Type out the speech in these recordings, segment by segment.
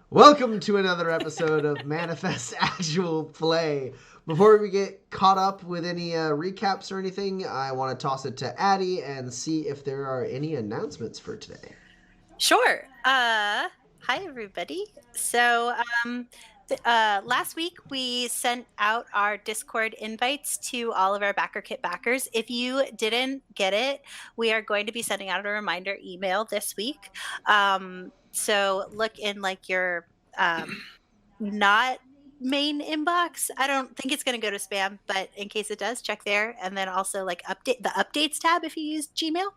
Welcome to another episode of Manifest Actual Play. Before we get caught up with any recaps or anything, I want to toss it to Addie and see if there are any announcements for today. Sure. Hi, everybody. So last week we sent out our Discord invites to all of our Backer Kit backers. If you didn't get it, we are going to be sending out a reminder email this week. So look in like your not main inbox. I don't think it's going to go to spam, but in case it does, check there. And then also like update the updates tab if you use Gmail.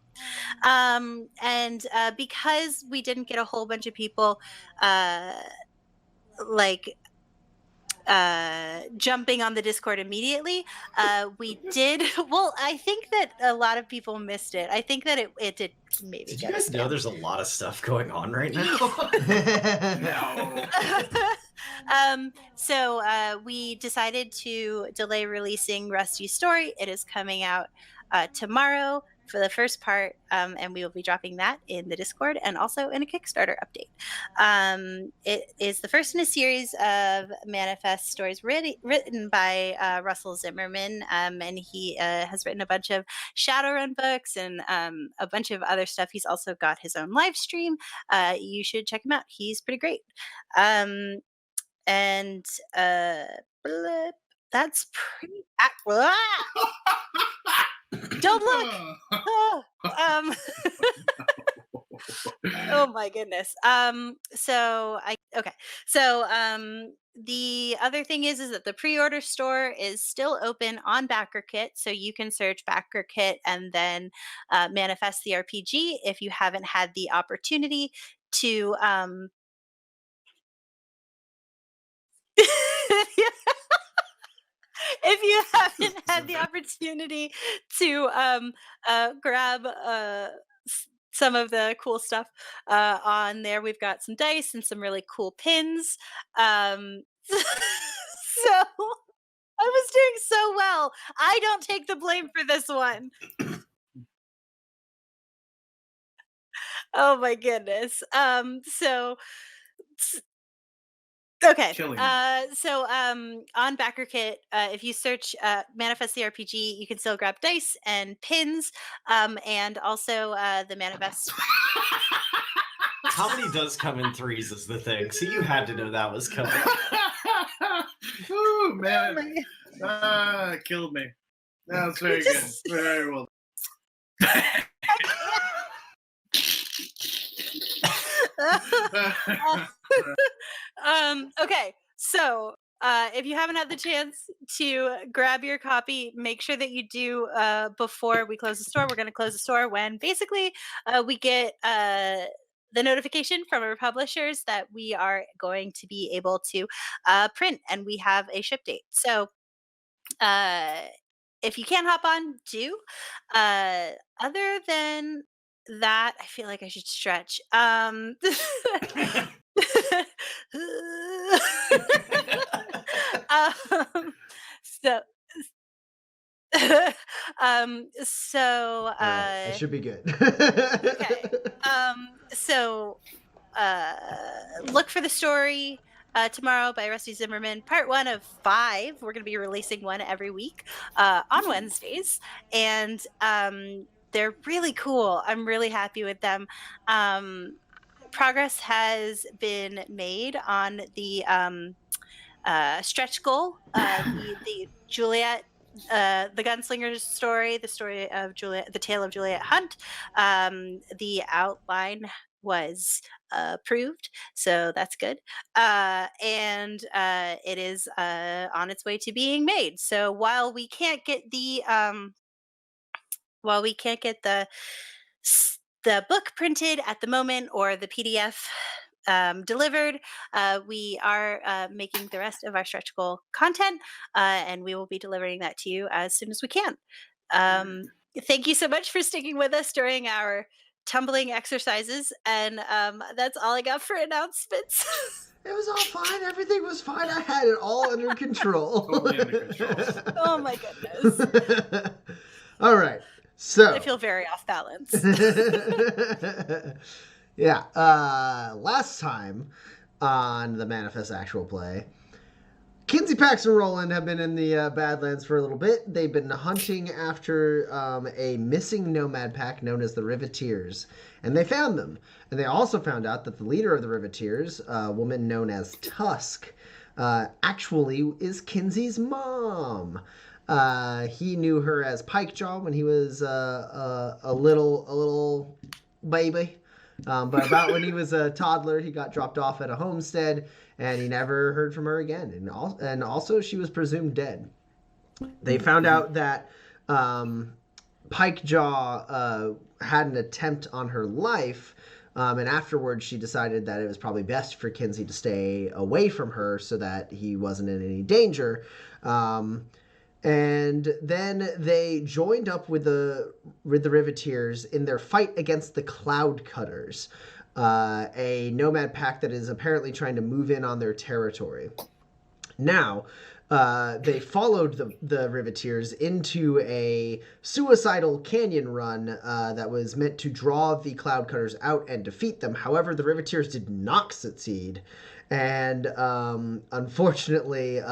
And because we didn't get a whole bunch of people jumping on the Discord immediately, we did. Well, I think that a lot of people missed it. I think that it did maybe. Did you guys know there's a lot of stuff going on right now? No. So we decided to delay releasing Rusty's story. It is coming out tomorrow for the first part, and we will be dropping that in the Discord and also in a Kickstarter update. It is the first in a series of Manifest stories written by Russell Zimmerman, and he has written a bunch of Shadowrun books and a bunch of other stuff. He's also got his own live stream. You should check him out. He's pretty great. And that's pretty. Don't look. Oh my goodness. So the other thing is that the pre-order store is still open on Backer Kit, so you can search Backer Kit and then Manifest the RPG if you haven't had the opportunity to if you haven't had the opportunity to grab some of the cool stuff on there, we've got some dice and some really cool pins. So I was doing so well. I don't take the blame for this one. Oh my goodness. Okay. So on Backer Kit, if you search Manifest the RPG, you can still grab dice and pins, and also the Manifest. Comedy does come in threes is the thing, so you had to know that was coming. Oh man. Killed me. That's very good. Very well. Okay, so if you haven't had the chance to grab your copy, make sure that you do before we close the store. We're going to close the store when basically we get the notification from our publishers that we are going to be able to print, and we have a ship date. So if you can't hop on, do. Other than that, I feel like I should stretch. It should be good. Okay. So look for the story tomorrow by Rusty Zimmerman, part 1 of 5. We're going to be releasing one every week on Wednesdays, and they're really cool. I'm really happy with them. Progress has been made on the stretch goal, the Juliet, the gunslinger's story, the story of Juliet, the tale of Juliet Hunt. The outline was approved, so that's good, and it is on its way to being made. So while we can't get the book printed at the moment or the PDF delivered, we are making the rest of our stretch goal content, and we will be delivering that to you as soon as we can. Thank you so much for sticking with us during our tumbling exercises, and that's all I got for announcements. It was all fine. Everything was fine. I had it all under control. Totally under control. Oh my goodness. All right. So I feel very off balance. Yeah. Last time on the Manifest Actual Play, Kinsey, Pax, and Roland have been in the Badlands for a little bit. They've been hunting after a missing nomad pack known as the Riveteers, and they found them. And they also found out that the leader of the Riveteers, a woman known as Tusk, actually is Kinsey's mom. He knew her as Pikejaw when he was a little baby. But about when he was a toddler, he got dropped off at a homestead, and he never heard from her again. And also, she was presumed dead. They found out that Pikejaw had an attempt on her life, and afterwards she decided that it was probably best for Kinsey to stay away from her so that he wasn't in any danger. And then they joined up with the Riveteers in their fight against the Cloud Cutters, a nomad pack that is apparently trying to move in on their territory. Now, they followed the Riveteers into a suicidal canyon run that was meant to draw the Cloud Cutters out and defeat them. However, the Riveteers did not succeed. And unfortunately,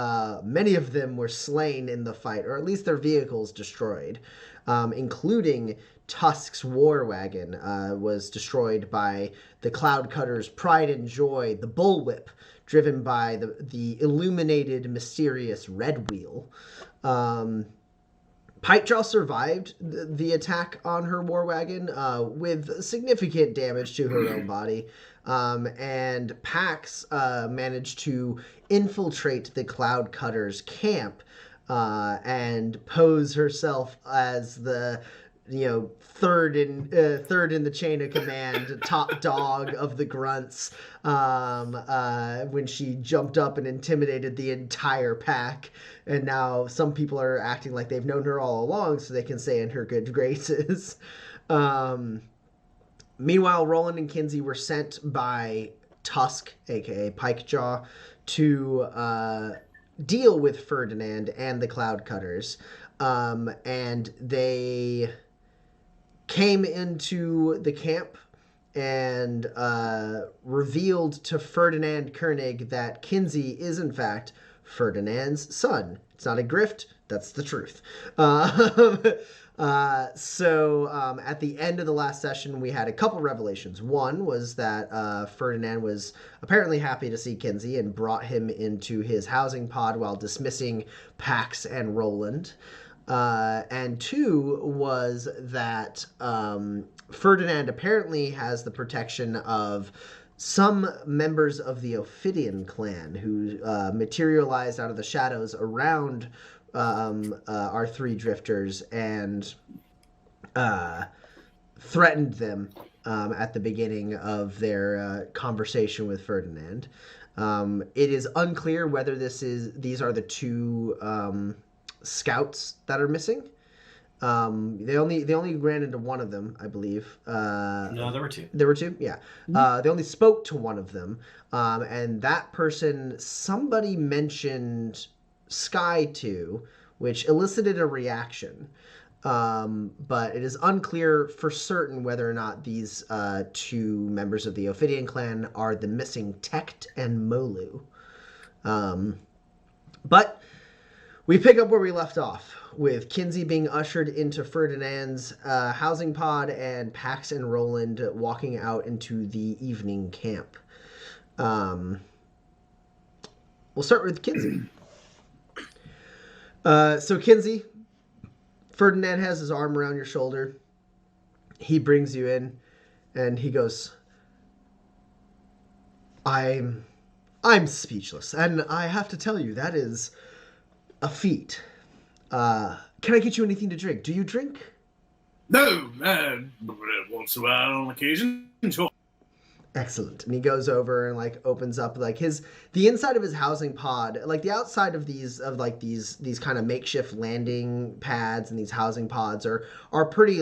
many of them were slain in the fight, or at least their vehicles destroyed, including Tusk's war wagon was destroyed by the Cloud Cutters' pride and joy, the Bullwhip, driven by the illuminated, mysterious Red Wheel. Pikejaw survived the attack on her war wagon with significant damage to her own body. And Pax managed to infiltrate the Cloud Cutters' camp and pose herself as the third in the chain of command, top dog of the grunts, when she jumped up and intimidated the entire pack. And now some people are acting like they've known her all along so they can stay in her good graces. Meanwhile, Roland and Kinsey were sent by Tusk, aka Pikejaw, to deal with Ferdinand and the Cloud Cutters. And they came into the camp and revealed to Ferdinand Koenig that Kinsey is, in fact, Ferdinand's son. It's not a grift. That's the truth. So at the end of the last session, we had a couple revelations. One was that Ferdinand was apparently happy to see Kinsey and brought him into his housing pod while dismissing Pax and Roland. And two was that Ferdinand apparently has the protection of some members of the Ophidian clan who materialized out of the shadows around our three drifters and threatened them at the beginning of their conversation with Ferdinand. It is unclear whether these are the two scouts that are missing. They only ran into one of them, I believe. No, there were two. There were two, yeah. They only spoke to one of them, and that person, somebody mentioned Sky to, which elicited a reaction. But it is unclear for certain whether or not these two members of the Ophidian clan are the missing Tect and Molu. But we pick up where we left off, with Kinsey being ushered into Ferdinand's housing pod and Pax and Roland walking out into the evening camp. We'll start with Kinsey. So Kinsey, Ferdinand has his arm around your shoulder. He brings you in, and he goes, I'm speechless, and I have to tell you, that is a feat. Can I get you anything to drink? Do you drink? No, once in a while on occasion, sure. Excellent. And he goes over and opens up the inside of his housing pod, the outside of these kind of makeshift landing pads and these housing pods are pretty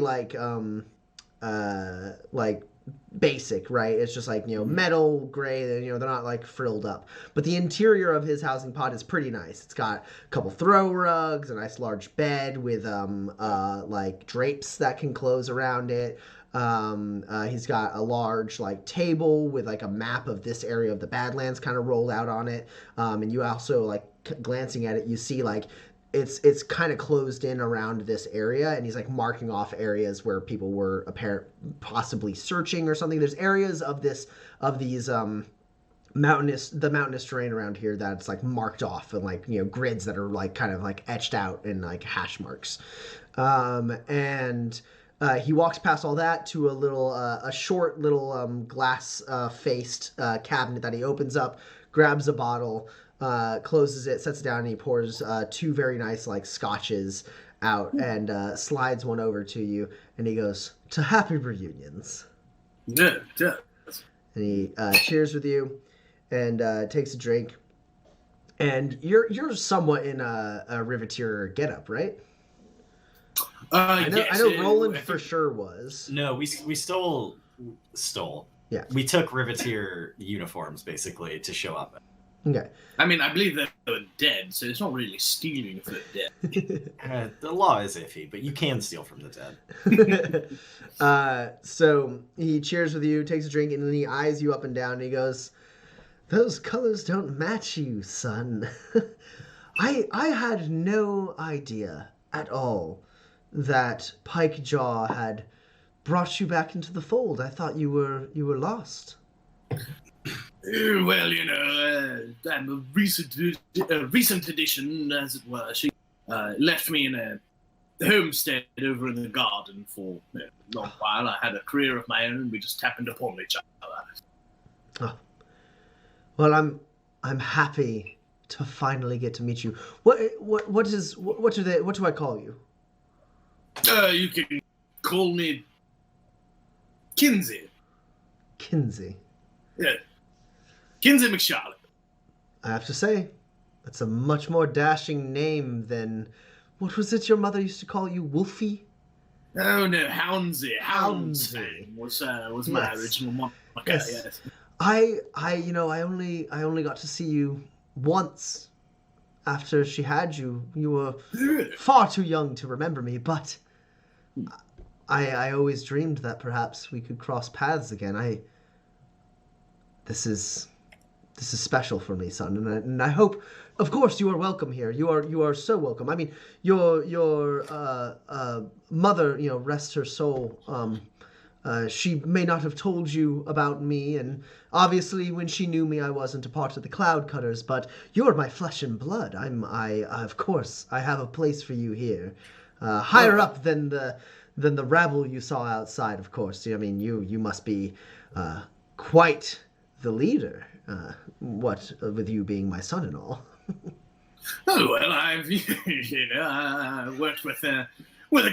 basic, right? It's just metal, gray, they're not frilled up. But the interior of his housing pod is pretty nice. It's got a couple throw rugs, a nice large bed with drapes that can close around it. He's got a large like table with like a map of this area of the Badlands kind of rolled out on it. And you also like glancing at it, you see like it's kind of closed in around this area, and he's like marking off areas where people were possibly searching or something. There's areas of these mountainous terrain around here that's like marked off and like, you know, grids that are like kind of like etched out in like hash marks. And he walks past all that to a short little glass faced cabinet that he opens up, grabs a bottle, closes it, sets it down, and he pours two very nice like scotches out and slides one over to you, and he goes, "To happy reunions." Yeah. And he cheers with you and takes a drink. And you're somewhat in a Riveteer getup, right? I know Roland for sure was. No, we stole. Yeah. We took Riveteer uniforms basically to show up. Okay. I mean, I believe they were dead, so it's not really stealing if they're dead. The law is iffy, but you can steal from the dead. So he cheers with you, takes a drink, and then he eyes you up and down, and he goes, "Those colors don't match you, son." I had no idea at all that Pikejaw had brought you back into the fold. I thought you were lost. Well, you know, I'm a recent addition, as it were. She left me in a homestead over in the garden for a long while. I had a career of my own, and we just happened upon each other. Oh. Well, I'm happy to finally get to meet you. What do I call you? You can call me Kinsey. Kinsey. Yeah. Kinsey McCharlotte. I have to say, that's a much more dashing name than... What was it your mother used to call you? Wolfie? Oh, no, Houndsy. Houndsy was my original moniker, yes. I only got to see you once after she had you. You were far too young to remember me, but I always dreamed that perhaps we could cross paths again. This is special for me, son, and I hope, of course, you are welcome here. You are so welcome. I mean, your mother, you know, rest her soul. She may not have told you about me, and obviously, when she knew me, I wasn't a part of the Cloud Cutters. But you're my flesh and blood. Of course, I have a place for you here, higher up than the rabble you saw outside. Of course, I mean, you must be quite the leader. What with you being my son-in-law? Oh well, I've worked with a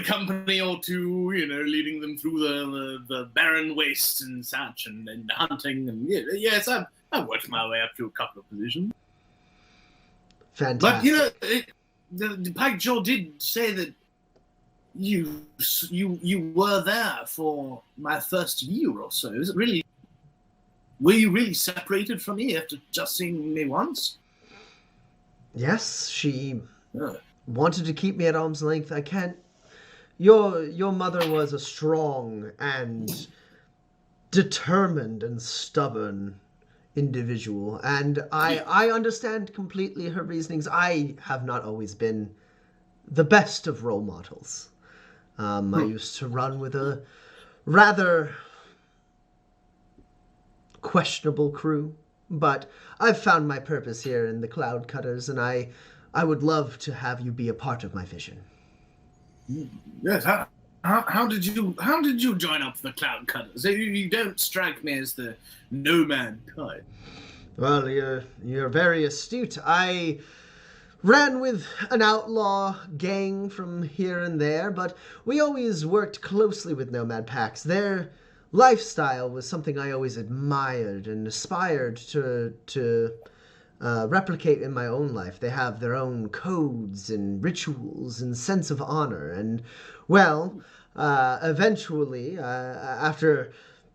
company or two, leading them through the barren wastes and such, and hunting, and yes, I've worked my way up to a couple of positions. Fantastic. But the Pikejaw did say that you were there for my first year or so. Is it really? Were you really separated from me after just seeing me once? Yes, she wanted to keep me at arm's length. I can't. Your mother was a strong and determined and stubborn individual, and I understand completely her reasonings. I have not always been the best of role models. I used to run with a rather questionable crew, but I've found my purpose here in the Cloud Cutters, and I would love to have you be a part of my vision. Yes. How did you join up the Cloud Cutters? You don't strike me as the nomad kind. Well, you're very astute. I ran with an outlaw gang from here and there, but we always worked closely with nomad packs. Their lifestyle was something I always admired and aspired to replicate in my own life. They have their own codes and rituals and sense of honor. And, well, eventually, after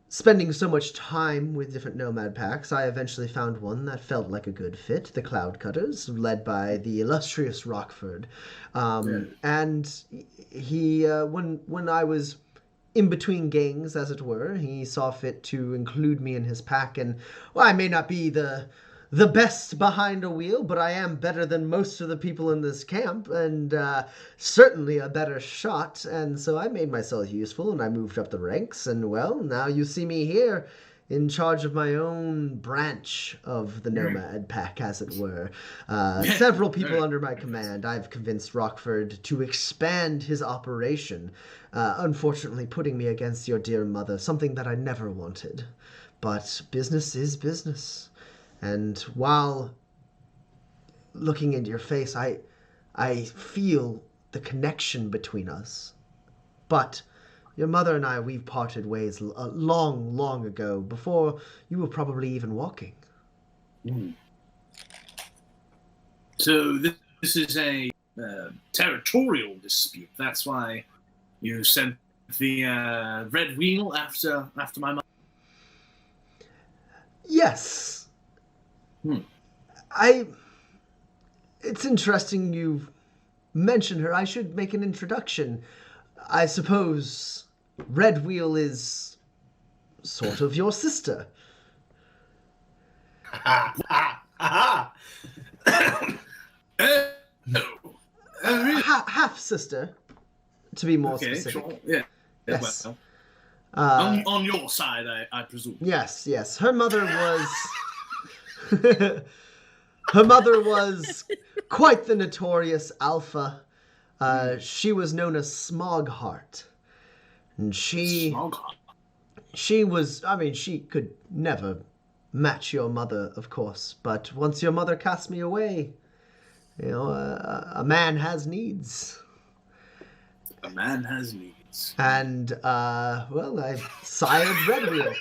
spending so much time with different nomad packs, I eventually found one that felt like a good fit, the Cloud Cutters, led by the illustrious Rockford. And he, when I was in between gangs, as it were. He saw fit to include me in his pack, and well, I may not be the best behind a wheel, but I am better than most of the people in this camp, and certainly a better shot, and so I made myself useful, and I moved up the ranks, and well, now you see me here, in charge of my own branch of the Nomad Pack, as it were. Several people under my command. I've convinced Rockford to expand his operation, unfortunately putting me against your dear mother, something that I never wanted. But business is business. And while looking into your face, I feel the connection between us. But your mother and I, we've parted ways long, long ago, before you were probably even walking. Mm. So this is a territorial dispute. That's why you sent the red wheel after my mother? Yes. It's interesting you mentioned her. I should make an introduction. I suppose Red Wheel is sort of your sister. No. Really? Half sister, to be more specific. Sure. Yeah. Yes. Well, on your side, I presume. Yes. Her mother was her mother was quite the notorious alpha. She was known as Smogheart. And she was, I mean, she could never match your mother, of course. But once your mother cast me away, you know, a man has needs. A man has needs. And, well, I sired Red Wheel.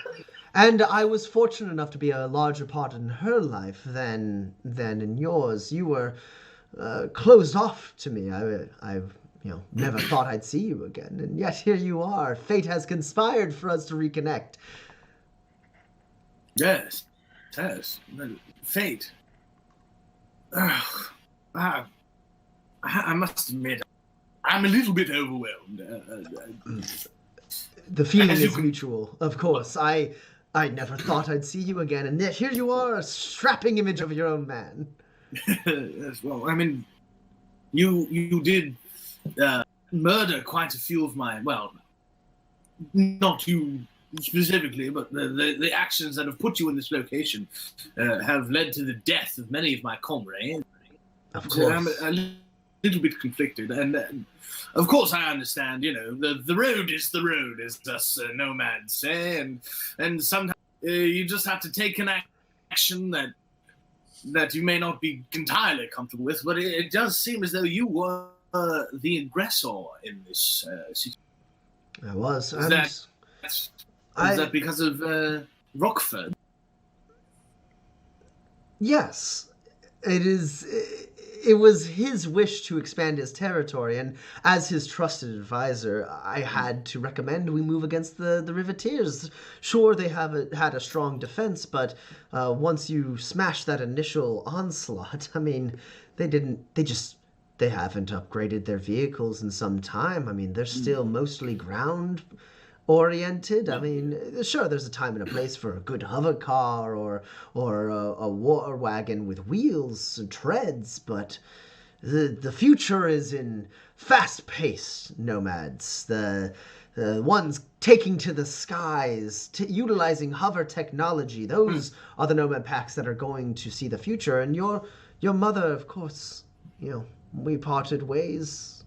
And I was fortunate enough to be a larger part in her life than in yours. You were closed off to me. I've never thought I'd see you again, and yet here you are. Fate has conspired for us to reconnect. Yes, fate. I must admit, I'm a little bit overwhelmed. The feeling is mutual, of course. I never thought I'd see you again, and yet here you are, a strapping image of your own man. Yes, well, I mean, you did murder quite a few of my, well, not you specifically, but the actions that have put you in this location have led to the death of many of my comrades. Of course. I'm a little bit conflicted, and of course I understand, the road is the road, as us nomads say, and sometimes you just have to take an action that you may not be entirely comfortable with, but it does seem as though you were the aggressor in this situation. I was. Is that because of Rockford? Yes. It was his wish to expand his territory, and as his trusted advisor, I had to recommend we move against the Riveteers. Sure, they had a strong defense, but once you smash that initial onslaught, I mean, they haven't upgraded their vehicles in some time. I mean, they're still mostly ground oriented. I mean, sure, there's a time and a place for a good hover car or a war wagon with wheels and treads, but the future is in fast-paced nomads. The ones taking to the skies, utilizing hover technology. Those are the nomad packs that are going to see the future. And your mother, of course, we parted ways.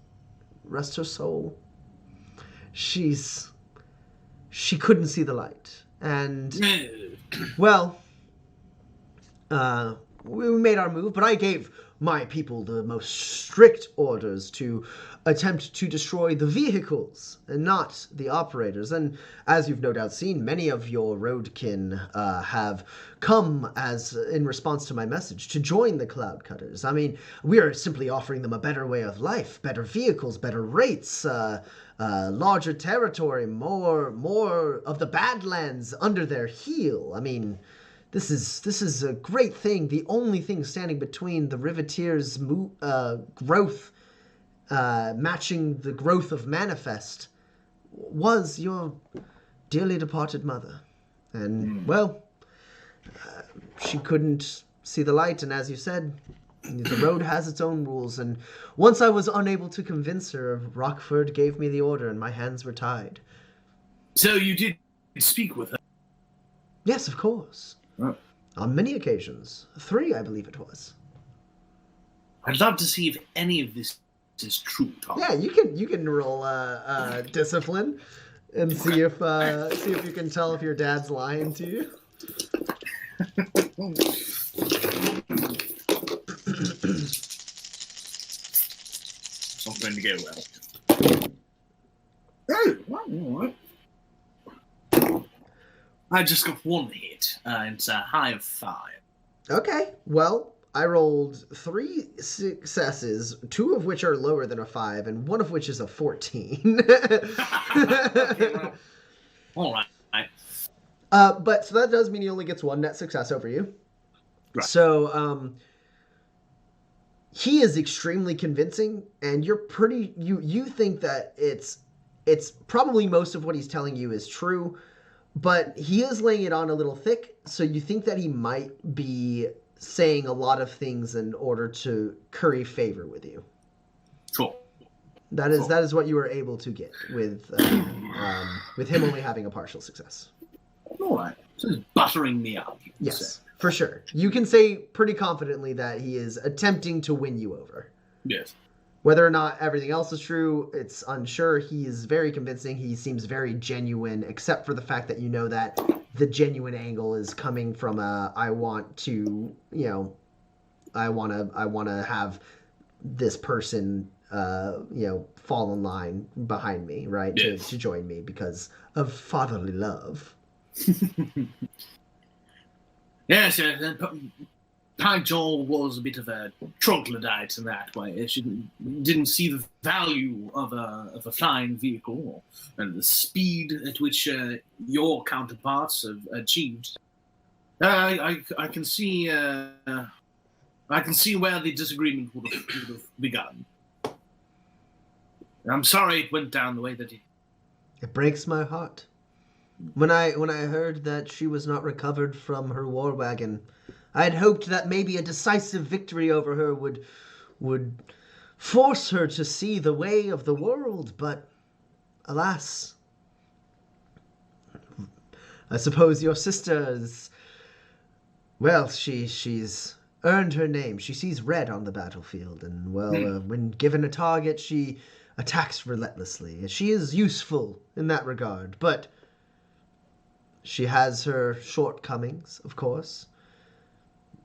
Rest her soul. She couldn't see the light. And, well, we made our move, but I gave my people the most strict orders to attempt to destroy the vehicles and not the operators. And as you've no doubt seen, many of your roadkin have come in response to my message to join the Cloud Cutters. I mean, we are simply offering them a better way of life, better vehicles, better rates, larger territory, more of the Badlands under their heel. I mean, this is a great thing. The only thing standing between the Riveteers' growth, matching the growth of Manifest, was your dearly departed mother. And, well, she couldn't see the light, and as you said, the road has its own rules, and once I was unable to convince her, Rockford gave me the order, and my hands were tied. So you did speak with her? Yes, of course. Oh. On many occasions. 3, I believe it was. I'd love to see if any of this is true, Tom. Yeah, you can roll discipline and see if you can tell if your dad's lying to you. It's not going to go well. Oh, all right. I just got 1 hit. It's a high of 5. Okay, well, I rolled 3 successes, 2 of which are lower than a 5, and 1 of which is a 14. Okay, well, all right. But so that does mean he only gets 1 net success over you. Right. So, he is extremely convincing, and you're pretty. You think that it's probably most of what he's telling you is true, but he is laying it on a little thick. So you think that he might be saying a lot of things in order to curry favor with you. Cool. That is what you were able to get with him only having a partial success. All right. So he's buttering me up. Yes, for sure. You can say pretty confidently that he is attempting to win you over. Yes. Whether or not everything else is true, it's unsure. He is very convincing. He seems very genuine, except for the fact that you know that the genuine angle is coming from I want to have this person, fall in line behind me, right? Yes. To join me because of fatherly love. Yes, Pie Joel was a bit of a troglodyte in that way. She didn't see the value of a flying vehicle and the speed at which your counterparts have achieved. I can see where the disagreement would have begun. I'm sorry it went down the way that it. It breaks my heart. When I heard that she was not recovered from her war wagon, I had hoped that maybe a decisive victory over her would force her to see the way of the world, but alas. I suppose your sister is, well, she's earned her name. She sees red on the battlefield, and when given a target, she attacks relentlessly. She is useful in that regard, but she has her shortcomings, of course.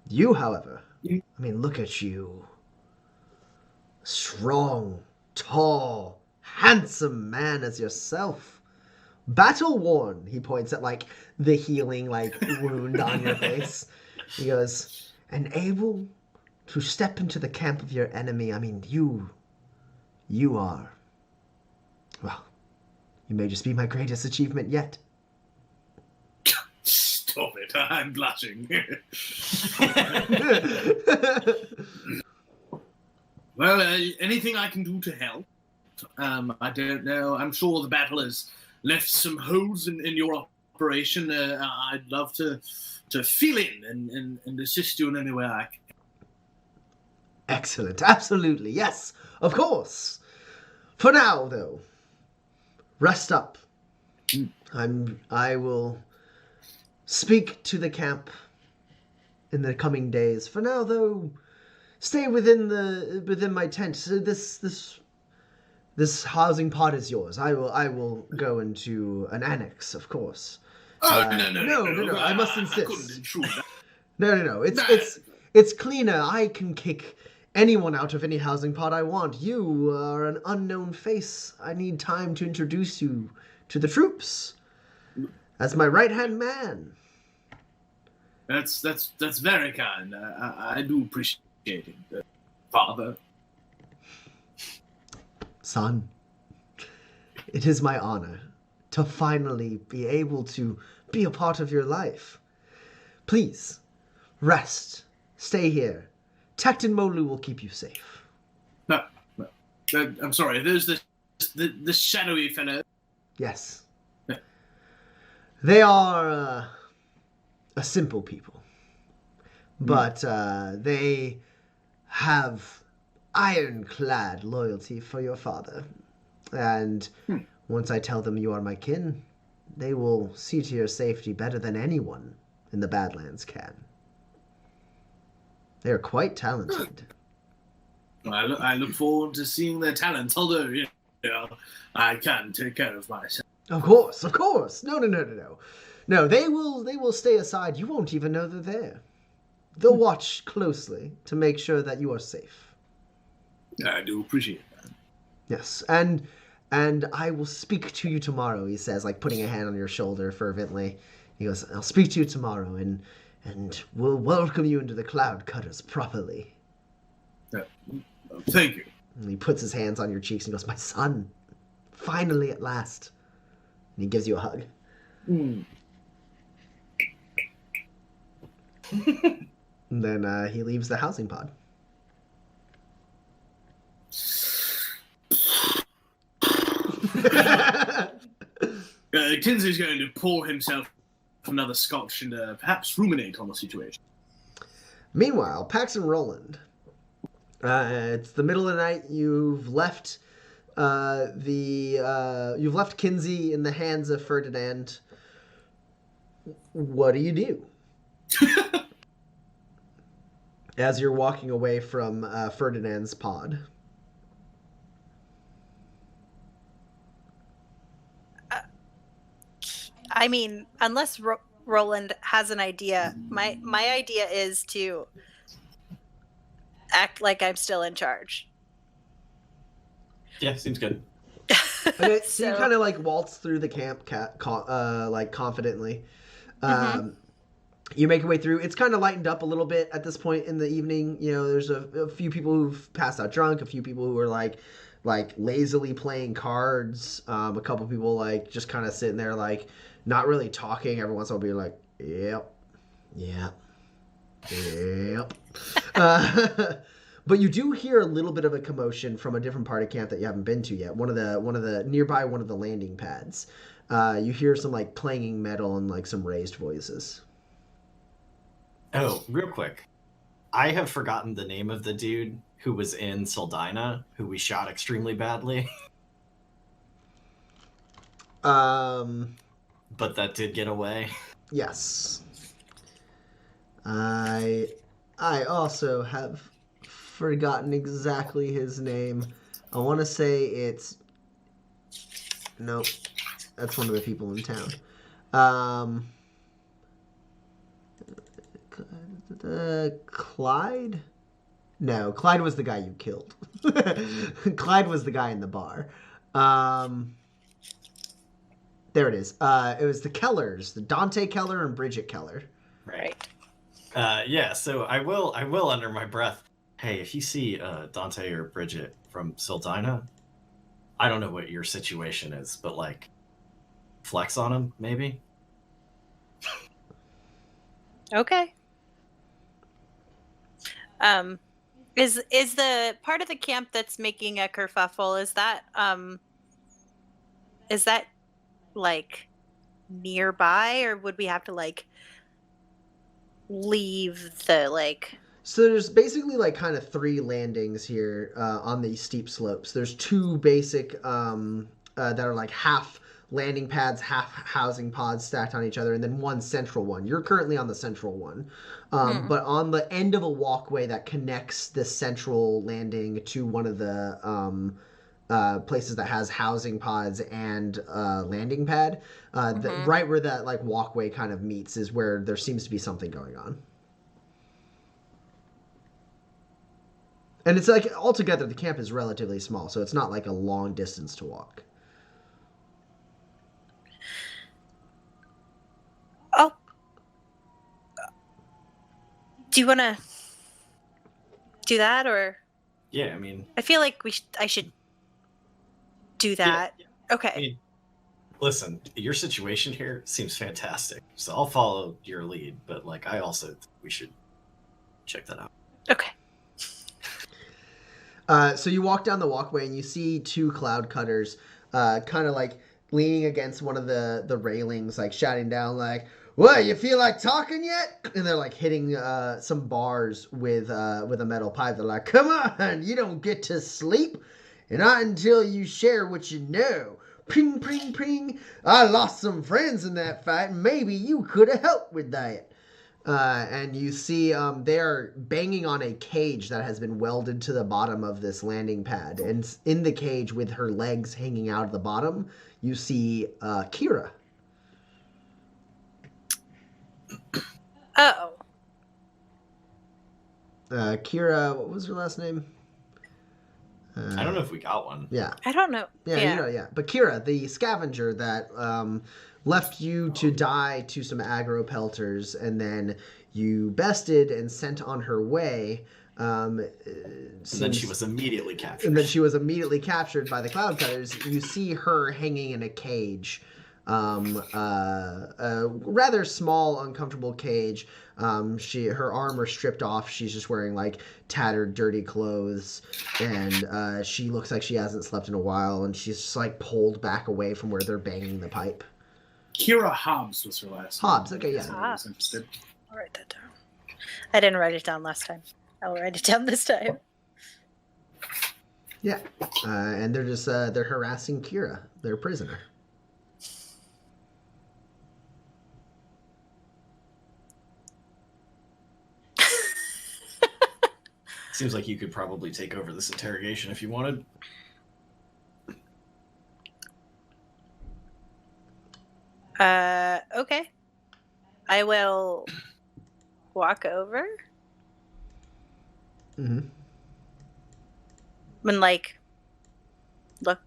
You, however, I mean, look at you. Strong, tall, handsome man as yourself. Battle-worn, he points at, the healing, wound on your face. He goes, and able to step into the camp of your enemy. I mean, you are, well, you may just be my greatest achievement yet. Stop it, I'm blushing. Well, anything I can do to help? I don't know. I'm sure the battle has left some holes in your operation. I'd love to fill in and assist you in any way I can. Excellent. Absolutely. Yes, of course. For now, though, rest up. I will speak to the camp in the coming days. For now, though, stay within my tent. So this housing pod is yours. I will go into an annex, of course. Oh, No. I must insist. I couldn't intrude. No. It's cleaner. I can kick anyone out of any housing pod I want. You are an unknown face. I need time to introduce you to the troops as my right-hand man. That's very kind. I do appreciate it, Father. Son, it is my honor to finally be able to be a part of your life. Please, rest. Stay here. Tecton Molu will keep you safe. No. I'm sorry, there's this shadowy fellow. Yes. Yeah. They are a simple people. But they have ironclad loyalty for your father. And once I tell them you are my kin, they will see to your safety better than anyone in the Badlands can. They are quite talented. I look forward to seeing their talents, although, I can take care of myself. Of course. No. No, they will stay aside. You won't even know they're there. They'll watch closely to make sure that you are safe. I do appreciate that. Yes, and I will speak to you tomorrow, he says, like putting a hand on your shoulder fervently. He goes, I'll speak to you tomorrow, and we'll welcome you into the Cloud Cutters properly. Thank you. And he puts his hands on your cheeks and goes, my son, finally at last. And he gives you a hug. And then he leaves the housing pod. Kinsey's going to pour himself another scotch and perhaps ruminate on the situation. Meanwhile, Pax and Roland. It's the middle of the night. You've left you've left Kinsey in the hands of Ferdinand. What do you do? As you're walking away from Ferdinand's pod. I mean, unless Roland has an idea, my idea is to act like I'm still in charge. Yeah, seems good. Okay, so you kind of like waltz through the camp, like confidently. You make your way through. It's kind of lightened up a little bit at this point in the evening. You know, there's a few people who've passed out drunk, a few people who are like lazily playing cards. A couple people like just kind of sitting there like not really talking. Every once in a while be like, yep. But you do hear a little bit of a commotion from a different part of camp that you haven't been to yet. One of the nearby one of the landing pads. You hear some like clanging metal and like some raised voices. Oh, real quick. I have forgotten the name of the dude who was in Soldina, who we shot extremely badly. But that did get away. Yes. I also have forgotten exactly his name. I want to say it's... Nope. That's one of the people in town. Clyde? No, Clyde was the guy you killed. Clyde was the guy in the bar. There it is. It was the Kellers, the Dante Keller and Bridget Keller. Right. Yeah, so I will under my breath. Hey, if you see Dante or Bridget from Sildina, I don't know what your situation is, but like, flex on them, maybe? Okay. Is the part of the camp that's making a kerfuffle, is that like nearby, or would we have to like leave the like... So there's basically like kind of three landings here on these steep slopes. There's two basic that are like half landing pads, half housing pods stacked on each other, and then one central one. You're currently on the central one. But on the end of a walkway that connects the central landing to one of the places that has housing pods and landing pad, right where that like walkway kind of meets is where there seems to be something going on. And it's like altogether the camp is relatively small, so it's not like a long distance to walk. Oh, do you want to do that, or? Yeah, I mean, I feel like I should do that. Yeah. Okay. I mean, listen, your situation here seems fantastic, so I'll follow your lead. But like, I also think we should check that out. Okay. So you walk down the walkway and you see two cloud cutters, kind of like leaning against one of the railings, like shouting down, like, "What? You feel like talking yet?" And they're like hitting some bars with a metal pipe. They're like, "Come on, you don't get to sleep, and not until you share what you know. Pring, pring, pring. I lost some friends in that fight. Maybe you could have helped with that." And you see they are banging on a cage that has been welded to the bottom of this landing pad. And in the cage, with her legs hanging out of the bottom, you see Kira. Oh. Kira, what was her last name? I don't know if we got one. Yeah. I don't know. Yeah. But Kira, the scavenger that left you to die to some aggro pelters, and then you bested and sent on her way. And then she was immediately captured. And then she was immediately captured by the Cloud Cutters. You see her hanging in a cage. A rather small, uncomfortable cage. Her arm are stripped off. She's just wearing like tattered, dirty clothes, and she looks like she hasn't slept in a while. And she's just like pulled back away from where they're banging the pipe. Kira Hobbs was her last name. Hobbs, okay, yeah. I was interested. I'll write that down. I didn't write it down last time. I'll write it down this time. Yeah, and they're just they're harassing Kira, their prisoner. Seems like you could probably take over this interrogation if you wanted. Okay. I will walk over. Mm-hmm. And like look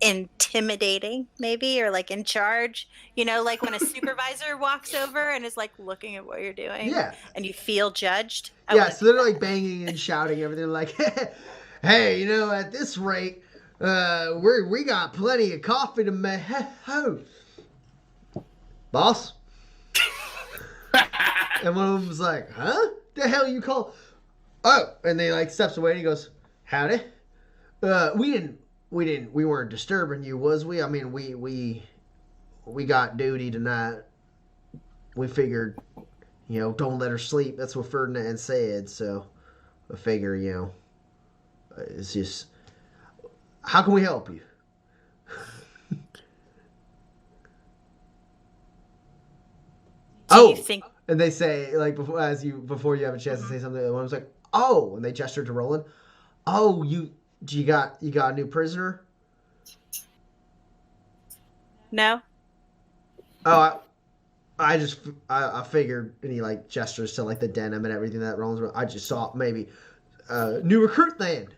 intimidating, maybe, or like in charge. You know, like when a supervisor walks over and is like looking at what you're doing. Yeah. And you feel judged. So they're like banging and shouting everything, like, "Hey, you know, at this rate, we got plenty of coffee to make. Ho, boss." And one of them's like, "Huh? The hell you call?" "Oh," and they like steps away and he goes, "Howdy. We weren't disturbing you, was we? I mean, we got duty tonight. We figured, you know, don't let her sleep. That's what Ferdinand said. So I figure, you know, it's just, how can we help you?" You think... And they say, like, before you have a chance to say something, one was like, "Oh," and they gesture to Roland. "Oh, you got a new prisoner?" No. "Oh, I figured," and he like gestures to like the denim and everything that Roland's. "I just saw maybe new recruit then."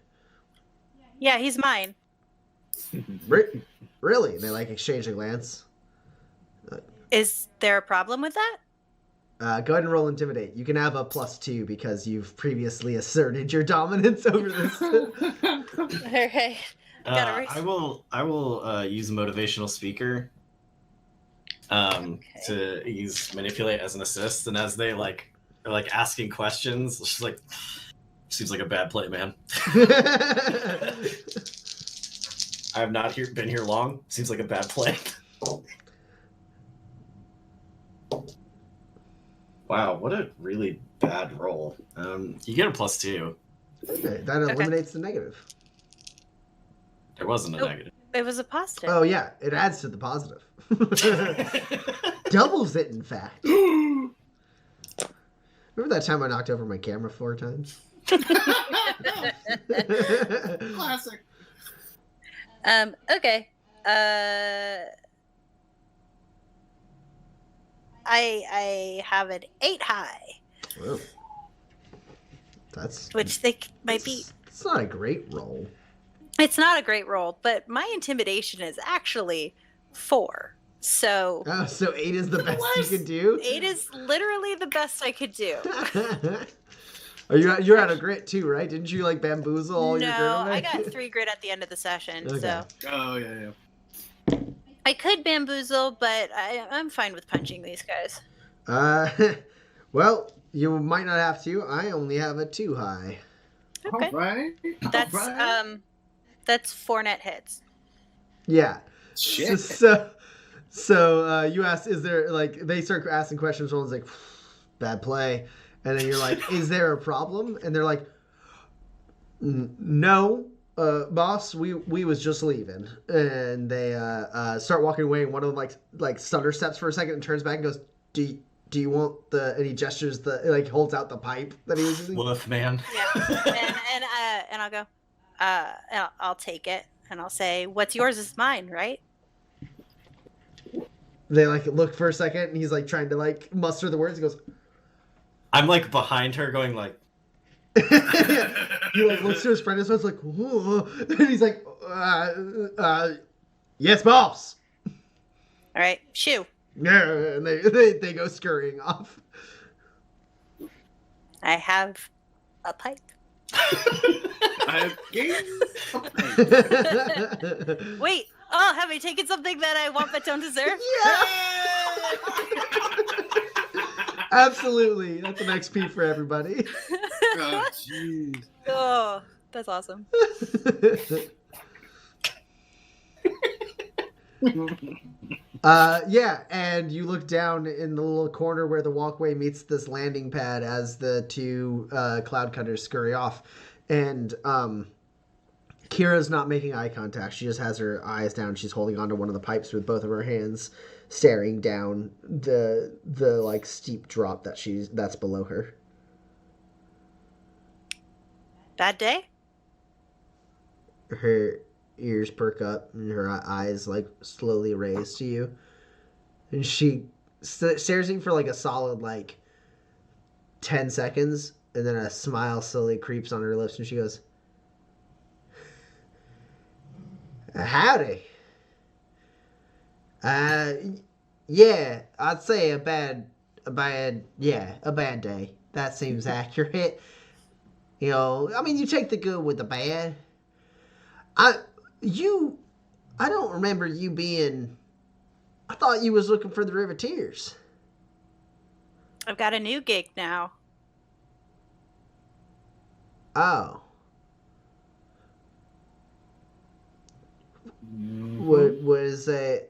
Yeah, he's mine. Really? And they like exchange a glance. Is there a problem with that? Go ahead and roll Intimidate. You can have a +2 because you've previously asserted your dominance over this. Okay. I will use motivational speaker to use manipulate as an assist, and as they are asking questions, she's like, "Seems like a bad play, man." I have not been here long. Seems like a bad play. Wow, what a really bad roll. You get a +2. Okay, that eliminates the negative. There wasn't a negative. It was a positive. Oh yeah, it adds to the positive. Doubles it, in fact. Remember that time I knocked over my camera 4 times? Classic. Okay. I have an 8 high. Whoa. That's... Which they might be... It's not a great roll. It's not a great roll, but my intimidation is actually 4. So... Oh, so 8 is the best you can do? 8 is literally the best I could do. You're out of grit too, right? Didn't you like bamboozle all your grit? No, I got 3 grit at the end of the session, Okay. so... Oh, yeah. I could bamboozle, but I'm fine with punching these guys. Well, you might not have to. I only have a 2 high. Okay. All right. That's 4 net hits. Yeah. Shit. So you ask, is there, like, they start asking questions. Roland's like, bad play. And then you're like, is there a problem? And they're like, no, boss, we was just leaving. And they start walking away. And one of them like stutter steps for a second and turns back and goes, do you want and he gestures like holds out the pipe that he was using. Wolf man. Yeah, and I'll go, I'll take it, and I'll say, what's yours is mine, right? They like look for a second, and he's like trying to like muster the words. He goes, I'm like behind her, going like. He like looks to his friend and starts like, whoa. And he's like, yes, boss. All right, shoo. Yeah, and they go scurrying off. I have a pipe. I've gained a pipe. Wait, oh, have I taken something that I want but don't deserve? Yeah. Absolutely. That's an XP for everybody. Oh, jeez. Oh, that's awesome. Yeah, and you look down in the little corner where the walkway meets this landing pad as the two cloud cutters scurry off. And Kira's not making eye contact. She just has her eyes down. She's holding onto one of the pipes with both of her hands, staring down the like steep drop that's below her. Bad day? Her ears perk up and her eyes like slowly raise to you, and she stares at you for like a solid like 10 seconds, and then a smile slowly creeps on her lips and she goes, howdy. Yeah, I'd say a bad day. That seems accurate. You know, I mean, you take the good with the bad. I don't remember you being. I thought you was looking for the Riveteers. I've got a new gig now. Oh. What was that?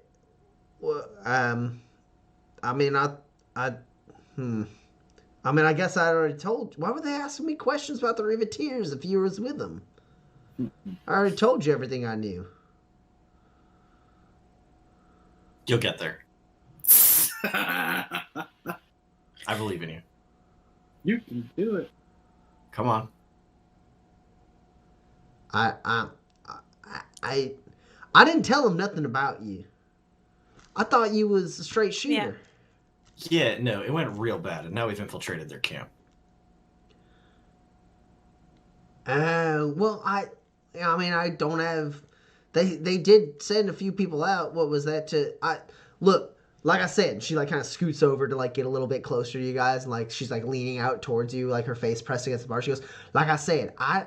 What, I mean, I guess I already told you. Why were they asking me questions about the Riveteers if you was with them? I already told you everything I knew. You'll get there. I believe in you. You can do it. Come on. I didn't tell him nothing about you. I thought you was a straight shooter. Yeah, no, it went real bad, and now we've infiltrated their camp. Well, I mean, I don't have. They did send a few people out. What was that look, like I said, she like kind of scoots over to like get a little bit closer to you guys, and like she's like leaning out towards you, like her face pressed against the bar. She goes, like I said, I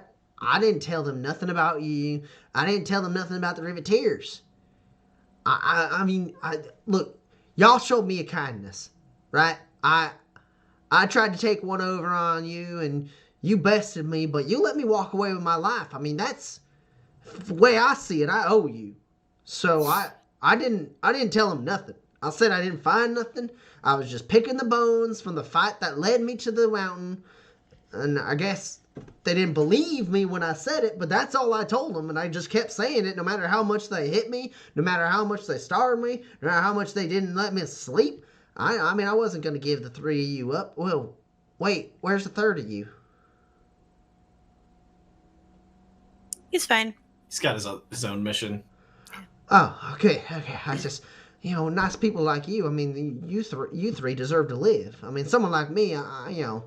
didn't tell them nothing about you. I didn't tell them nothing about the Riveteers. I mean, look, y'all showed me a kindness, right? I tried to take one over on you, and you bested me, but you let me walk away with my life. I mean, that's the way I see it. I owe you. So I didn't tell him nothing. I said I didn't find nothing. I was just picking the bones from the fight that led me to the mountain. And I guess they didn't believe me when I said it, but that's all I told them. And I just kept saying it no matter how much they hit me, no matter how much they starved me, no matter how much they didn't let me sleep. I mean, I wasn't going to give the three of you up. Well, wait, where's the third of you? He's fine. He's got his own mission. Oh, okay. I just, nice people like you. I mean, you three deserve to live. I mean, someone like me, I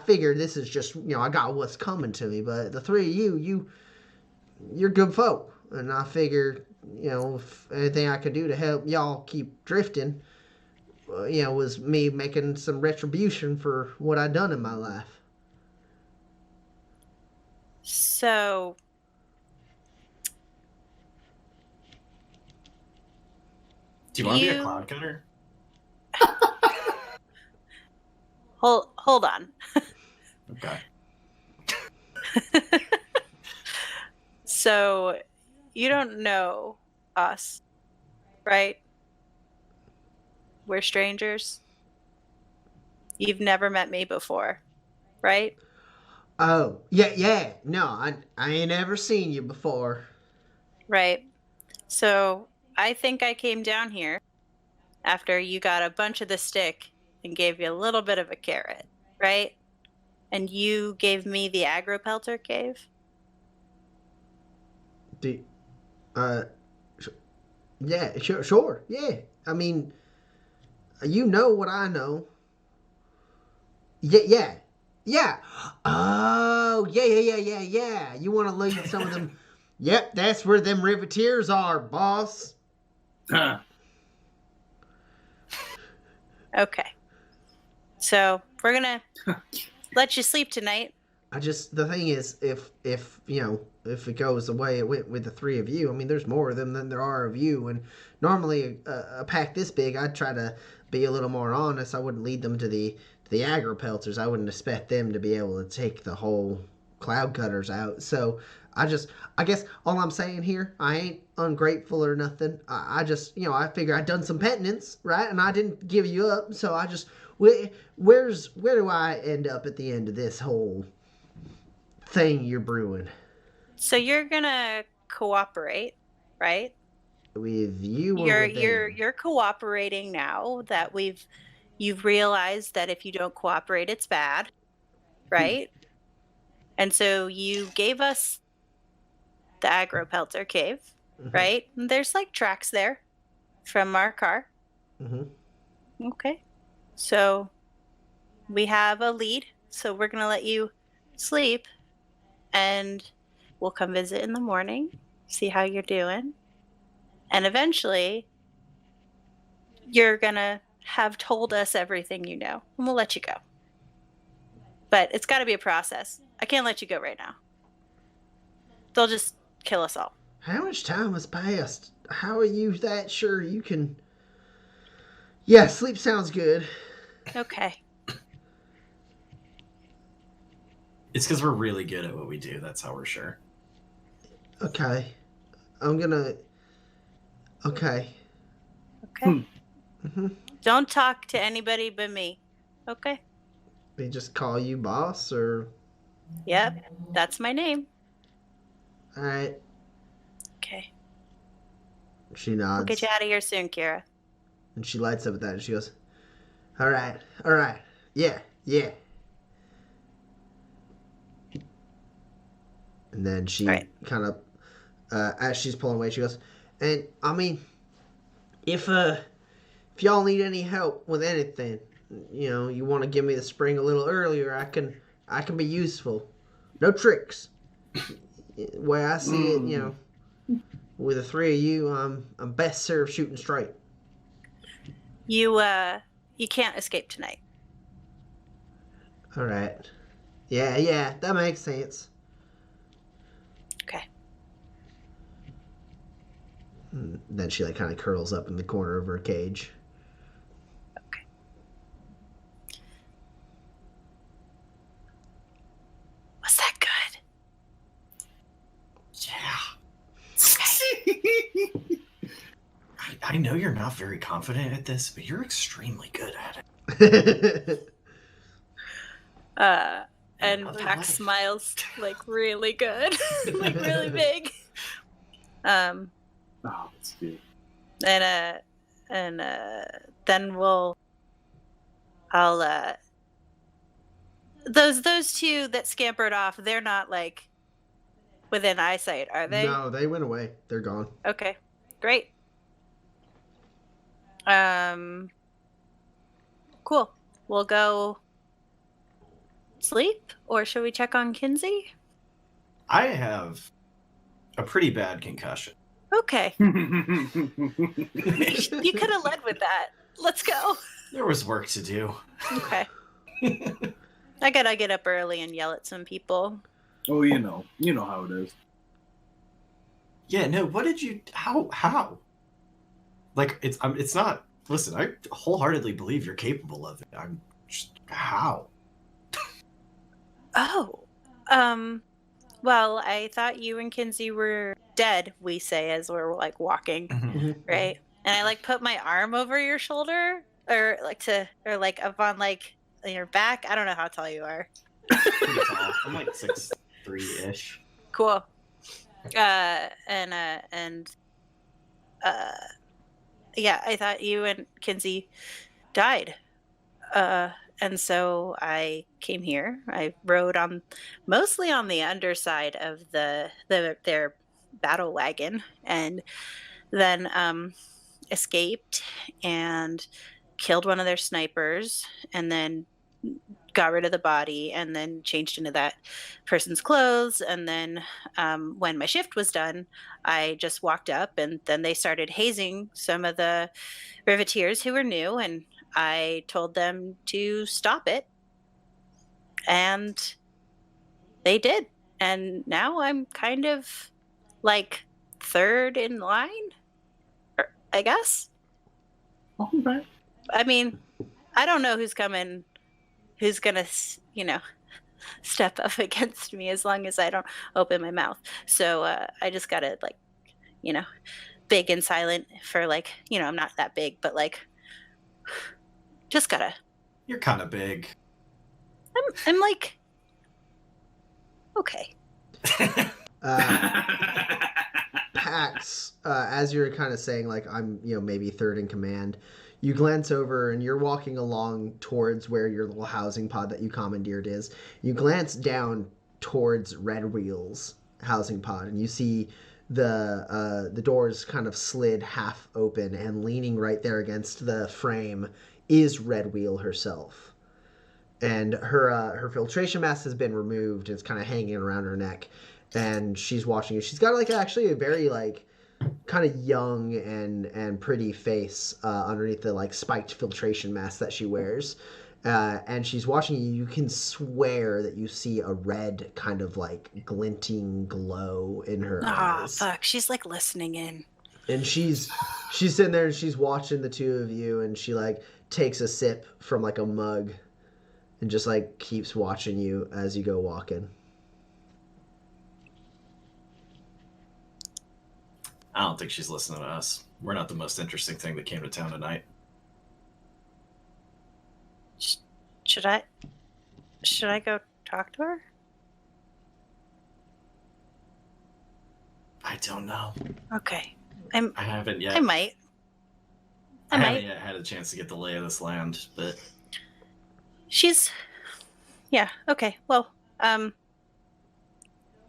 figure this is just, I got what's coming to me. But the three of you're good folk, and I figure, if anything I could do to help y'all keep drifting, was me making some retribution for what I'd done in my life. So, do you want to be a cloud cutter? Hold on. Okay. So, you don't know us, right? We're strangers. You've never met me before, right? Oh, yeah. No, I ain't ever seen you before. Right. So I think I came down here after you got a bunch of the stick and gave you a little bit of a carrot, right? And you gave me the agropelter cave. Do, sh- yeah, sure, yeah. I mean, you know what I know. Yeah. Oh, yeah. You want to lead some of them? Yep, that's where them riveteers are, boss. Huh. Okay. So we're gonna let you sleep tonight. The thing is, if if it goes the way it went with the three of you, I mean, there's more of them than there are of you, and normally a pack this big, I'd try to be a little more honest. I wouldn't lead them to the agropelters. I wouldn't expect them to be able to take the whole cloud cutters out. So I guess all I'm saying here, I ain't ungrateful or nothing. I just, I figure I'd done some penitence, right? And I didn't give you up. So I just, where do I end up at the end of this whole thing you're brewing? So you're gonna cooperate, right? With you or with them? You're cooperating now that you've realized that if you don't cooperate, it's bad, right? And so you gave us the agropelter cave, right? And there's like tracks there from our car. Mm-hmm. Okay. So we have a lead. So we're going to let you sleep and we'll come visit in the morning, see how you're doing. And eventually you're going to have told us everything you know and we'll let you go. But it's got to be a process. I can't let you go right now. They'll just kill us all. How much time has passed? How are you that sure you can... Yeah, sleep sounds good. Okay. It's because we're really good at what we do. That's how we're sure. Okay. I'm gonna... Okay. Okay. Mm-hmm. Don't talk to anybody but me. Okay? They just call you boss, or... Yep. That's my name. Alright. Okay. She nods. We'll get you out of here soon, Kira. And she lights up at that and she goes, Alright. Yeah. And then she kind of, as she's pulling away, she goes, and I mean, if y'all need any help with anything, you want to give me the spring a little earlier, I can be useful. No tricks. The way I see it, with the three of you, I'm best served shooting straight. You can't escape tonight. All right. Yeah, that makes sense. Okay. And then she kind of curls up in the corner of her cage. Okay. Was that good? Yeah. Okay. I know you're not very confident at this, but you're extremely good at it. And Another Pax life. smiles like really good, like really big. Oh, that's good. And then I'll those two that scampered off, they're not like within eyesight, are they? No, they went away. They're gone. Okay, great. Cool. We'll go sleep, or should we check on Kinsey? I have a pretty bad concussion. Okay. You could have led with that. Let's go. There was work to do. Okay. I gotta get up early and yell at some people. Oh, you know how it is. Yeah, no, what did you... How? Like, it's not... Listen, I wholeheartedly believe you're capable of it. I'm just... How? Oh. Well, I thought you and Kinsey were dead, we say as we're like walking, right? And I like put my arm over your shoulder, or like up on like your back. I don't know how tall you are. Pretty tall. I'm like 6'3" Cool. Yeah, I thought you and Kinsey died. And so I came here. I rode mostly on the underside of their battle wagon, and then escaped and killed one of their snipers, and then got rid of the body, and then changed into that person's clothes. And then when my shift was done, I just walked up, and then they started hazing some of the riveteers who were new, and I told them to stop it, and they did. And now I'm kind of like third in line, I guess. Okay. I mean, I don't know who's going to, step up against me as long as I don't open my mouth. So I just got to, like, big and silent for, like, I'm not that big, but, like, just gotta. You're kind of big. I'm like, okay. Pax, as you're kind of saying, like, I'm, maybe third in command, you glance over and you're walking along towards where your little housing pod that you commandeered is. You glance down towards Red Wheel's housing pod, and you see the doors kind of slid half open, and leaning right there against the frame is Red Wheel herself. And her filtration mask has been removed. It's kind of hanging around her neck, and she's watching you. She's got like actually a very like kind of young and pretty face underneath the like spiked filtration mask that she wears. And she's watching you. You can swear that you see a red kind of like glinting glow in her eyes. Fuck. She's like listening in. And she's sitting there and she's watching the two of you, and she like takes a sip from like a mug and just like keeps watching you as you go walking. I don't think she's listening to us. We're not the most interesting thing that came to town tonight. Should I go talk to her? I don't know. Okay. I haven't yet. I might. I haven't yet had a chance to get the lay of this land, but yeah, okay. Well,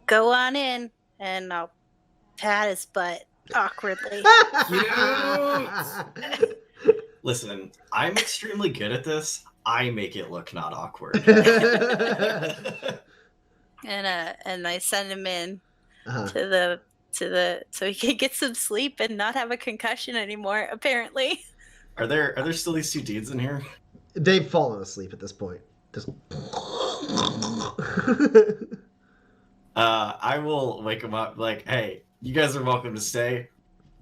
go on in and I'll pat his butt awkwardly. Listen, I'm extremely good at this. I make it look not awkward. And I send him in to the so he can get some sleep and not have a concussion anymore, apparently. Are there still these two dudes in here? They've fallen asleep at this point. Just... I will wake them up like, hey, you guys are welcome to stay.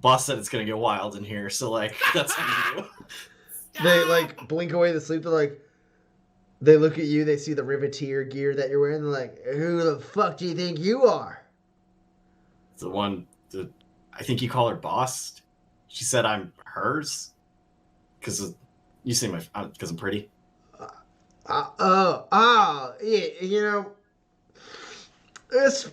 Boss said it's gonna get wild in here, so like that's how you do. They like blink away the sleep. They're like, they look at you. They see the riveteer gear that you're wearing. They're like, "Who the fuck do you think you are?" The one, I think you call her boss. She said I'm hers because you see my because I'm pretty. Yeah, it's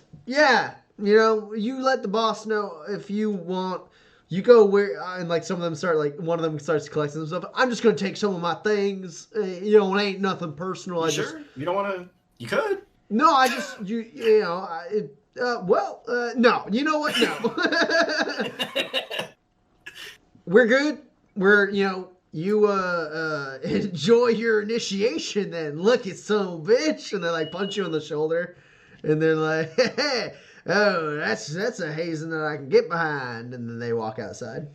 you let the boss know if you want. You go where, and like some of them start, like one of them starts collecting some stuff. I'm just gonna take some of my things. It ain't nothing personal. You don't want to? You could. No, I just no. You know what? No. We're good. We're you enjoy your initiation then. Look at some bitch, and they like punch you on the shoulder, and they're like, hey. Oh, that's a hazing that I can get behind, and then they walk outside.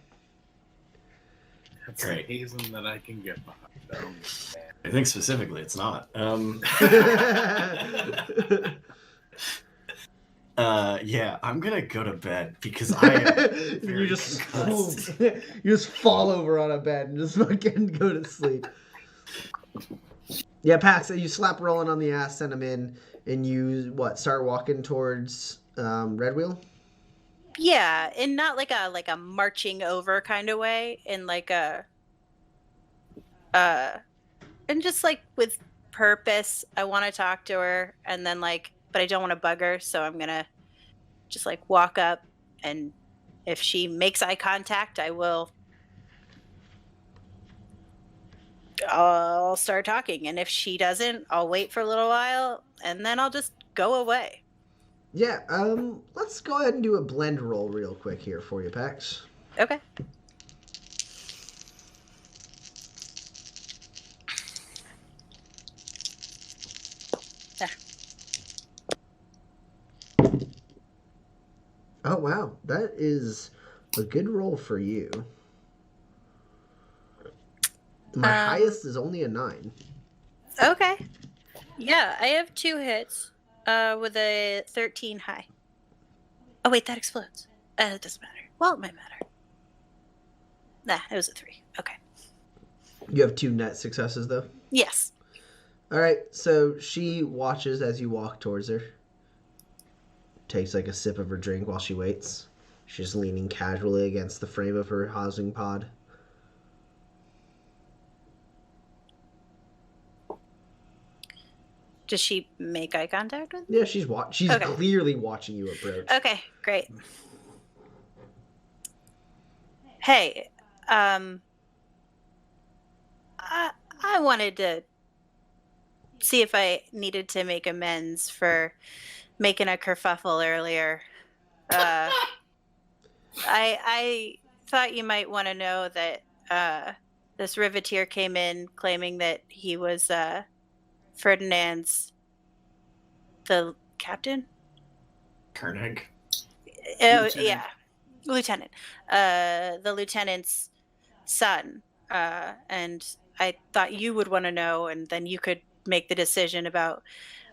That's a hazing that I can get behind. I think specifically it's not. Yeah, I'm gonna go to bed because I am very you just fall over on a bed and just fucking go to sleep. Yeah, Pax, you slap Roland on the ass, send him in, and you start walking towards Red Wheel? Yeah, in not like a marching over kind of way, in like a and just like with purpose. I want to talk to her, and then like, but I don't want to bug her, so I'm gonna just like walk up, and if she makes eye contact, I'll start talking, and if she doesn't, I'll wait for a little while, and then I'll just go away. Yeah, let's go ahead and do a blend roll real quick here for you, Pax. Okay. Oh, wow. That is a good roll for you. My highest is only a 9. Okay. Yeah, I have 2 hits with a 13 high. Oh, wait, that explodes. It doesn't matter. Well, it might matter. Nah, it was a 3. Okay. You have 2 net successes, though? Yes. All right, so she watches as you walk towards her. Takes like a sip of her drink while she waits. She's leaning casually against the frame of her housing pod. Does she make eye contact with me? Yeah, she's Okay. clearly watching you approach. Okay, great. Hey, I wanted to see if I needed to make amends for making a kerfuffle earlier. I thought you might want to know that this riveteer came in claiming that he was Ferdinand's the captain. Koenig. Oh, Lieutenant. yeah, lieutenant. The lieutenant's son. And I thought you would want to know, and then you could make the decision about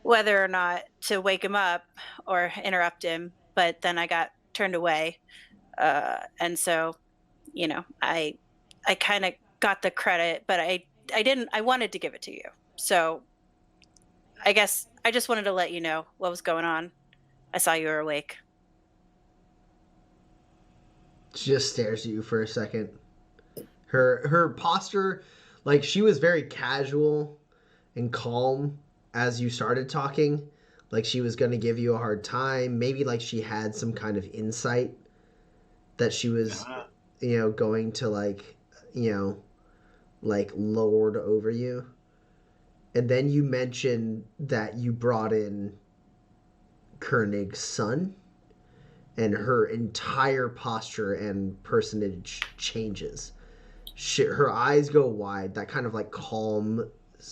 whether or not to wake him up or interrupt him. But then I got turned away, and so, you know, I kind of got the credit, but I didn't. I wanted to give it to you, so I guess I just wanted to let you know what was going on. I saw you were awake. She just stares at you for a second. Her posture, like she was very casual and calm as you started talking. Like she was going to give you a hard time. Maybe like she had some kind of insight that she was, going to like lord over you. And then you mentioned that you brought in Koenig's son, and her entire posture and personage changes. Her eyes go wide. That kind of like calm,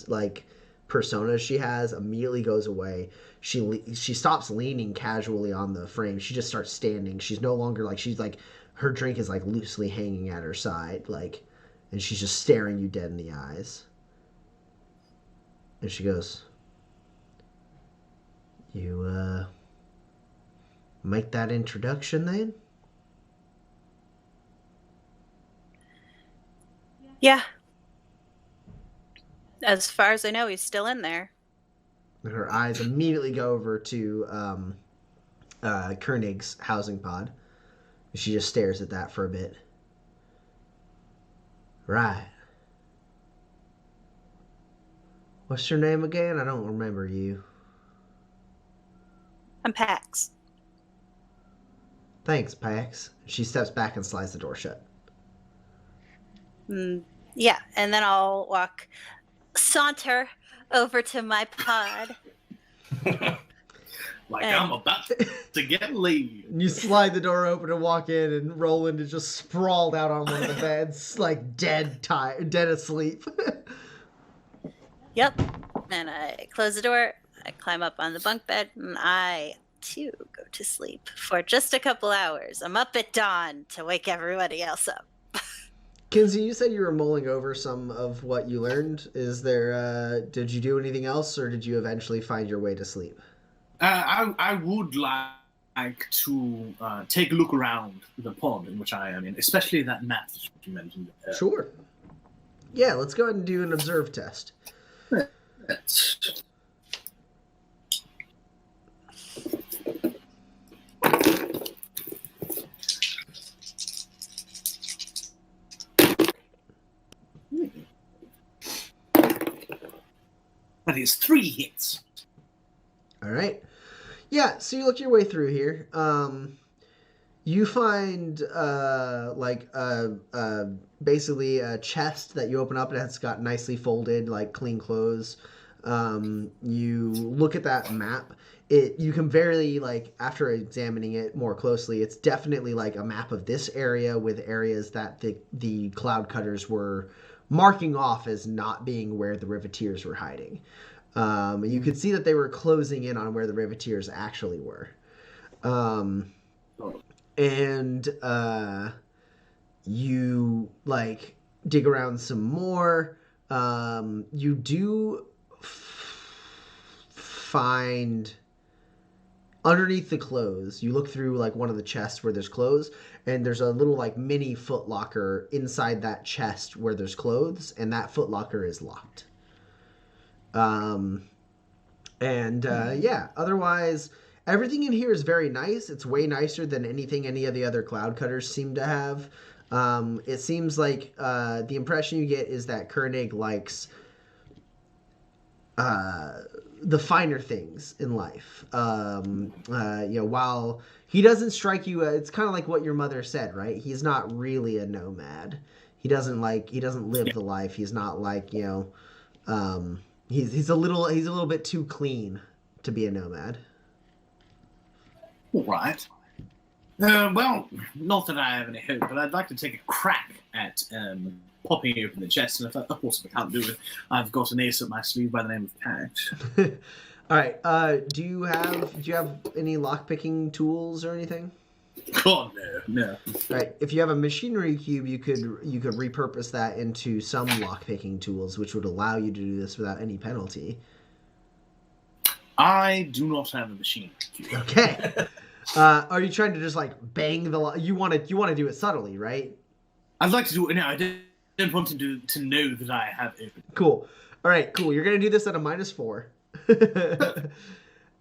like persona she has immediately goes away. She stops leaning casually on the frame. She just starts standing. She's no longer like, she's like, her drink is like loosely hanging at her side, like, and she's just staring you dead in the eyes. And she goes, "You make that introduction then?" Yeah. As far as I know, he's still in there. Her eyes immediately go over to Koenig's housing pod. She just stares at that for a bit. Right. What's your name again? I don't remember you. I'm Pax. Thanks, Pax. She steps back and slides the door shut. Yeah, and then I'll saunter over to my pod. I'm about to get laid. You slide the door open and walk in, and Roland is just sprawled out on one of the beds, like dead asleep. Yep. And I close the door, I climb up on the bunk bed, and I, too, go to sleep for just a couple hours. I'm up at dawn to wake everybody else up. Kinsey, you said you were mulling over some of what you learned. Is there, did you do anything else, or did you eventually find your way to sleep? I would like to take a look around the pond in which I am in, especially that map that you mentioned. Sure. Yeah, let's go ahead and do an observe test. That is 3 hits. All right. Yeah, so you look your way through here. You find basically a chest that you open up and it's got nicely folded, like clean clothes. You look at that map. You can barely, like, after examining it more closely, it's definitely like a map of this area with areas that the cloud cutters were marking off as not being where the riveteers were hiding. You could see that they were closing in on where the riveteers actually were. And you, like, dig around some more. You do find underneath the clothes, you look through, like, one of the chests where there's clothes, and there's a little, like, mini footlocker inside that chest where there's clothes, and that footlocker is locked. Yeah, otherwise, everything in here is very nice. It's way nicer than anything any of the other cloud cutters seem to have. It seems like the impression you get is that Koenig likes the finer things in life. While he doesn't strike you, it's kind of like what your mother said, right? He's not really a nomad. He doesn't live the life. He's not like, he's a little bit too clean to be a nomad. All right. Well, not that I have any hope, but I'd like to take a crack at popping open the chest. And of course, if I can't do it, I've got an ace up my sleeve by the name of Pact. All right. Do you have any lockpicking tools or anything? God, no. All right. If you have a machinery cube, you could repurpose that into some lockpicking tools, which would allow you to do this without any penalty. I do not have a machine cube. Okay. Are you trying to just like bang the? You want to do it subtly, right? I'd like to do it now. I don't want to know that I have it. Cool. All right. Cool. You're gonna do this at a -4.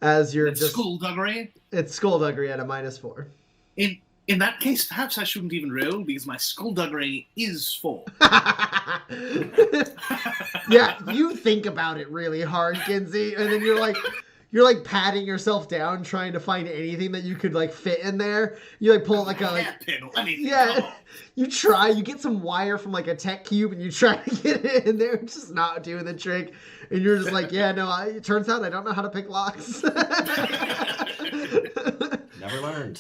As you're just skullduggery. It's skullduggery at a -4. In that case, perhaps I shouldn't even roll because my skullduggery is 4. Yeah, you think about it really hard, Kinsey, and then you're like patting yourself down, trying to find anything that you could like fit in there. You like pull like a you get some wire from like a tech cube and you try to get it in there. It's just not doing the trick, and you're just like, yeah, no. It turns out I don't know how to pick locks. Never learned.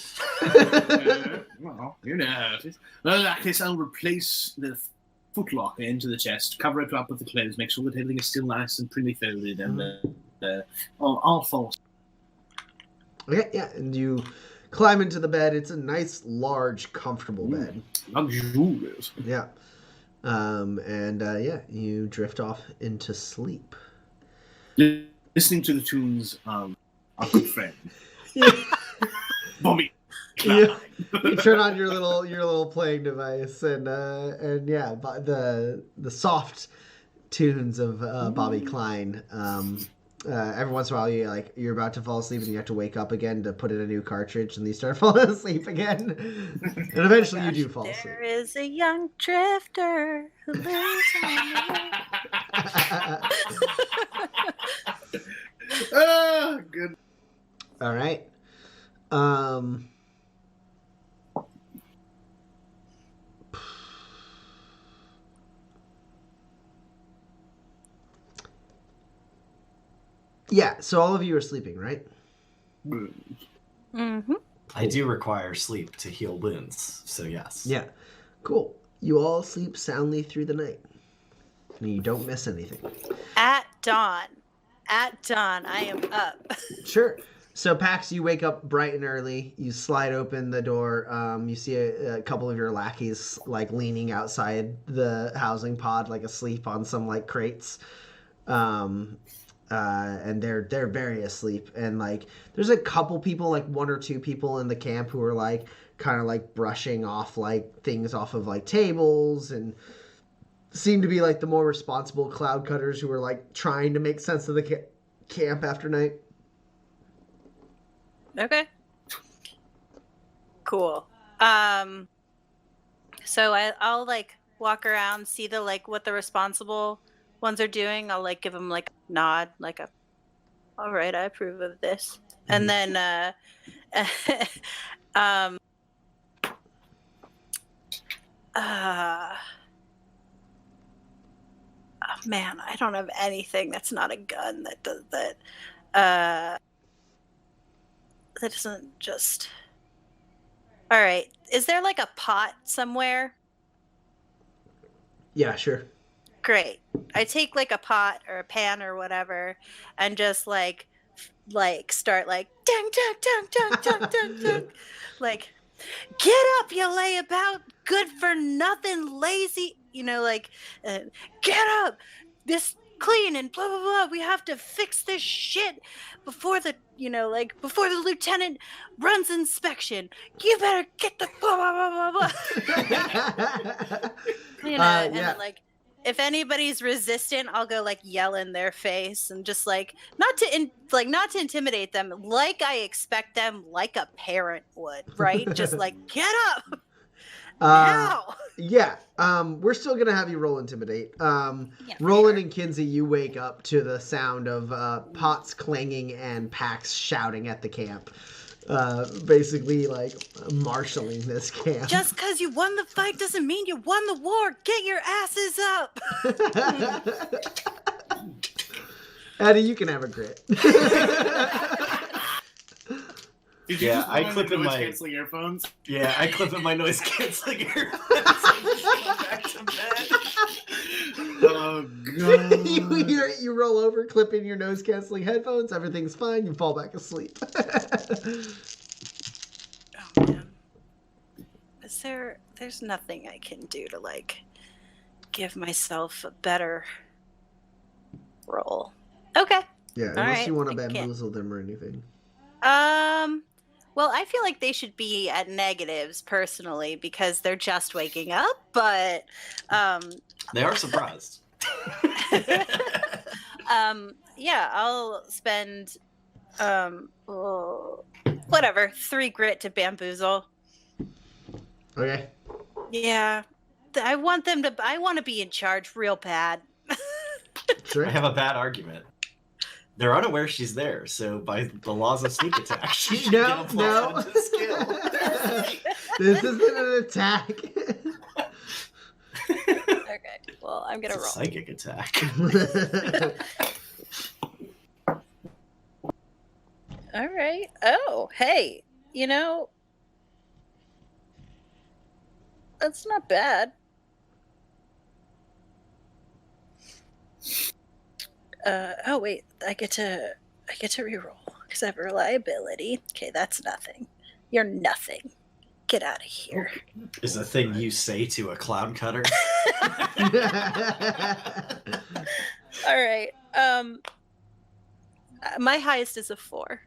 Well, you know how it is. Well, in that case, I'll replace the footlocker into the chest, cover it up with the clothes, make sure that everything is still nice and pretty folded, and I'll fall. Okay, yeah, and you climb into the bed. It's a nice, large, comfortable bed. Luxurious. Yeah. You drift off into sleep. Listening to the tunes of our good friend. Bobby. You turn on your little playing device, and the soft tunes of Bobby Klein. Every once in a while, you're about to fall asleep, and you have to wake up again to put in a new cartridge, and you start falling asleep again. And eventually, you do fall asleep. There is a young drifter who lives on the Oh, good. All right. Yeah, so all of you are sleeping, right? Mm-hmm. I do require sleep to heal wounds, so yes. Yeah. Cool. You all sleep soundly through the night. And you don't miss anything. At dawn, I am up. Sure. So, Pax, you wake up bright and early. You slide open the door. You see a couple of your lackeys, like, leaning outside the housing pod, like, asleep on some, like, crates. And they're very asleep. And, like, there's a couple people, like, 1 or 2 people in the camp who are, like, kind of, like, brushing off, like, things off of, like, tables and seem to be, like, the more responsible cloud cutters who are, like, trying to make sense of the camp after night. Okay. Cool. So I'll like walk around, see the like what the responsible ones are doing, I'll like give them like a nod, like a, all right, I approve of this. And then oh man, I don't have anything that's not a gun that does that. That doesn't just. All right, is there like a pot somewhere? Yeah, sure. Great. I take like a pot or a pan or whatever, and just like start like dun dun dun dun dun dun dun, like get up, you layabout, good for nothing, lazy. Like get up, this clean and blah blah blah. We have to fix this shit before the before the lieutenant runs inspection. You better get the blah blah blah blah blah. And then like. If anybody's resistant, I'll go like yell in their face and just like not to intimidate them, like I expect them, like a parent would, right? Just like get up now. Yeah. We're still gonna have you roll intimidate. Roland and Kinsey, you wake up to the sound of pots clanging and packs shouting at the camp. Basically like marshalling this camp. Just because you won the fight doesn't mean you won the war. Get your asses up. Addie, you can have a grit. Did you just I clip in my canceling earphones? Yeah, I clip in my noise canceling earphones. Back to bed. Oh god! you roll over, clip in your noise canceling headphones. Everything's fine. You fall back asleep. Oh man, there's nothing I can do to like give myself a better roll. Okay. Yeah, unless you want to bamboozle them or anything. Well, I feel like they should be at negatives personally because they're just waking up, but they are surprised. Yeah, I'll spend whatever, 3 grit to bamboozle. Okay. Yeah. I want to be in charge real bad. Sure. I have a bad argument. They're unaware she's there, so by the laws of sneak attack, she should get a plus 1 to skill. This isn't an attack. Okay, well, I'm gonna roll. Psychic attack. All right. Oh, hey, that's not bad. Oh wait, I get to reroll because I have reliability. Okay, that's nothing. You're nothing. Get out of here. Is a thing you say to a cloud cutter. All right. My highest is a 4.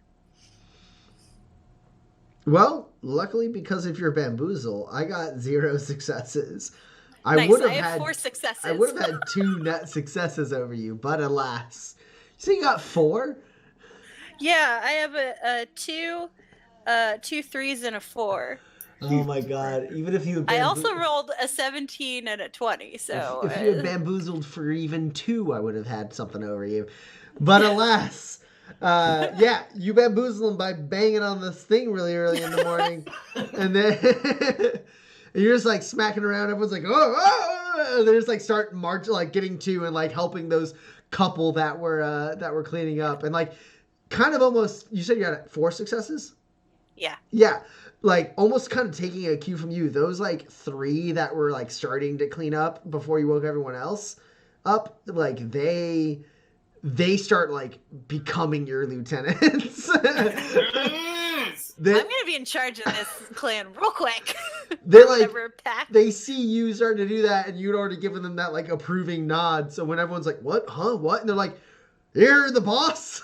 Well, luckily because of your bamboozle, I got 0 successes. Nice. I have 4 successes. I would have had 2 net successes over you, but alas. So you got 4? Yeah, I have a 2 3s and a 4. Oh my god. Even if you had I also rolled a 17 and a 20, so... If you had bamboozled for even 2, I would have had something over you. But alas... yeah, you bamboozle them by banging on this thing really early in the morning. And then... And you're just like smacking around. Everyone's like, oh, and they just like start getting to and like helping those couple that were cleaning up and like kind of almost. You said you got 4 successes. Yeah. Yeah, like almost kind of taking a cue from you. Those like 3 that were like starting to clean up before you woke everyone else up. Like they start like becoming your lieutenants. I'm gonna be in charge of this clan real quick. They're like, they see you starting to do that, and you'd already given them that like approving nod. So when everyone's like, "What? Huh? What?" and they're like, "You're the boss.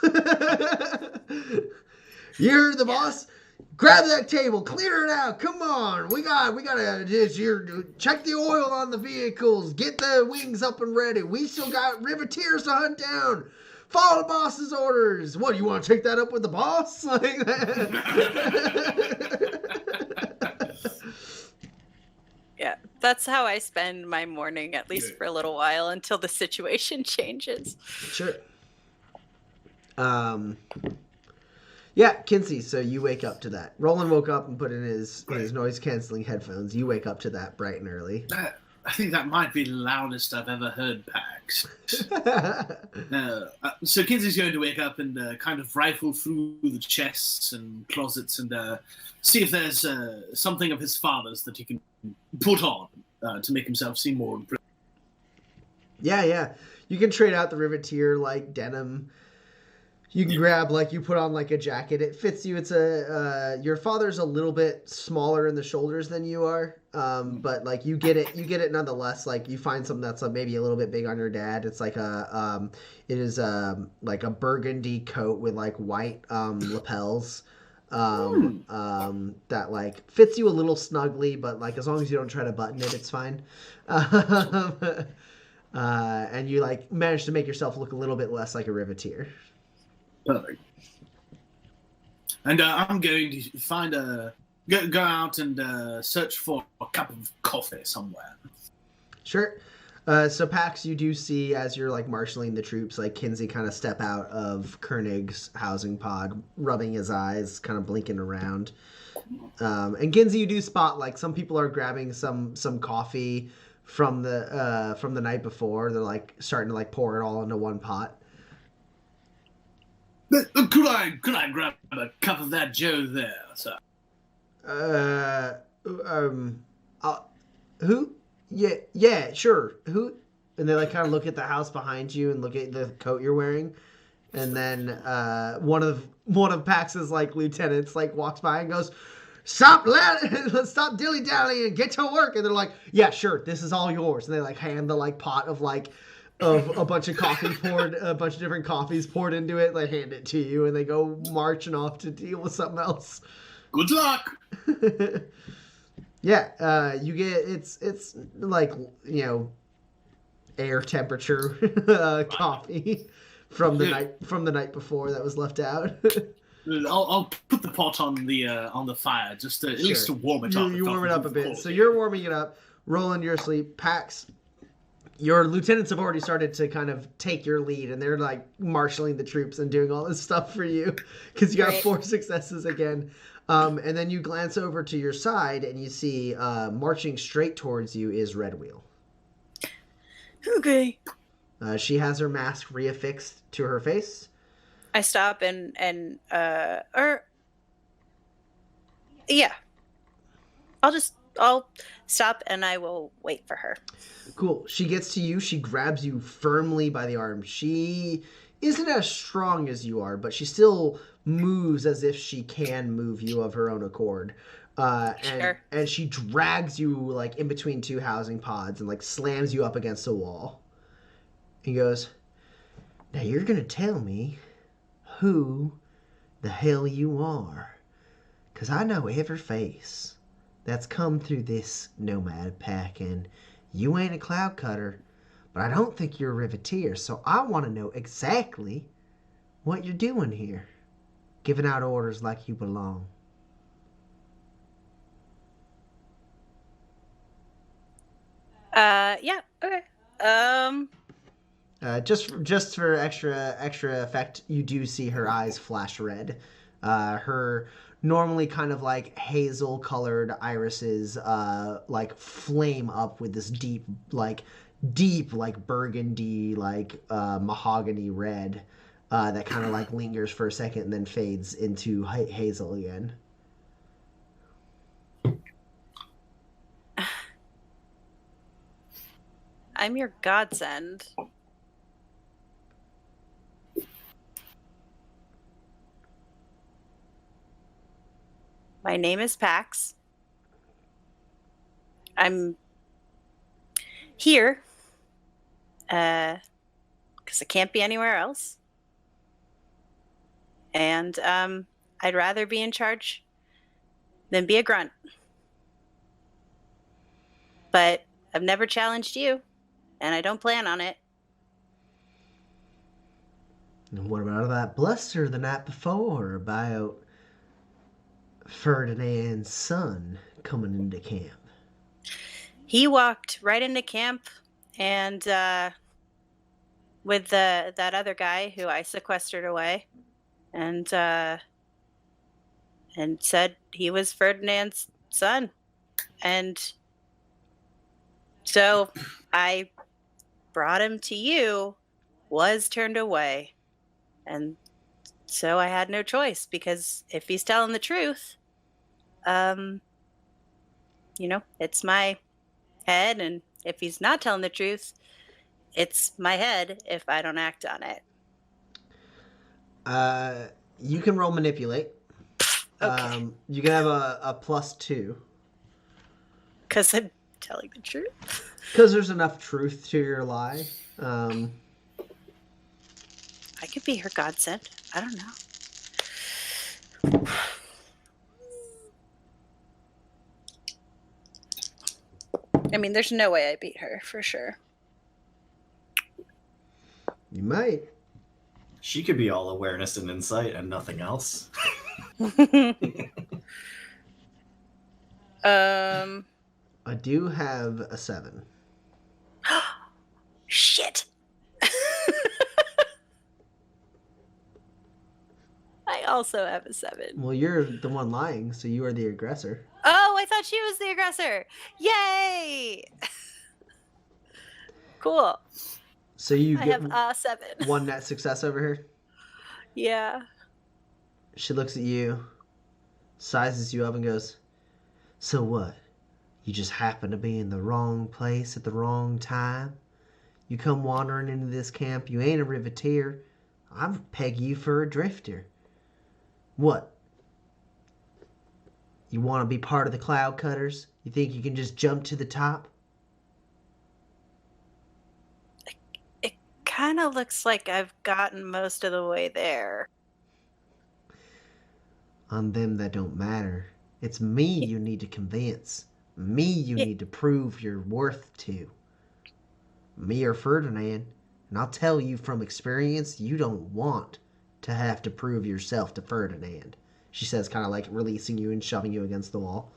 You're the boss. Grab that table, clear it out. Come on, we gotta just check the oil on the vehicles, get the wings up and ready. We still got riveteers to hunt down." Follow the boss's orders. What, you want to take that up with the boss? Like that? Yeah, that's how I spend my morning, at least for a little while, until the situation changes. Sure. Yeah, Kinsey, so you wake up to that. Roland woke up and put in his noise-canceling headphones. You wake up to that bright and early. I think that might be the loudest I've ever heard Pax. So Kinsey's going to wake up and kind of rifle through the chests and closets and see if there's something of his father's that he can put on to make himself seem more impressive. Yeah. You can trade out the Riveteer, like, denim. You can grab, like, you put on, like, a jacket. It fits you. It's your father's a little bit smaller in the shoulders than you are. But, like, you get it nonetheless. Like, you find something that's maybe a little bit big on your dad. It's like like a burgundy coat with, like, white lapels. That, like, fits you a little snugly, but, like, as long as you don't try to button it, it's fine. And you, like, manage to make yourself look a little bit less like a Riveteer. Perfect. And I'm going to find go out and search for a cup of coffee somewhere. Sure. So Pax, you do see as you're like marshaling the troops, like Kinsey kind of step out of Koenig's housing pod, rubbing his eyes, kind of blinking around. And Kinsey, you do spot like some people are grabbing some coffee from the night before. They're like starting to like pour it all into one pot. Could I grab a cup of that Joe there, sir? Who? Yeah, sure. Who? And they like kind of look at the house behind you and look at the coat you're wearing, and then one of Pax's like lieutenants like walks by and goes, "Stop dilly dallying and get to work." And they're like, "Yeah, sure, this is all yours." And they like hand the like pot of like. Of a bunch of coffee poured, a bunch of different coffees poured into it. They hand it to you, and they go marching off to deal with something else. Good luck. Yeah, you get it's like air temperature coffee from the night before that was left out. I'll put the pot on the fire just to, at least to warm it up. You warm it up a bit. So you're warming it up. Roland, you're asleep. Pax. Your lieutenants have already started to kind of take your lead, and they're like marshaling the troops and doing all this stuff for you because you got 4 successes again. And then you glance over to your side and you see marching straight towards you is Red Wheel. Okay. She has her mask reaffixed to her face. I stop and yeah. I'll stop and I will wait for her. Cool. She gets to you. She grabs you firmly by the arm. She isn't as strong as you are, but she still moves as if she can move you of her own accord. Sure. And she drags you like in between 2 housing pods and like slams you up against a wall. He goes, "Now you're going to tell me who the hell you are, because I know every face that's come through this nomad pack, and you ain't a cloud cutter, but I don't think you're a Riveteer, so I want to know exactly what you're doing here, giving out orders like you belong." Yeah, okay. Just for extra effect, you do see her eyes flash red. Her normally kind of like hazel colored irises like flame up with this deep like burgundy like mahogany red that kind of like lingers for a second and then fades into hazel again. I'm your godsend. My name is Pax. I'm here because I can't be anywhere else. And I'd rather be in charge than be a grunt. But I've never challenged you, and I don't plan on it. And what about that bluster the night before about Ferdinand's son coming into camp? he walked right into camp and with that other guy who I sequestered away, and said he was Ferdinand's son. And so I brought him to you, was turned away. And so I had no choice, because if he's telling the truth, it's my head. And if he's not telling the truth, it's my head if I don't act on it. You can roll manipulate. Okay. You can have a +2. Because I'm telling the truth? Because there's enough truth to your lie. I could be her godsend. I don't know. I mean, there's no way I beat her, for sure. You might. She could be all awareness and insight and nothing else. I do have a 7. Shit. I also have a 7. Well, you're the one lying, so you are the aggressor. Oh, I thought she was the aggressor. Yay! Cool. So you I get have a 7. one net success over here. Yeah. She looks at you, sizes you up, and goes, "So what? You just happen to be in the wrong place at the wrong time? You come wandering into this camp, you ain't a riveteer. I'd peg you for a drifter. What? You want to be part of the cloud cutters? You think you can just jump to the top?" It kind of looks like I've gotten most of the way there. On them that don't matter. It's me you need to convince. Me you need to prove your worth to. Me or Ferdinand. And I'll tell you from experience, you don't want to have to prove yourself to Ferdinand. She says, kind of like releasing you and shoving you against the wall.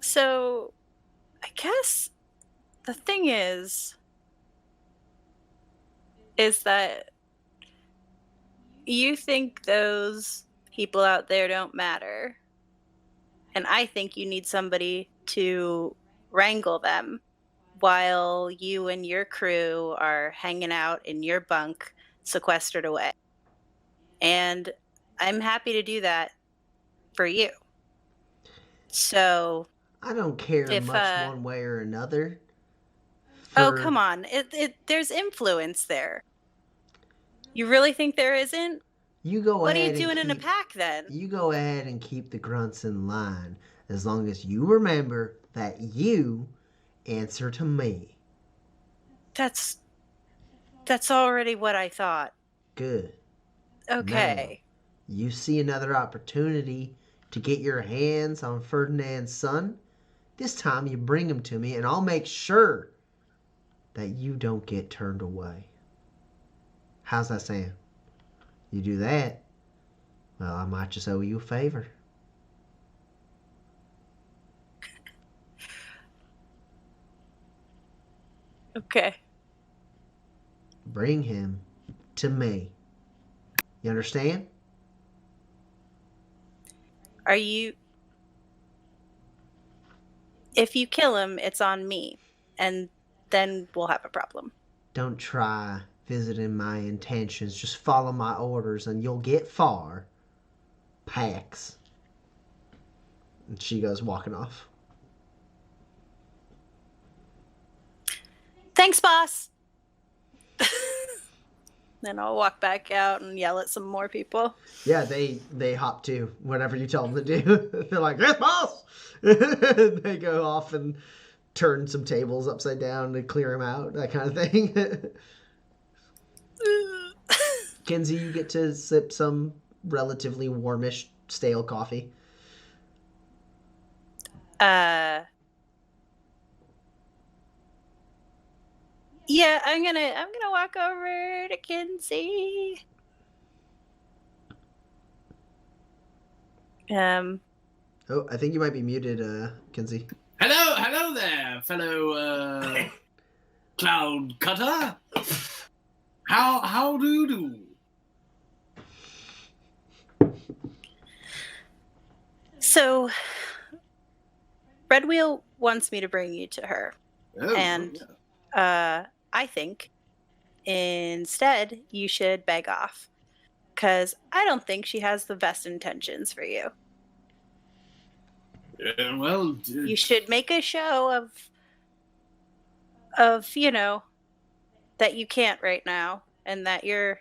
So I guess the thing is that you think those people out there don't matter, and I think you need somebody to wrangle them while you and your crew are hanging out in your bunk, sequestered away. And I'm happy to do that for you. So I don't care if much one way or another. oh, come on. There's influence there. You really think there isn't? You go What are ahead you doing and in a pack then? You go ahead and keep the grunts in line as long as you remember that you answer to me. That's already what I thought. Good. Okay. Now, you see another opportunity to get your hands on Ferdinand's son? This time you bring him to me and I'll make sure that you don't get turned away. How's that sound? You do that, well, I might just owe you a favor. Okay. Bring him to me. You understand? Are you... If you kill him, it's on me. And then we'll have a problem. Don't try visiting my intentions. Just follow my orders and you'll get far. Pax. And she goes walking off. Thanks, boss. Then I'll walk back out and yell at some more people. Yeah, they hop too, whatever you tell them to do. They're like, "Yes, boss!" They go off and turn some tables upside down to clear them out, that kind of thing. Kinsey, you get to sip some relatively warmish stale coffee. Yeah, I'm gonna walk over to Kinsey. Oh, I think you might be muted, Kinsey. Hello there, fellow cloud cutter. How do you do? So, Red Wheel wants me to bring you to her, and I think instead you should beg off, because I don't think she has the best intentions for you. Yeah, well, You should make a show of that you can't right now, and that you're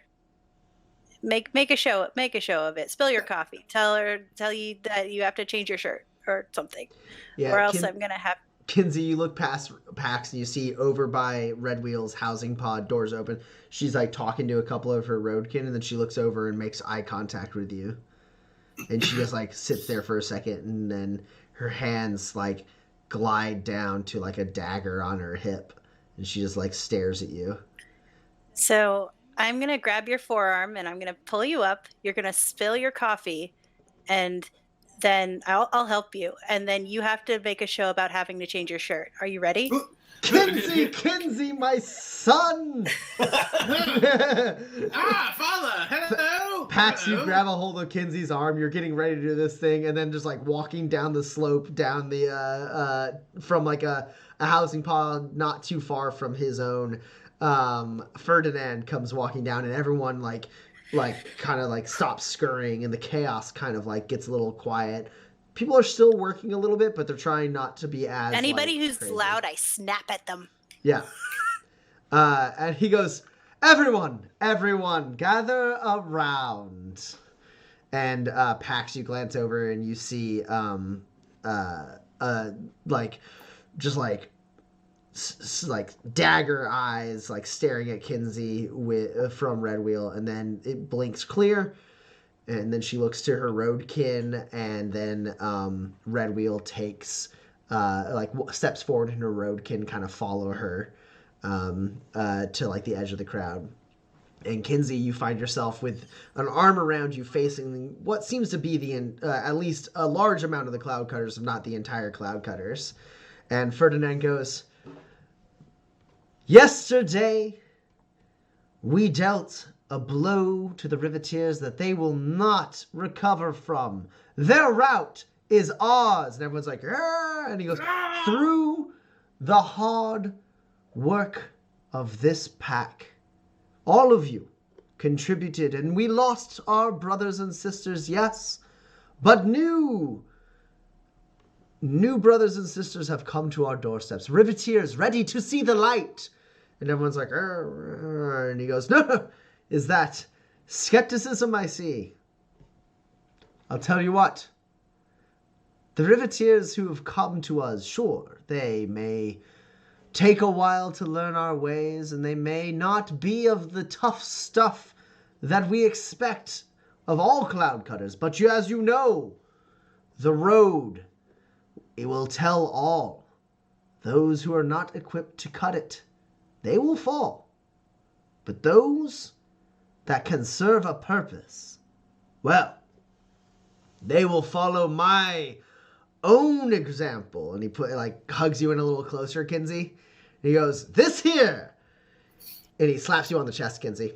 make a show of it. Spill your coffee. Tell you that you have to change your shirt or something, or else I'm gonna have. Kinsey, you look past Pax and you see over by Red Wheel's housing pod, doors open. She's like talking to a couple of her roadkin, and then she looks over and makes eye contact with you. And she just like sits there for a second, and then her hands like glide down to like a dagger on her hip, and she just like stares at you. So I'm gonna grab your forearm and I'm gonna pull you up. You're gonna spill your coffee, and then I'll help you. And then you have to make a show about having to change your shirt. Are you ready? Kinsey, my son! Father, hello! Pax, hello. you grab a hold of Kinsey's arm, you're getting ready to do this thing, and then just like walking down the slope, down the, from like a housing pod not too far from his own, Ferdinand comes walking down, and everyone like kind of like stops scurrying, and the chaos kind of like gets a little quiet. People are still working a little bit, but they're trying not to be as Anybody like, who's crazy. loud, I snap at them. Yeah. And he goes, everyone, gather around. And Pax, you glance over and you see like just like like dagger eyes like staring at Kinsey from Red Wheel, and then it blinks clear. And then she looks to her roadkin, and then Red Wheel takes, steps forward, and her roadkin kind of follow her to, like, the edge of the crowd. And Kinsey, you find yourself with an arm around you facing what seems to be at least a large amount of the Cloud Cutters, if not the entire Cloud Cutters. And Ferdinand goes, yesterday we dealt a blow to the Riveteers that they will not recover from. Their route is ours. And everyone's like, Arr! And he goes, through the hard work of this pack, all of you contributed, and we lost our brothers and sisters, yes, but new brothers and sisters have come to our doorsteps. Riveteers ready to see the light. And everyone's like, Arr! And he goes, no. Is that skepticism I see? I'll tell you what. The Riveteers who have come to us, sure, they may take a while to learn our ways, and they may not be of the tough stuff that we expect of all Cloud Cutters, but as you know, the road, it will tell all. Those who are not equipped to cut it, they will fall. But those that can serve a purpose, well, they will follow my own example. And he hugs you in a little closer, Kinsey. And he goes, this here. And he slaps you on the chest, Kinsey.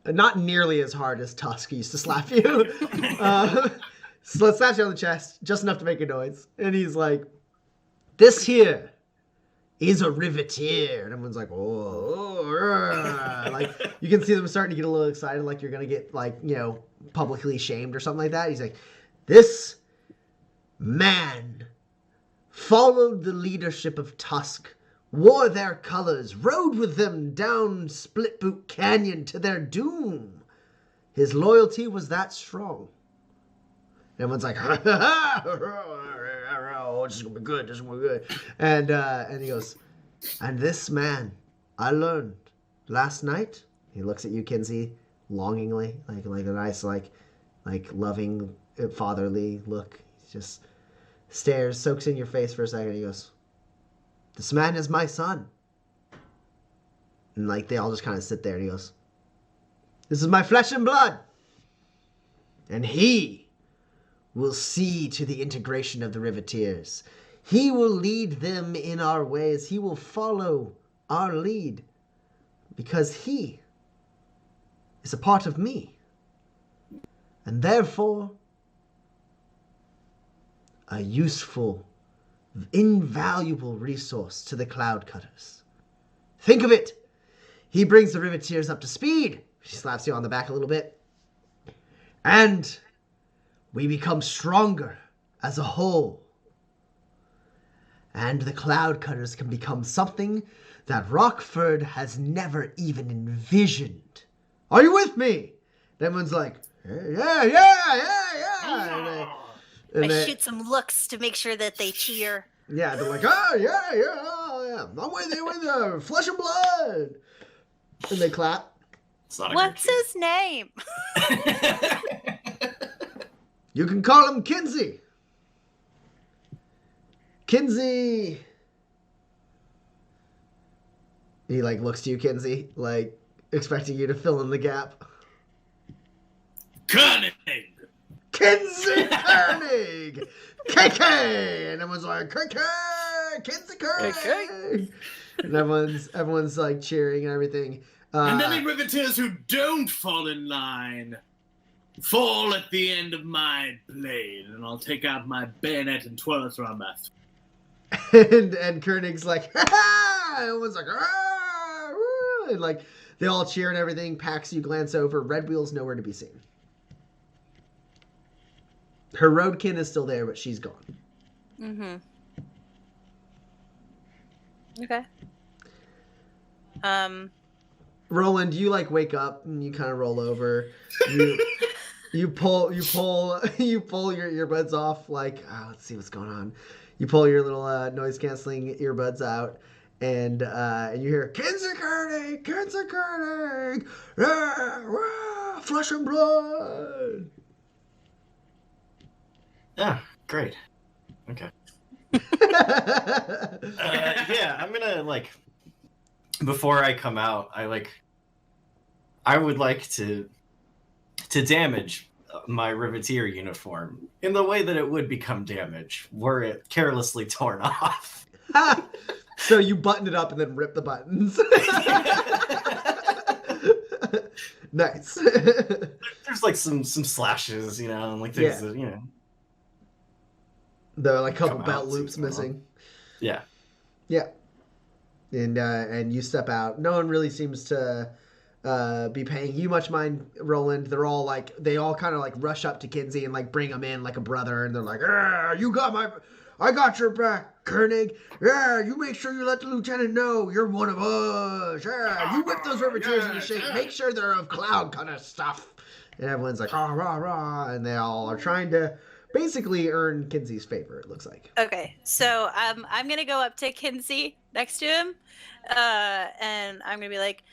Not nearly as hard as Tusk used to slap you. So let's slap you on the chest, just enough to make a noise. And he's like, this here is a Riveteer. And everyone's like, like, you can see them starting to get a little excited, like you're going to get, publicly shamed or something like that. He's like, this man followed the leadership of Tusk, wore their colors, rode with them down Split Boot Canyon to their doom. His loyalty was that strong. Everyone's like, oh, this is gonna be good, And he goes, and this man, I learned last night. He looks at you, Kinsey, longingly, like a nice, like loving, fatherly look. He just stares, soaks in your face for a second. He goes, this man is my son. And like they all just kind of sit there, and he goes, "This is my flesh and blood, and he will see to the integration of the Riveteers. He will lead them in our ways. He will follow our lead, because he is a part of me, and therefore a useful, invaluable resource to the Cloud Cutters. Think of it. He brings the Riveteers up to speed." She slaps you on the back a little bit. "And we become stronger as a whole. And the Cloud Cutters can become something that Rockford has never even envisioned. Are you with me?" And everyone's like, yeah. And I shoot some looks to make sure that they cheer. Yeah, they're like, yeah. I'm with you, flesh and blood. And they clap. It's not a What's good his name? You can call him Kinsey. Kinsey. He like looks to you, Kinsey, like expecting you to fill in the gap. Koenig! Kinsey Koenig! KK! And everyone's like, KK! Kinsey Koenig! And everyone's like cheering and everything. And any Riveteers who don't fall in line fall at the end of my blade, and I'll take out my bayonet and twirl it around my throat. and Koenig's like, ha ha! And everyone's like, ah! Woo! And like they all cheer and everything. Pax, you glance over. Red Wheel's nowhere to be seen. Her Roadkin is still there, but she's gone. Mm-hmm. Okay. Roland, you like wake up and you kind of roll over. You pull your earbuds off. Like, let's see what's going on. You pull your little noise canceling earbuds out, and you hear Kinsey Koenig, flesh and blood. Yeah, great. Okay. Yeah, I'm gonna like. Before I come out, I would like to damage my Riveteer uniform in the way that it would become damaged were it carelessly torn off. So you button it up and then rip the buttons. Nice. There's like some slashes, and like things that, There are like a couple Come belt out, loops see what's going missing. Yeah. Yeah. And you step out. No one really seems to be paying you much mind, Roland. They all kind of like rush up to Kinsey and like bring him in like a brother, and they're like, I got your back, Koenig. Yeah, you make sure you let the lieutenant know you're one of us. Yeah, you whip those Riveteers into shape. Make sure they're of Cloud kind of stuff. And everyone's like, rah, rah, rah. And they all are trying to basically earn Kinsey's favor, it looks like. Okay, so I'm gonna go up to Kinsey next to him, and I'm gonna be like,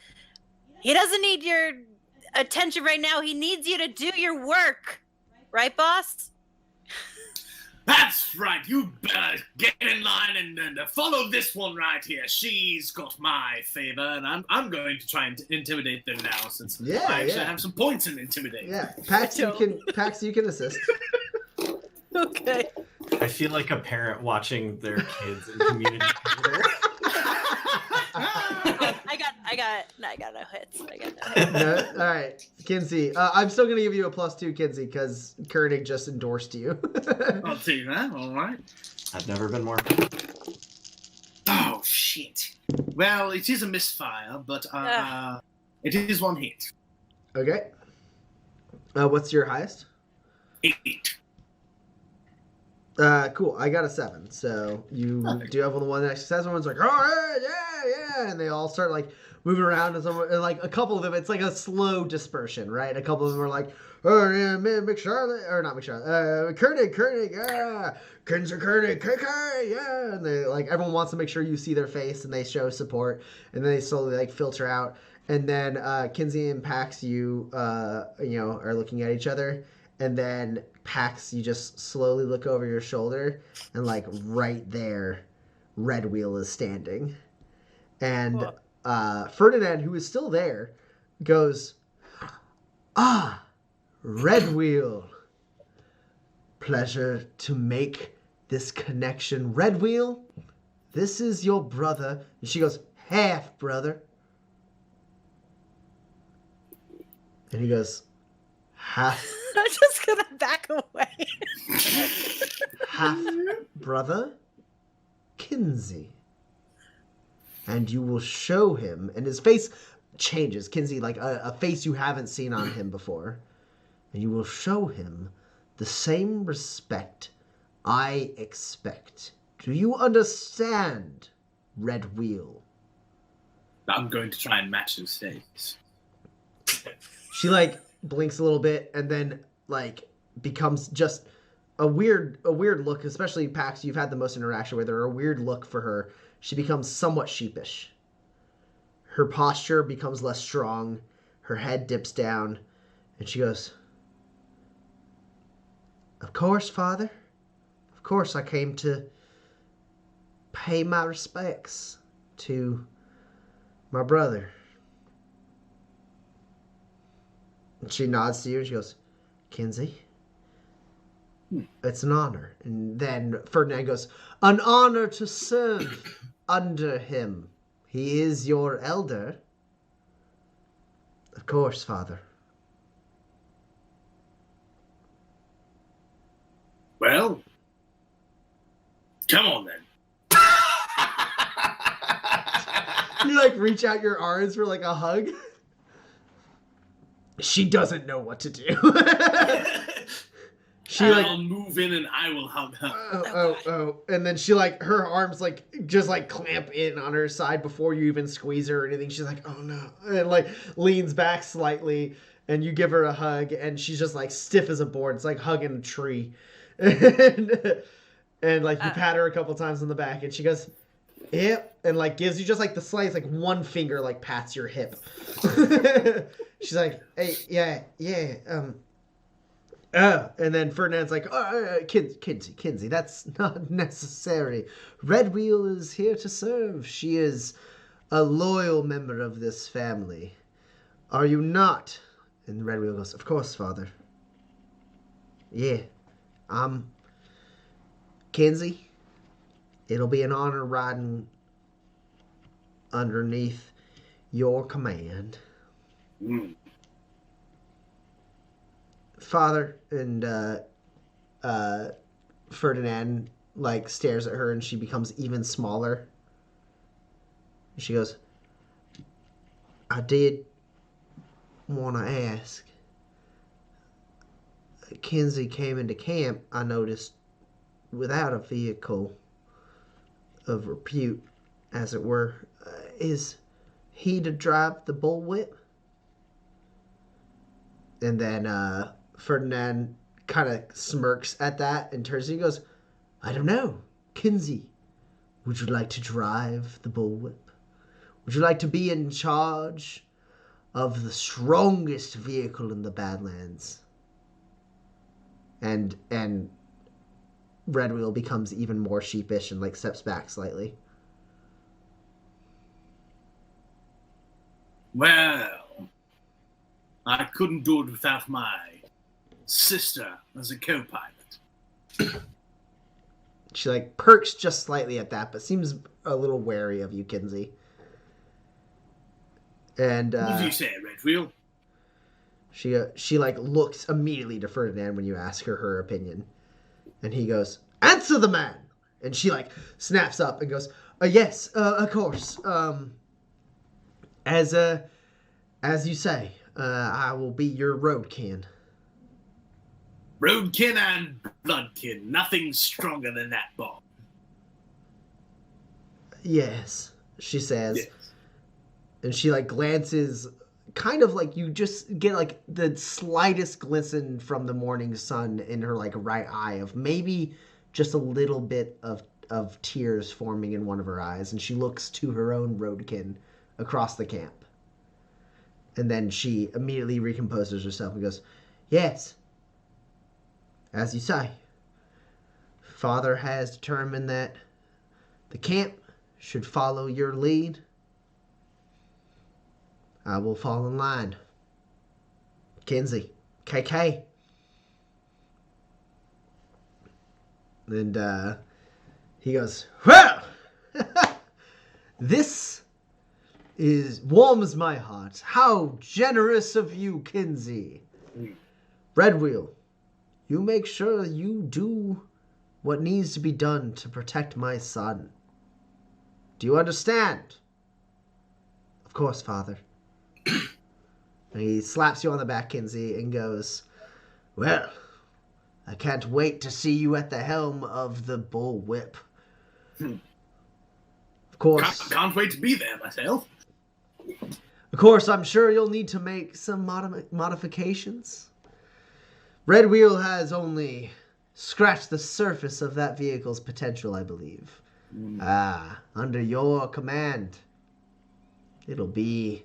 he doesn't need your attention right now. He needs you to do your work, right, boss? That's right. You better get in line and follow this one right here. She's got my favor, and I'm going to try and intimidate them now, since I actually have some points in intimidate. Yeah, Pax, you can assist. Okay. I feel like a parent watching their kids in community theater. I got no hits. No? All right, Kinsey. I'm still gonna give you a +2, Kinsey, because Koenig just endorsed you. I'll take that. All right. I've never been more. Oh shit. Well, it is a misfire, but it is one hit. Okay. What's your highest? 8. Cool. I got a 7. So you do have the one that says everyone's like, oh yeah, and they all start like moving around, and like a couple of them, it's like a slow dispersion, right? A couple of them are like, oh yeah, man, Koenig, yeah, Kinsey Koenig, KK, yeah, and they like everyone wants to make sure you see their face, and they show support, and then they slowly like filter out, and then Kinsey and Pax, you are looking at each other, and then Pax, you just slowly look over your shoulder, and like right there, Red Wheel is standing, and Ferdinand, who is still there, goes, "Ah, Red Wheel. Pleasure to make this connection. Red Wheel, this is your brother." And she goes, "Half brother." And he goes, "Half." I'm just gonna back away. "Half brother Kinsey. And you will show him," and his face changes, Kinsey, like a face you haven't seen on him before. "And you will show him the same respect I expect. Do you understand, Red Wheel?" I'm going to try and match his face. She like blinks a little bit and then like becomes just a weird look, especially Pax, you've had the most interaction with her, a weird look for her. She becomes somewhat sheepish. Her posture becomes less strong. Her head dips down and she goes, "Of course, Father. Of course, I came to pay my respects to my brother." And she nods to you and she goes, "Kinsey, it's an honor." And then Ferdinand goes, "An honor to serve under him. He is your elder." "Of course, Father." Well, come on then. You like reach out your arms for like a hug. She doesn't know what to do. I'll move in and I will hug her. Oh. And then she like, her arms like, just like clamp in on her side before you even squeeze her or anything. She's like, "Oh no." And like leans back slightly and you give her a hug and she's just like stiff as a board. It's like hugging a tree. And like you pat her a couple times on the back and she goes, "Yep," and like gives you just like the slice, like one finger like pats your hip. She's like, "Hey, yeah, and then Ferdinand's like, Kinsey, that's not necessary. Red Wheel is here to serve. She is a loyal member of this family. Are you not?" And Red Wheel goes, "Of course, Father. Yeah, Kinsey, it'll be an honor riding underneath your command." Father, and Ferdinand like stares at her and she becomes even smaller. She goes, "I did want to ask. Kinsey came into camp, I noticed, without a vehicle of repute, as it were. Is he to drive the bullwhip?" And then Ferdinand kind of smirks at that and turns to you and goes, "I don't know. Kinsey, would you like to drive the bullwhip? Would you like to be in charge of the strongest vehicle in the Badlands?" And Red Wheel becomes even more sheepish and like steps back slightly. Well, I couldn't do it without my sister as a co-pilot. She like perks just slightly at that, but seems a little wary of you, Kinsey. And What do you say, Red Wheel? She like looks immediately to Ferdinand when you ask her opinion, and he goes, "Answer the man!" And she like snaps up and goes, "Yes, of course. As you say, I will be your roadkin." Roadkin and bloodkin. Nothing stronger than that bond. "Yes," she says. Yes. And she like glances, kind of like you just get like the slightest glisten from the morning sun in her like right eye, of maybe just a little bit of tears forming in one of her eyes, and she looks to her own roadkin across the camp. And then she immediately recomposes herself and goes, "Yes, as you say, Father has determined that the camp should follow your lead. I will fall in line. Kinsey, KK. And he goes, well, this warms my heart. How generous of you, Kinsey. Red Wheel, you make sure you do what needs to be done to protect my son. Do you understand? Of course, Father. And he slaps you on the back, Kinsey, and goes, well, I can't wait to see you at the helm of the Bull Whip. Of course. Can't wait to be there myself. Of course, I'm sure you'll need to make some modifications. Red Wheel has only scratched the surface of that vehicle's potential, I believe. Under your command, it'll be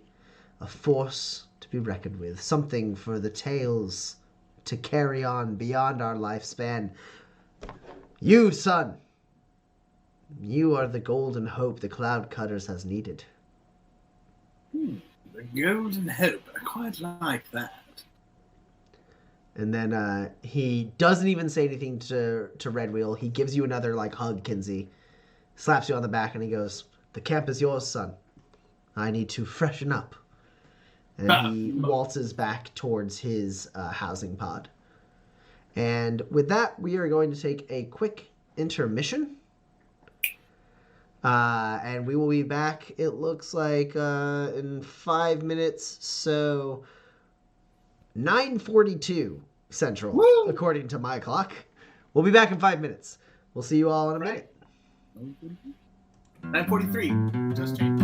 a force to be reckoned with. Something for the tales to carry on beyond our lifespan. You, son, you are the golden hope the Cloud Cutters has needed. The golden hope. I quite like that. And then he doesn't even say anything to Red Wheel. He gives you another hug, Kinsey. Slaps you on the back and he goes, the camp is yours, son. I need to freshen up. And he waltzes back towards his housing pod. And with that, we are going to take a quick intermission. And we will be back, it looks like, in 5 minutes. So 9:42 Central, Woo! according to my clock. We'll be back in 5 minutes. We'll see you all in a minute. 9:43. Just changed.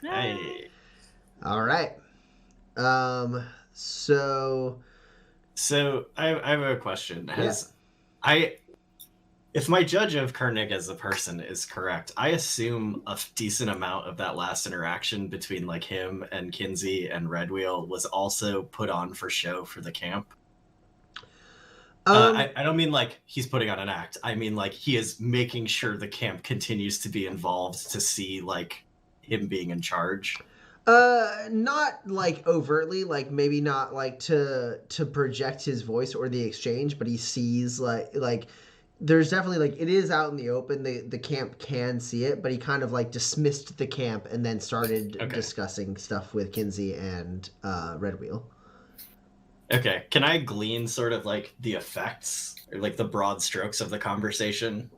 Hey. All right. So I have a question. Yeah. If my judge of Koenig as a person is correct, I assume a decent amount of that last interaction between like him and Kinsey and Red Wheel was also put on for show for the camp. I don't mean like he's putting on an act. I mean like he is making sure the camp continues to be involved to see like him being in charge. not like overtly, like maybe not like to project his voice or the exchange, but he sees like there's definitely like it is out in the open. The camp can see it, but he kind of like dismissed the camp and then started discussing stuff with Kinsey and Red Wheel. Okay, can I glean sort of like the effects or like the broad strokes of the conversation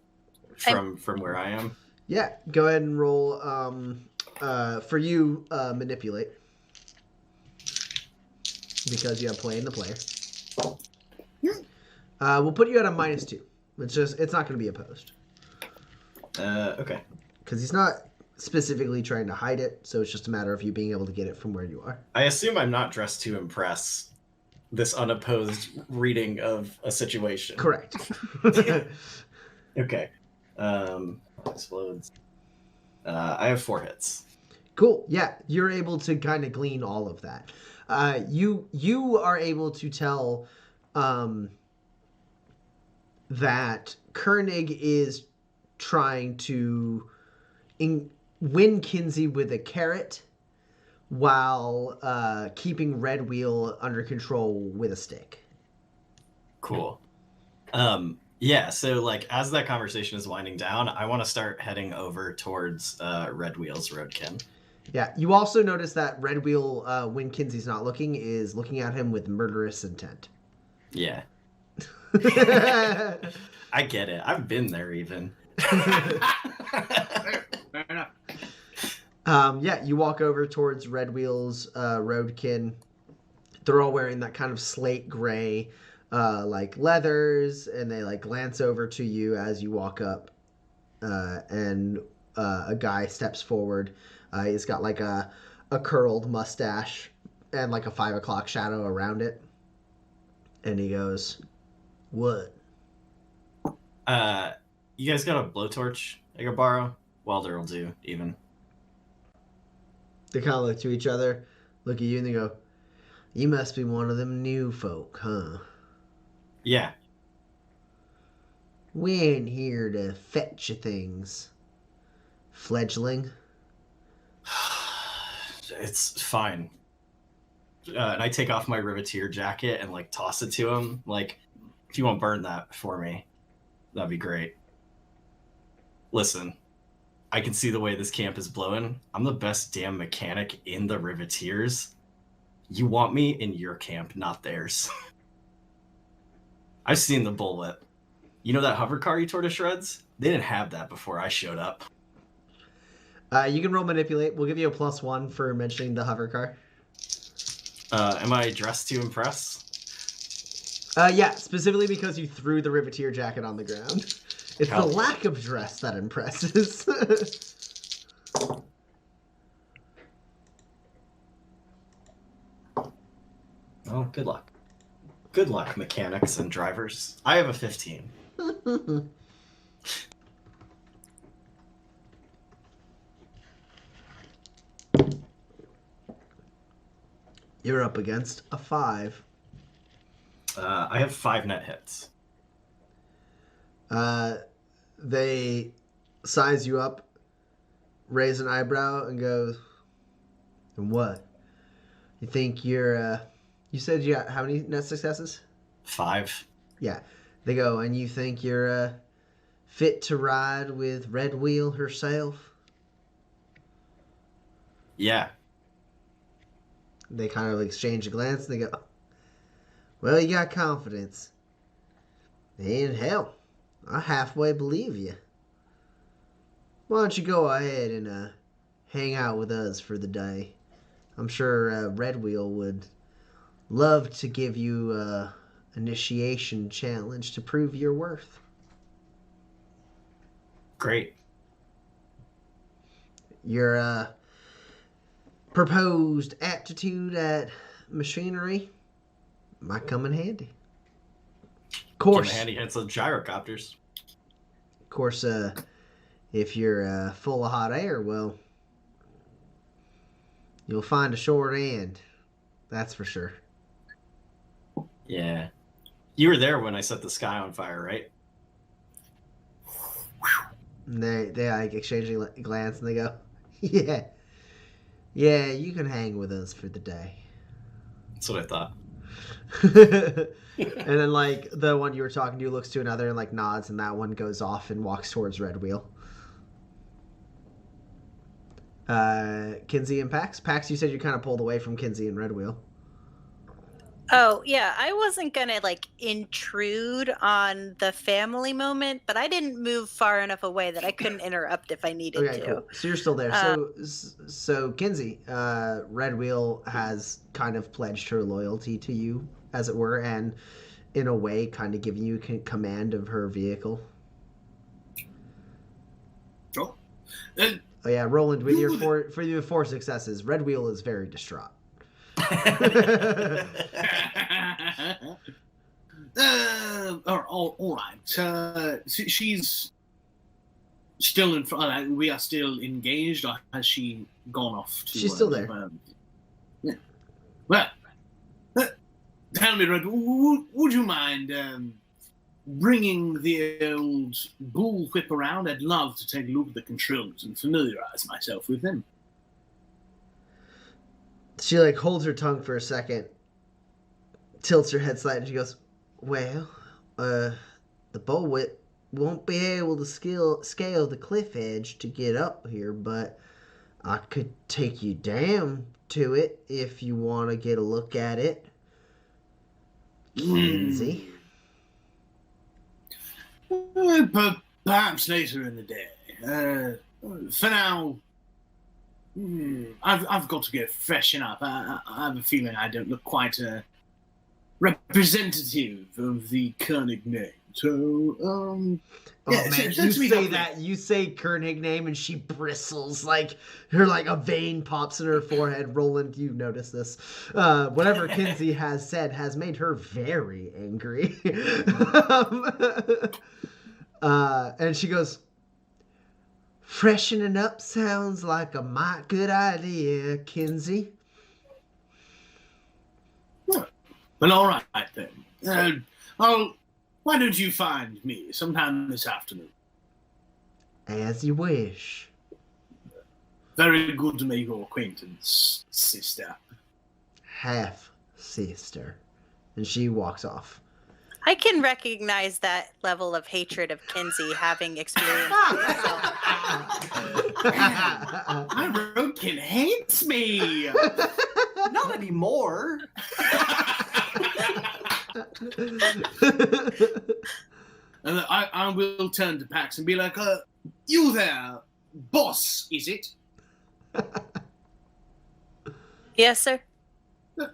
from where I am? Yeah, go ahead and roll for you manipulate because you have playing the player. We'll put you at a -2. It's not going to be opposed. Okay. Because he's not specifically trying to hide it, so it's just a matter of you being able to get it from where you are. I assume I'm not dressed to impress this unopposed reading of a situation. Correct. Okay. Explodes. I have 4 hits. Cool. Yeah, you're able to kind of glean all of that. You are able to tell that Koenig is trying to win Kinsey with a carrot while keeping Red Wheel under control with a stick. Cool. Yeah, so like as that conversation is winding down, I want to start heading over towards Red Wheel's Roadkin. Yeah, you also notice that Red Wheel, when Kinsey's not looking, is looking at him with murderous intent. Yeah. I get it. I've been there even. Yeah, you walk over towards Red Wheel's Roadkin. They're all wearing that kind of slate gray, like leathers, and they like glance over to you as you walk up. And a guy steps forward. He's got like a curled mustache and like a 5 o'clock shadow around it. And he goes, "What?" You guys got a blowtorch I could borrow? Welder will do, even. They kind of look to each other, look at you, and they go, "You must be one of them new folk, huh?" Yeah. "We ain't here to fetch you things, fledgling." It's fine. And I take off my Riveteer jacket and like toss it to him. Like, if you won't burn that for me, that'd be great. Listen, I can see the way this camp is blowing. I'm the best damn mechanic in the Riveteers. You want me in your camp, not theirs. I've seen the bullwhip. You know that hover car you tore to shreds? They didn't have that before I showed up. You can roll manipulate. We'll give you a +1 for mentioning the hover car. Am I dressed to impress? Yeah, specifically because you threw the Riveteer jacket on the ground. It's the lack of dress that impresses. Oh, good luck. Good luck, mechanics and drivers. I have a 15. You're up against a 5. I have 5 net hits. They size you up, raise an eyebrow, and go, "And what? You think you're, you said you got how many net successes?" 5. Yeah. They go, "And you think you're, fit to ride with Red Wheel herself?" Yeah. They kind of exchange a glance, and they go, "Well, you got confidence. And hell, I halfway believe you. Why don't you go ahead and hang out with us for the day? I'm sure Red Wheel would love to give you a initiation challenge to prove your worth." Great. You're proposed aptitude at machinery might come in handy. Of course. Handy had some gyrocopters. Of course, if you're full of hot air, well, you'll find a short end. That's for sure. Yeah. You were there when I set the sky on fire, right? And they like exchange a glance and they go, yeah. Yeah, you can hang with us for the day. That's what I thought. And then like the one you were talking to looks to another and like nods, and that one goes off and walks towards Red Wheel. Kinsey and Pax. Pax, you said you kind of pulled away from Kinsey and Red Wheel. Oh, yeah, I wasn't gonna like intrude on the family moment, but I didn't move far enough away that I couldn't interrupt if I needed Okay, to. cool. So you're still there. So Kinsey, Red Wheel has kind of pledged her loyalty to you, as it were, and in a way kind of giving you command of her vehicle. Sure. Oh yeah, Roland, with your four successes, Red Wheel is very distraught. All right. She's still in front. We are still engaged, or has she gone off? She's still there. Yeah. Well, tell me, Red, would you mind bringing the old bullwhip around? I'd love to take a look at the controls and familiarize myself with them. She like holds her tongue for a second, tilts her head slightly, and she goes, well, the bullwhip won't be able to scale the cliff edge to get up here, but I could take you down to it if you want to get a look at it. Kinsey. Perhaps later in the day. For now, I've got to get freshen up. I have a feeling I don't look quite representative of the Koenig name. So, yeah, man, you say Koenig name and she bristles like a vein pops in her forehead. Roland, you notice this. Whatever Kinsey has said has made her very angry. And she goes, freshening up sounds like a mighty good idea, Kinsey. Well, all right then. Why don't you find me sometime this afternoon? As you wish. Very good to make your acquaintance, sister. Half sister. And she walks off. I can recognize that level of hatred of Kinsey having experienced it myself. My Roadkin hates me. Not anymore. And I will turn to Pax and be like, you there, boss, is it? Yes, sir.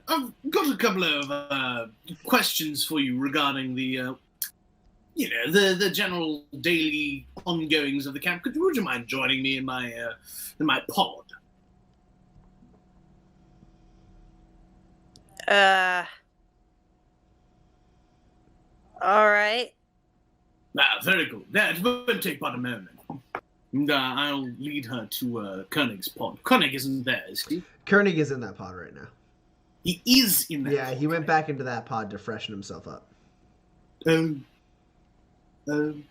I've got a couple of questions for you regarding the general daily ongoings of the camp. Would you mind joining me in my pod? All right. Very good. That won't take but a moment. And I'll lead her to Koenig's pod. Koenig isn't there, is he? Koenig is in that pod right now. He is in that pod. Yeah, he went back into that pod to freshen himself up. You can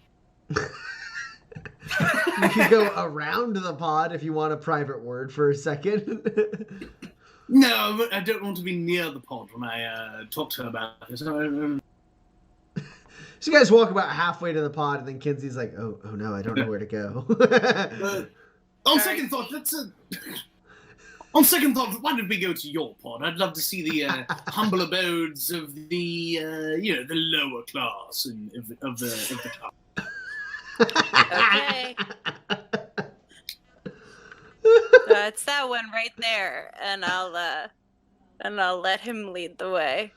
go around the pod if you want a private word for a second. No, I don't want to be near the pod when I talk to her about this. So you guys walk about halfway to the pod, and then Kinsey's like, "Oh no, I don't know where to go." On second thought, why don't we go to your pod? I'd love to see the humble abodes of the the lower class of the club. Okay. That's that one right there, and I'll let him lead the way.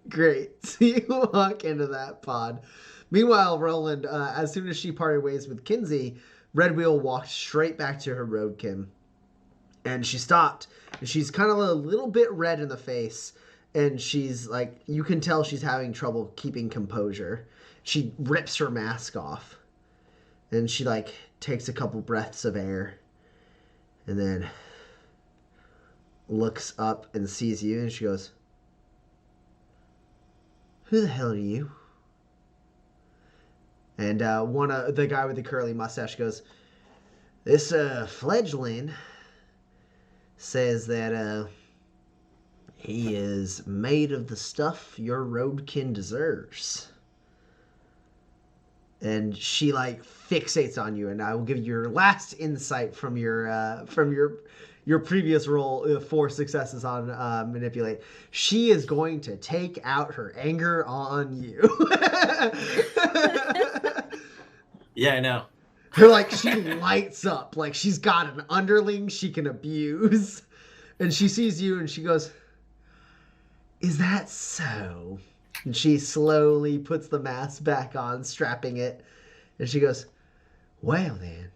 Great. So you walk into that pod. Meanwhile, Roland, as soon as she parted ways with Kinsey, Red Wheel walked straight back to her Roadkin. And she stopped, and she's kind of a little bit red in the face, and she's like, you can tell she's having trouble keeping composure. She rips her mask off, and she like takes a couple breaths of air, and then looks up and sees you, and she goes, "Who the hell are you?" And the guy with the curly mustache goes, "This fledgling says that he is made of the stuff your Roadkin deserves." And she like fixates on you, and I will give you your last insight from your previous roll, 4 successes on manipulate. She is going to take out her anger on you. Yeah, I know. Her like she lights up like she's got an underling she can abuse, and she sees you and she goes, "Is that so?" And she slowly puts the mask back on, strapping it, and she goes, "Well then,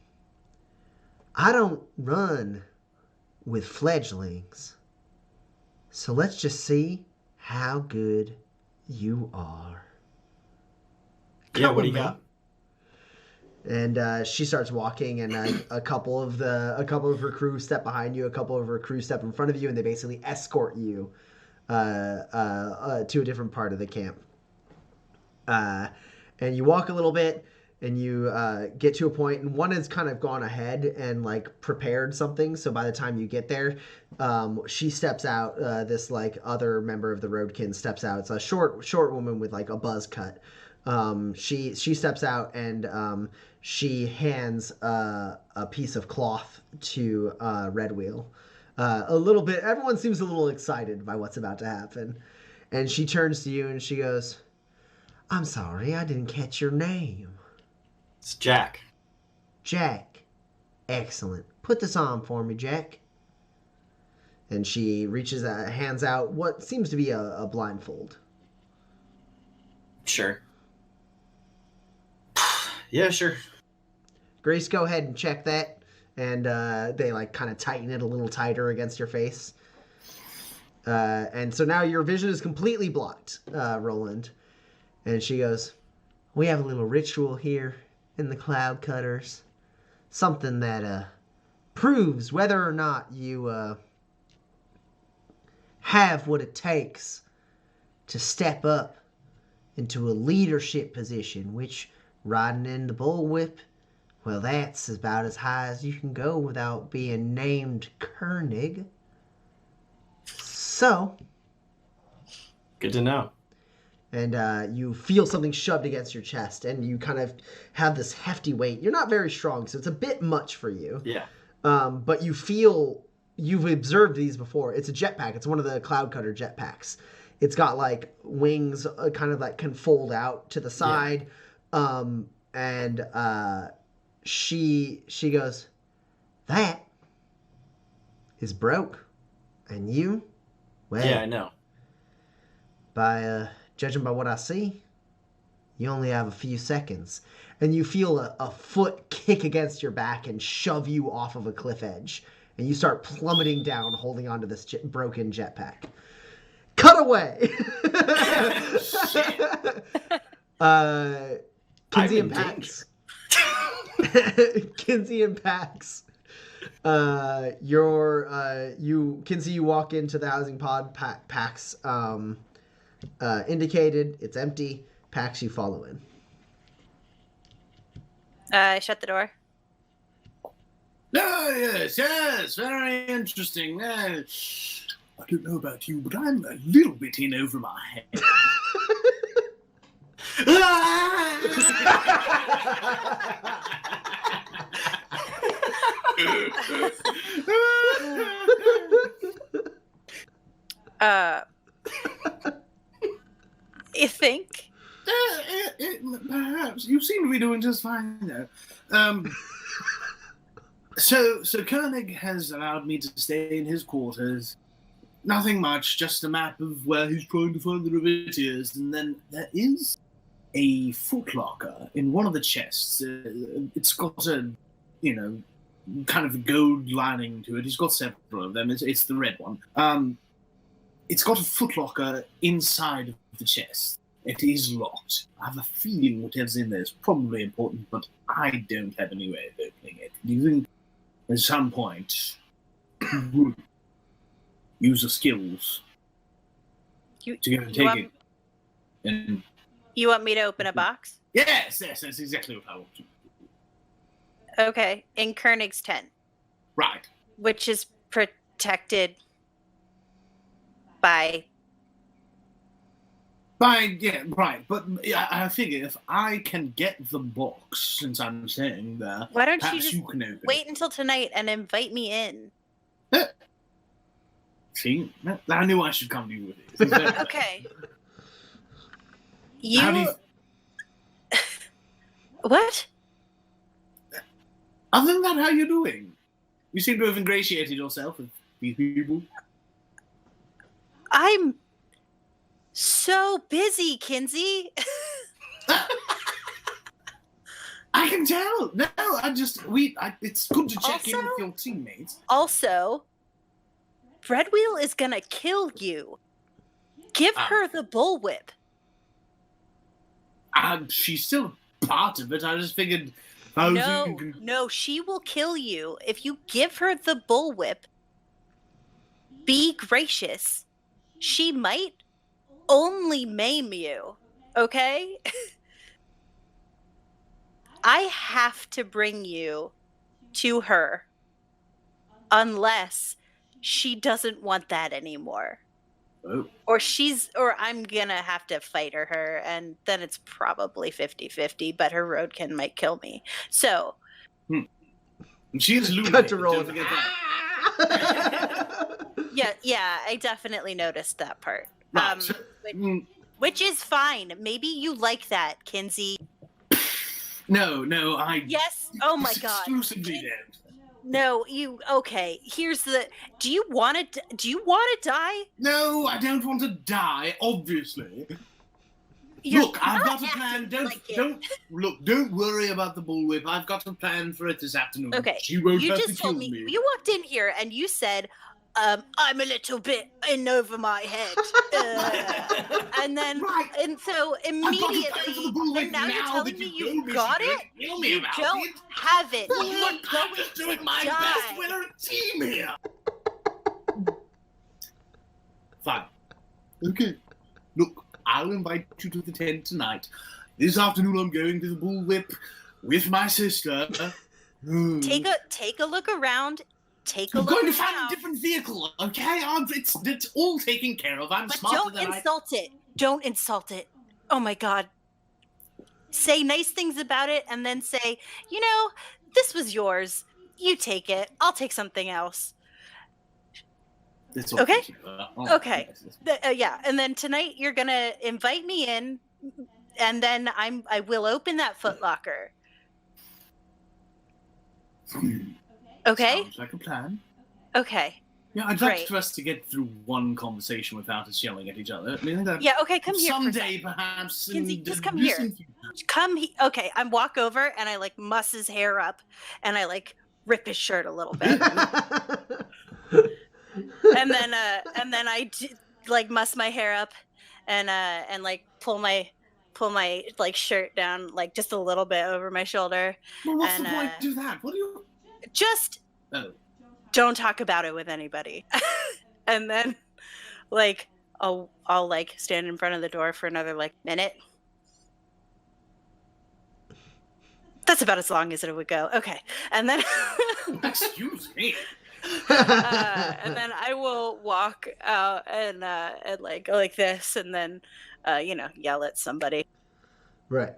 I don't run with fledglings, so let's just see how good you are." Yeah, what do you got? And she starts walking, and a couple of her crew step behind you, a couple of her crew step in front of you, and they basically escort you to a different part of the camp. And you walk a little bit, and you get to a point, and one has kind of gone ahead and like prepared something. So by the time you get there, she steps out. This like other member of the Roadkin steps out. It's a short woman with like a buzz cut. She steps out, and she hands a piece of cloth to Red Wheel. A little bit. Everyone seems a little excited by what's about to happen, and she turns to you and she goes, "I'm sorry, I didn't catch your name." It's Jack. "Jack. Excellent. Put this on for me, Jack." And she reaches hands out what seems to be a blindfold. Sure. Yeah, sure. "Grace, go ahead and check that." And they like kind of tighten it a little tighter against your face. And so now your vision is completely blocked, Roland. And she goes, "We have a little ritual here in the Cloud Cutters. Something that proves whether or not you have what it takes to step up into a leadership position, which riding in the bullwhip, well, that's about as high as you can go without being named Koenig. So..." Good to know. And you feel something shoved against your chest, and you kind of have this hefty weight. You're not very strong, so it's a bit much for you. Yeah. But you feel, you've observed these before. It's a jetpack. It's one of the Cloud Cutter jetpacks. It's got like wings kind of like can fold out to the side. Yeah. She goes, "That is broke. And you? Well, Yeah, I know. By judging by what I see, you only have a few seconds." And you feel a foot kick against your back and shove you off of a cliff edge. And you start plummeting down, holding onto this broken jetpack. Cut away! Kinsey and Pax. Kinsey and Pax. Kinsey, you walk into the housing pod. Pax indicated. It's empty. Pax, you follow in. I shut the door. Oh, yes, very interesting. I don't know about you, but I'm a little bit in over my head. You think? Perhaps. You seem to be doing just fine, though. So Koenig has allowed me to stay in his quarters. Nothing much, just a map of where he's trying to find the Revitiers. And then there is a footlocker in one of the chests. It's got a, kind of gold lining to it. He's got several of them. It's the red one. It's got a footlocker inside of the chest. It is locked. I have a feeling whatever's in there is probably important, but I don't have any way of opening it. Do you think at some point you would use your skills to go and take it? And you want me to open a box? yes, that's exactly what I want to do. Okay, in Koenig's tent. Right. Which is protected by... Yeah, right. But I figure if I can get the box, since I'm staying there, why don't you perhaps just you can open wait until tonight and invite me in? it. See? I knew I should come to you with it. Okay. How do you... What? Other than that, how are you doing? You seem to have ingratiated yourself with these people. I'm so busy, Kinsey. I can tell. No, it's good to check in with your teammates. Also, Breadwheel is gonna kill you. Give her the bullwhip. She's still part of it. I just figured... No, she will kill you. If you give her the bullwhip, be gracious. She might only maim you, okay? I have to bring you to her unless she doesn't want that anymore. Oh. Or I'm gonna have to fight her, and then it's probably 50-50, but her Roadkin might kill me. So she is Lumen. Cut to Roland. Yeah, I definitely noticed that part. Right. Which is fine. Maybe you like that, Kinsey. No, Yes. Oh my God. Exclusively dead. No, okay. Here's the. Do you want to die? No, I don't want to die. Obviously. Look, I've got a plan. Don't worry about the bullwhip. I've got a plan for it this afternoon. Okay. She won't You have just to kill told me. me. You walked in here and you said, "I'm a little bit in over my head," and then, Right. and so immediately, and now you're telling me you got it. You don't have it. Well, You're look, I'm going just doing my die. best. We're a team here. Fine. Okay. Look, I'll invite you to the tent tonight. This afternoon, I'm going to the bullwhip with my sister. Take a look around. I'm going to find a different vehicle, okay? It's all taken care of. I'm But smarter don't insult it. Don't insult it. Oh my God. Say nice things about it and then say, this was yours. You take it. I'll take something else. Okay? Okay. Yeah. And then tonight you're going to invite me in and then I will open that footlocker. Okay? Sounds like a plan. Okay. Yeah, I'd like for us to get through one conversation without us yelling at each other. I mean, yeah, okay, come here. Someday, perhaps. Kinsey, just come here. Okay, I walk over and I muss his hair up and I rip his shirt a little bit. and then I muss my hair up and pull my shirt down just a little bit over my shoulder. Well, what's the point to do that? What do you... Just don't talk about it with anybody. And then I'll stand in front of the door for another minute. That's about as long as it would go. Okay. And then excuse me. And then I will walk out and go like this and then yell at somebody. Right.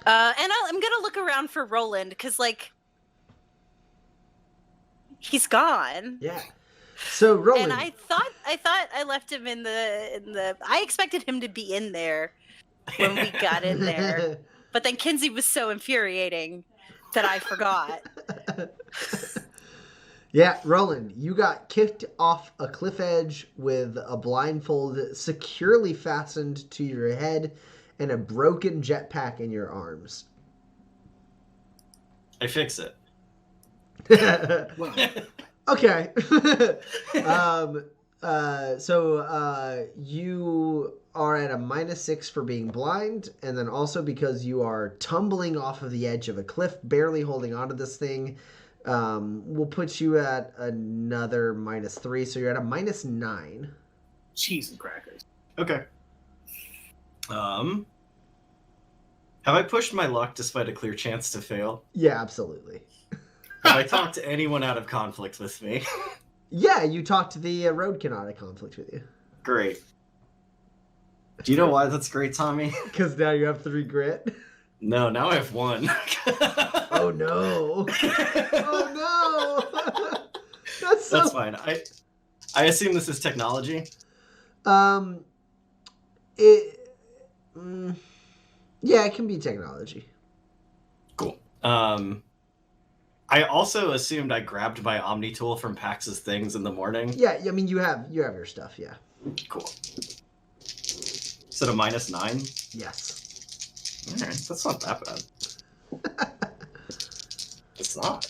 And I'm gonna look around for Roland because he's gone. Yeah. So Roland. And I thought I left him in the. I expected him to be in there when we got in there, but then Kinsey was so infuriating that I forgot. Yeah, Roland, you got kicked off a cliff edge with a blindfold securely fastened to your head and a broken jetpack in your arms. I fix it. Well, Okay. You are at a -6 for being blind, and then also because you are tumbling off of the edge of a cliff, barely holding onto this thing, we'll put you at another -3, so you're at a -9. cheese and crackers. Okay. Have I pushed my luck despite a clear chance to fail? Yeah, absolutely. Have I talked to anyone out of conflict with me? Yeah, you talked to the Roadkin out of conflict with you. Great. Do you know why that's great, Tommy? Because now you have 3 grit. No, now I have 1. Oh no! Oh no! That's fine. I assume this is technology. Yeah, it can be technology. Cool. I also assumed I grabbed my Omni tool from Pax's things in the morning. Yeah, I mean you have your stuff. Yeah. Cool. Is it a -9? Yes. All right, that's not that bad. It's not.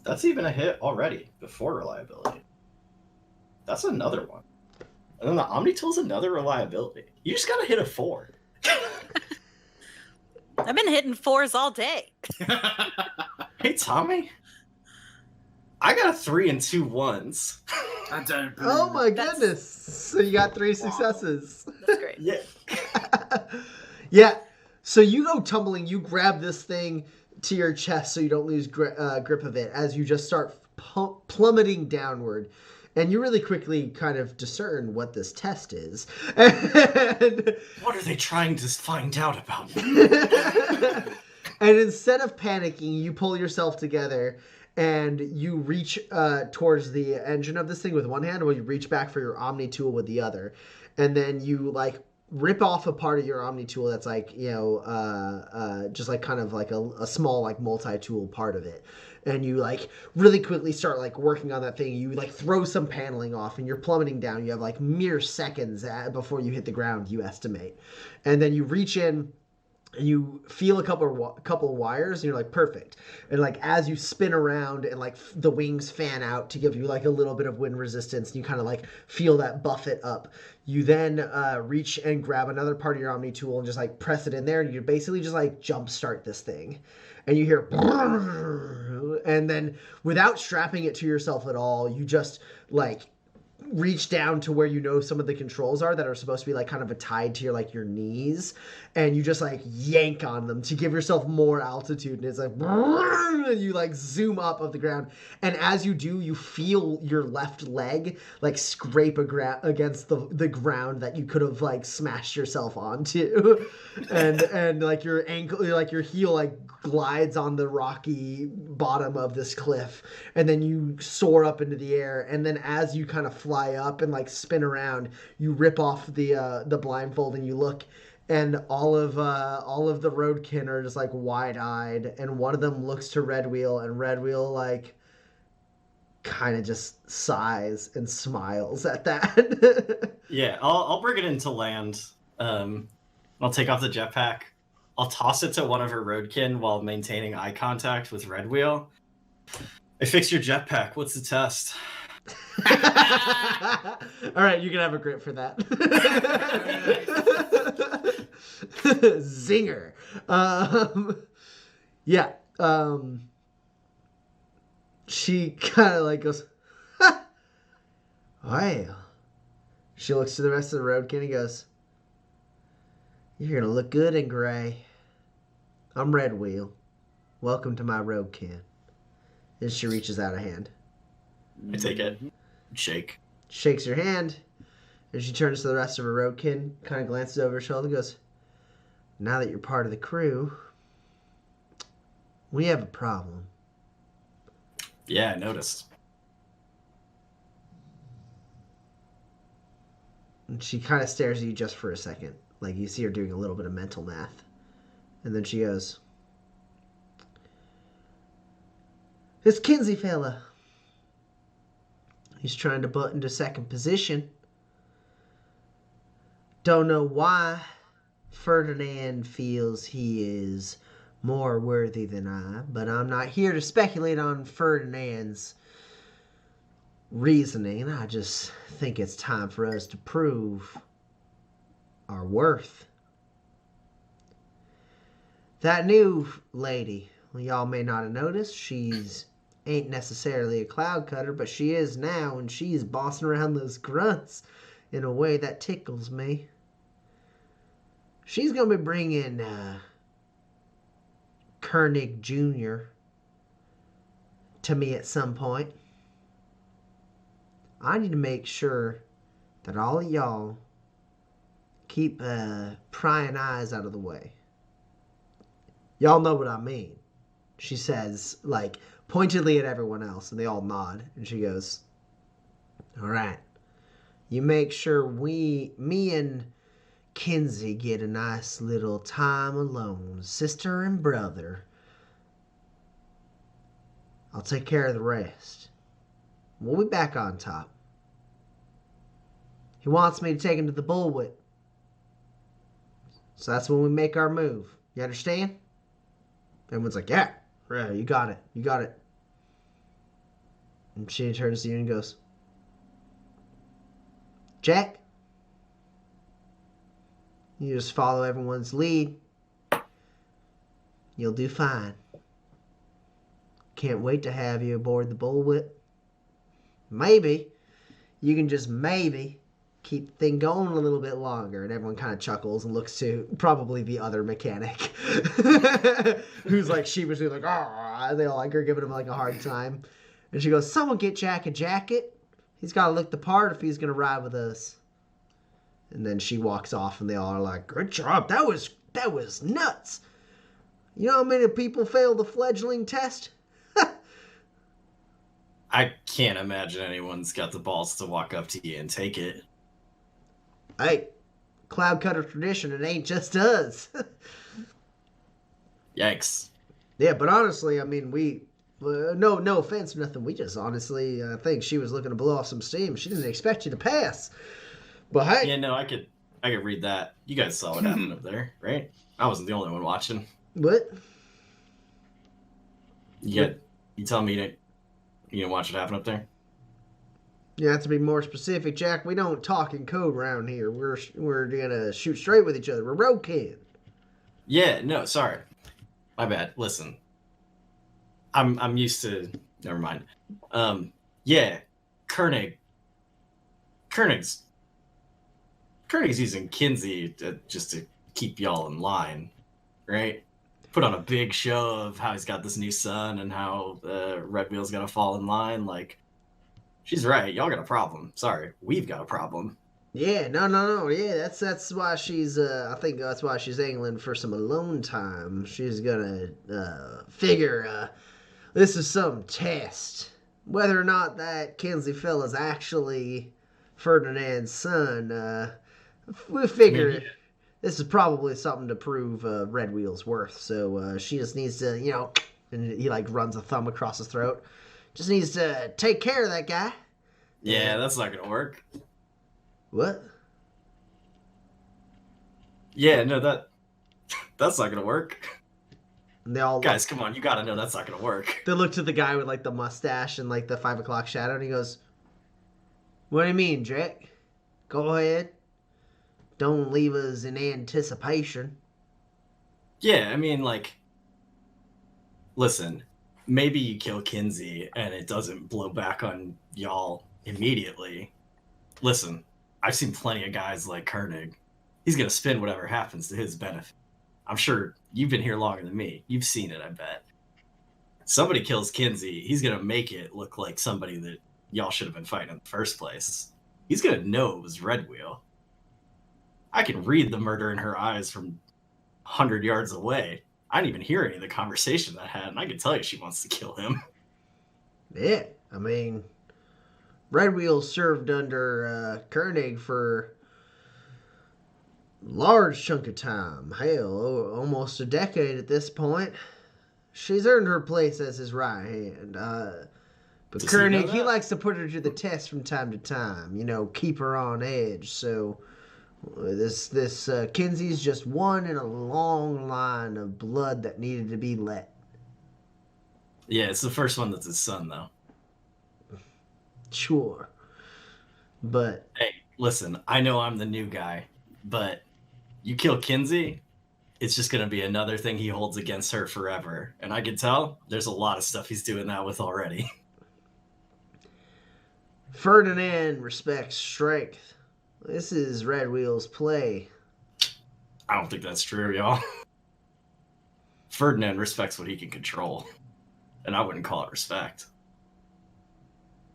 That's even a hit already before reliability. That's another one. And then the Omni tool's another reliability. You just gotta hit a 4. I've been hitting 4s all day. Hey, Tommy. I got a 3 and 2 1s. I don't. Oh my That's- goodness! So you got 3 successes. That's great. Yeah. Yeah. So you go tumbling. You grab this thing to your chest so you don't lose grip of it as you just start plummeting downward. And you really quickly kind of discern what this test is. And What are they trying to find out about me? and instead of panicking, you pull yourself together and you reach towards the engine of this thing with one hand, while you reach back for your Omni tool with the other. And then you like rip off a part of your Omni tool that's like, just like kind of like a small like multi-tool part of it. And you like really quickly start like working on that thing. You like throw some paneling off and you're plummeting down. You have like mere seconds before you hit the ground, you estimate. And then you reach in and you feel a couple of wires and you're like, perfect. And like as you spin around and like the wings fan out to give you like a little bit of wind resistance, and you kind of like feel that buffet up, you then reach and grab another part of your Omni tool and just like press it in there, and you basically just like jump start this thing. And you hear, and then without strapping it to yourself at all, you just like reach down to where you know some of the controls are that are supposed to be like kind of tied to your like your knees, and you just like yank on them to give yourself more altitude, and it's like, and you like zoom up off the ground, and as you do, you feel your left leg like scrape against the ground that you could have like smashed yourself onto, and like your ankle, like your heel like glides on the rocky bottom of this cliff, and then you soar up into the air, and then as you kind of fly up and like spin around, you rip off the blindfold and you look, and all of the Roadkin are just like wide-eyed, and one of them looks to Red Wheel, and Red Wheel like kind of just sighs and smiles at that. Yeah, I'll bring it into land. I'll take off the jetpack. I'll toss it to one of her Roadkin while maintaining eye contact with Red Wheel. I fixed your jetpack. What's the test? All right, you can have a grip for that. Zinger. Yeah. She kind of like goes, ha! Well. She looks to the rest of the Roadkin and goes, you're gonna look good in gray. I'm Red Wheel. Welcome to my Roadkin. And she reaches out a hand. I take it. Shake. Shakes your hand, and she turns to the rest of her Roadkin, kind of glances over her shoulder and goes, now that you're part of the crew, we have a problem. Yeah, I noticed. And she kind of stares at you just for a second. Like you see her doing a little bit of mental math. And then she goes, this Kinsey fella. He's trying to butt into second position. Don't know why Ferdinand feels he is more worthy than I, but I'm not here to speculate on Ferdinand's reasoning. I just think it's time for us to prove our worth. That new lady, well, y'all may not have noticed, she's ain't necessarily a cloud cutter, but she is now, and she's bossing around those grunts in a way that tickles me. She's gonna be bringing Koenig Jr. to me at some point. I need to make sure that all of y'all keep prying eyes out of the way. Y'all know what I mean. She says, like, pointedly at everyone else, and they all nod. And she goes, all right, you make sure me and Kinsey get a nice little time alone, sister and brother. I'll take care of the rest. We'll be back on top. He wants me to take him to the bullwhip. So that's when we make our move. You understand? Everyone's like, yeah, you got it. You got it. And she turns to you and goes, Jack, you just follow everyone's lead. You'll do fine. Can't wait to have you aboard the bullwhip. Maybe you can just maybe keep the thing going a little bit longer. And everyone kind of chuckles and looks to probably the other mechanic who's like sheepishly like, ah, they all like are giving him like a hard time. And she goes, someone get Jack a jacket. He's got to look the part if he's going to ride with us. And then she walks off and they all are like, good job. That was nuts. You know how many people fail the fledgling test? I can't imagine anyone's got the balls to walk up to you and take it. Hey, cloud cutter tradition, it ain't just us. Yikes. Yeah, but honestly, I mean, we, no offense, nothing. We just honestly think she was looking to blow off some steam. She didn't expect you to pass. But hey. Yeah, no, I could read that. You guys saw what happened up there, right? I wasn't the only one watching. What? You tell me you didn't watch what happened up there? You have to be more specific, Jack. We don't talk in code around here. We're gonna shoot straight with each other. We're Roadkin. Yeah, no, sorry. My bad. Listen. I'm used to never mind. Yeah, Koenig's using Kinsey just to keep y'all in line, right? Put on a big show of how he's got this new son and how Red Wheel's gonna fall in line. Like, she's right. Y'all got a problem. Sorry, we've got a problem. Yeah, no. Yeah, that's why she's. I think that's why she's angling for some alone time. She's gonna figure this is some test, whether or not that Kinsey fella's actually Ferdinand's son. We figure this is probably something to prove Red Wheel's worth. So she just needs to, and he like runs a thumb across his throat. Just needs to take care of that guy. Yeah, that's not gonna work. What? Yeah, no, that's not gonna work. And they all guys, come on, you gotta know that's not gonna work. They look to the guy with like the mustache and like the 5 o'clock shadow, and he goes, "What do you mean, Jack? Go ahead. Don't leave us in anticipation." Yeah, I mean, like, listen, maybe you kill Kinsey and it doesn't blow back on y'all immediately. Listen, I've seen plenty of guys like Koenig. He's going to spin whatever happens to his benefit. I'm sure you've been here longer than me. You've seen it, I bet. Somebody kills Kinsey, he's going to make it look like somebody that y'all should have been fighting in the first place. He's going to know it was Red Wheel. I can read the murder in her eyes from 100 yards away. I didn't even hear any of the conversation that had, and I can tell you she wants to kill him. Yeah, I mean, Red Wheel served under Koenig for a large chunk of time. Hell, almost a decade at this point. She's earned her place as his right hand. But Does Koenig, he likes to put her to the test from time to time. Keep her on edge. So This Kinsey's just one in a long line of blood that needed to be let. Yeah, it's the first one that's his son, though. Sure. But Hey, listen, I know I'm the new guy, but you kill Kinsey, it's just going to be another thing he holds against her forever. And I can tell there's a lot of stuff he's doing that with already. Ferdinand respects strength. This is Red Wheel's play. I don't think that's true, y'all. Ferdinand respects what he can control. And I wouldn't call it respect.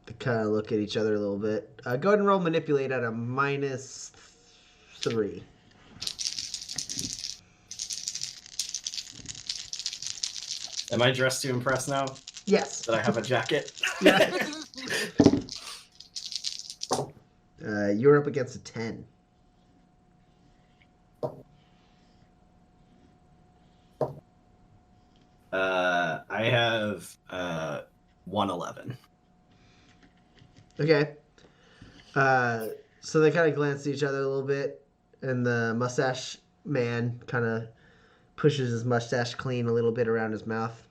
They kind of look at each other a little bit. Go ahead and roll manipulate at a -3. Am I dressed to impress now Yes. that I have a jacket? Yeah. You're up against a 10. I have 111. Okay. So they kind of glance at each other a little bit, and the mustache man kind of pushes his mustache clean a little bit around his mouth,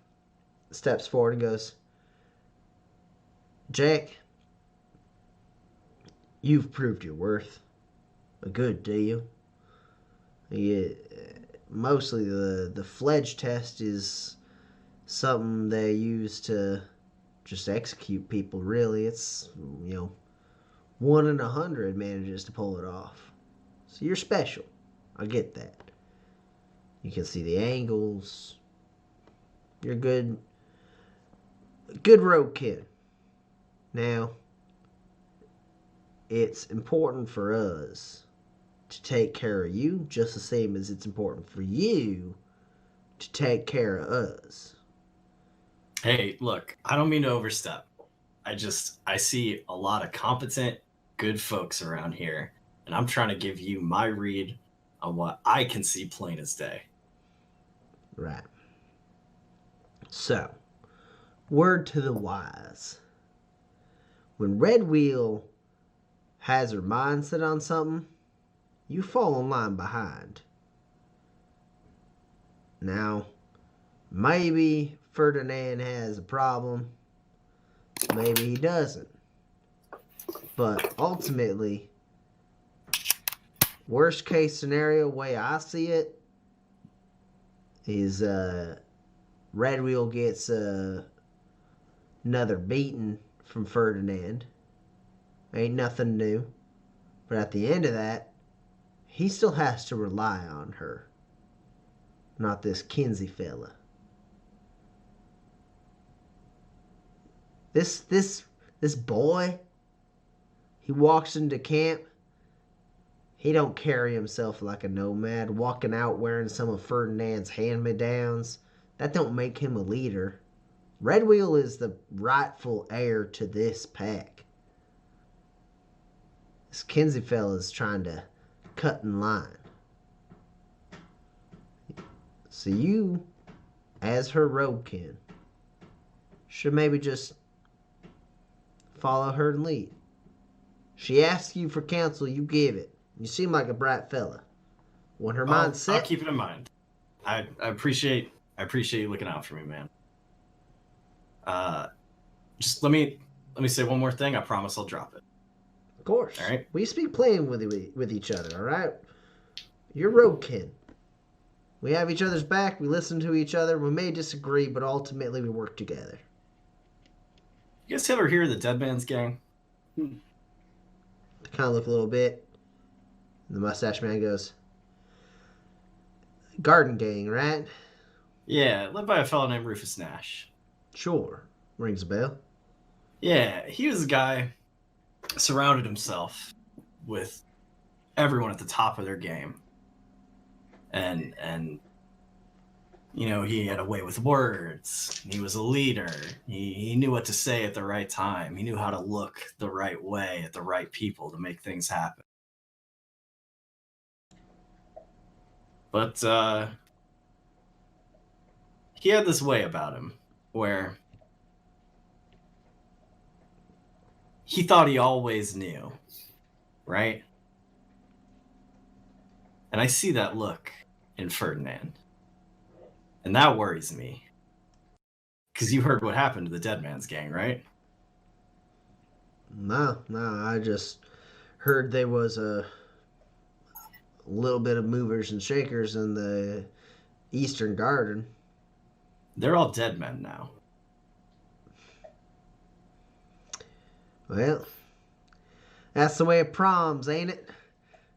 steps forward and goes, Jack, you've proved your worth a good deal. Yeah, mostly the fledge test is something they use to just execute people, really. It's, 1 in 100 manages to pull it off. So you're special. I get that. You can see the angles. You're good roadkin. Now, it's important for us to take care of you just the same as it's important for you to take care of us. Hey, look, I don't mean to overstep. I see a lot of competent, good folks around here, and I'm trying to give you my read on what I can see plain as day. Right. So, word to the wise. When Red Wheel has her mind set on something, you fall in line behind. Now, maybe Ferdinand has a problem. Maybe he doesn't. But ultimately, worst case scenario, way I see it, is Red Wheel gets another beating from Ferdinand. Ain't nothing new. But at the end of that, he still has to rely on her. Not this Kinsey fella. This boy, he walks into camp. He don't carry himself like a nomad, walking out wearing some of Ferdinand's hand-me-downs. That don't make him a leader. Red Wheel is the rightful heir to this pack. This Kinsey fella's trying to cut in line. So you, as her roadkin, should maybe just follow her lead. She asks you for counsel, you give it. You seem like a bright fella. When her mind's set, I'll keep it in mind. I appreciate you looking out for me, man. Just let me say one more thing. I promise I'll drop it. of course. All right. We speak plain with each other, all right? You're roadkin. We have each other's back. We listen to each other. We may disagree, but ultimately we work together. You guys ever hear of the Dead Man's Gang? They kind of look a little bit. And the mustache man goes, Garden Gang, right? Yeah, led by a fellow named Rufus Nash. Sure. Rings a bell. Yeah, he was a guy surrounded himself with everyone at the top of their game. And he had a way with words. He was a leader. He knew what to say at the right time. He knew how to look the right way at the right people to make things happen. But he had this way about him where he thought he always knew, right? And I see that look in Ferdinand. And that worries me. Because you heard what happened to the Dead Man's gang, right? No, I just heard there was a little bit of movers and shakers in the Eastern Garden. They're all dead men now. Well, that's the way of proms, ain't it?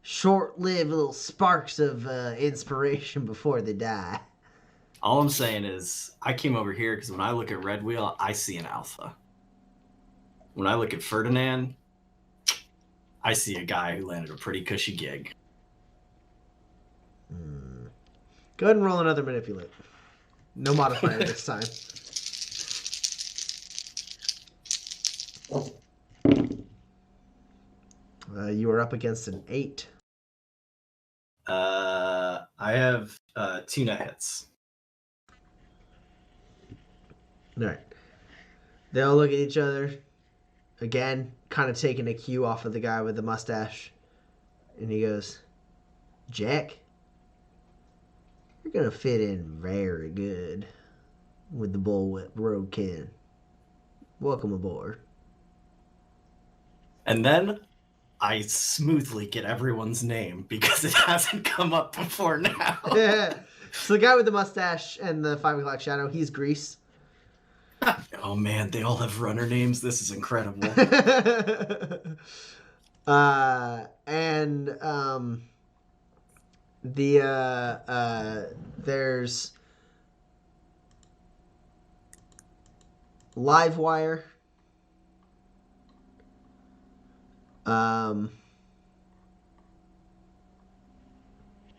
Short-lived little sparks of inspiration before they die. All I'm saying is, I came over here because when I look at Red Wheel, I see an alpha. When I look at Ferdinand, I see a guy who landed a pretty cushy gig. Go ahead and roll another manipulate. No modifier this time. You are up against an 8. I have 2 net hits. All right. They all look at each other. Again, kind of taking a cue off of the guy with the mustache. And he goes, Jack, you're going to fit in very good with the bullwhip Roadkin. Welcome aboard. And then I smoothly get everyone's name because it hasn't come up before now. So the guy with the mustache and the 5 o'clock shadow, he's Grease. Oh man, they all have runner names. This is incredible. There's Livewire.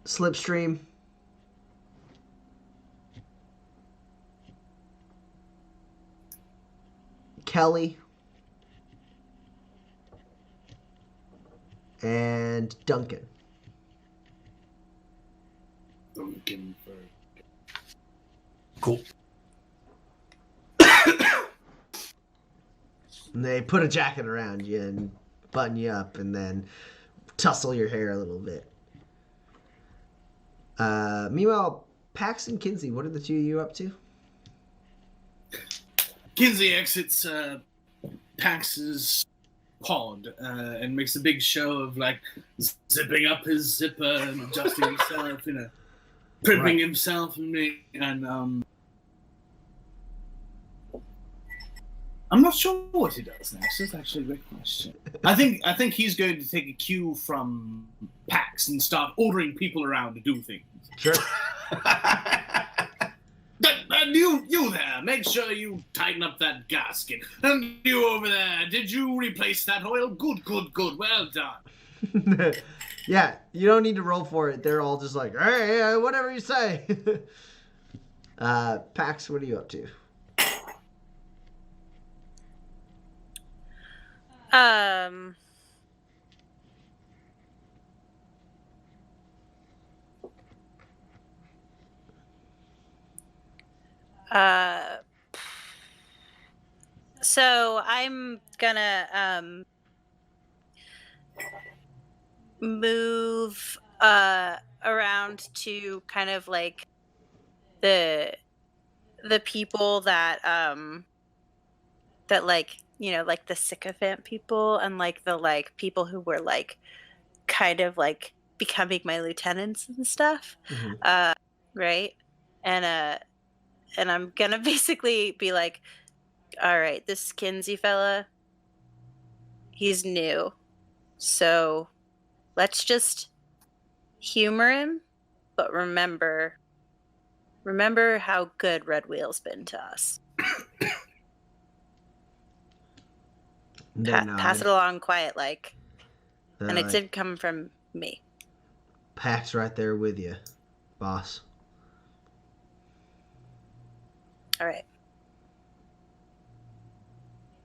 Slipstream. Kelly. And Duncan. Roadkin for Cool. And they put a jacket around you and button you up and then tussle your hair a little bit. Meanwhile, Pax and Kinsey, what are the two of you up to? Kinsey exits Pax's pod and makes a big show of like zipping up his zipper and adjusting himself, primping himself and I'm not sure what he does next. That's actually a great question. I think he's going to take a cue from Pax and start ordering people around to do things. Sure. You there, make sure you tighten up that gasket. And you over there, did you replace that oil? Good, well done. Yeah, you don't need to roll for it. They're all just like, hey, whatever you say. Pax, what are you up to? So I'm gonna move around to kind of like the people that like, like the sycophant people and like the like people who were like kind of like becoming my lieutenants and stuff. Mm-hmm. Right? And I'm gonna basically be like, all right, this Kinsey fella, he's new. So let's just humor him, but remember how good Red Wheel's been to us. Pass it along quiet like. And it did come from me. Pax right there with you, boss. All right.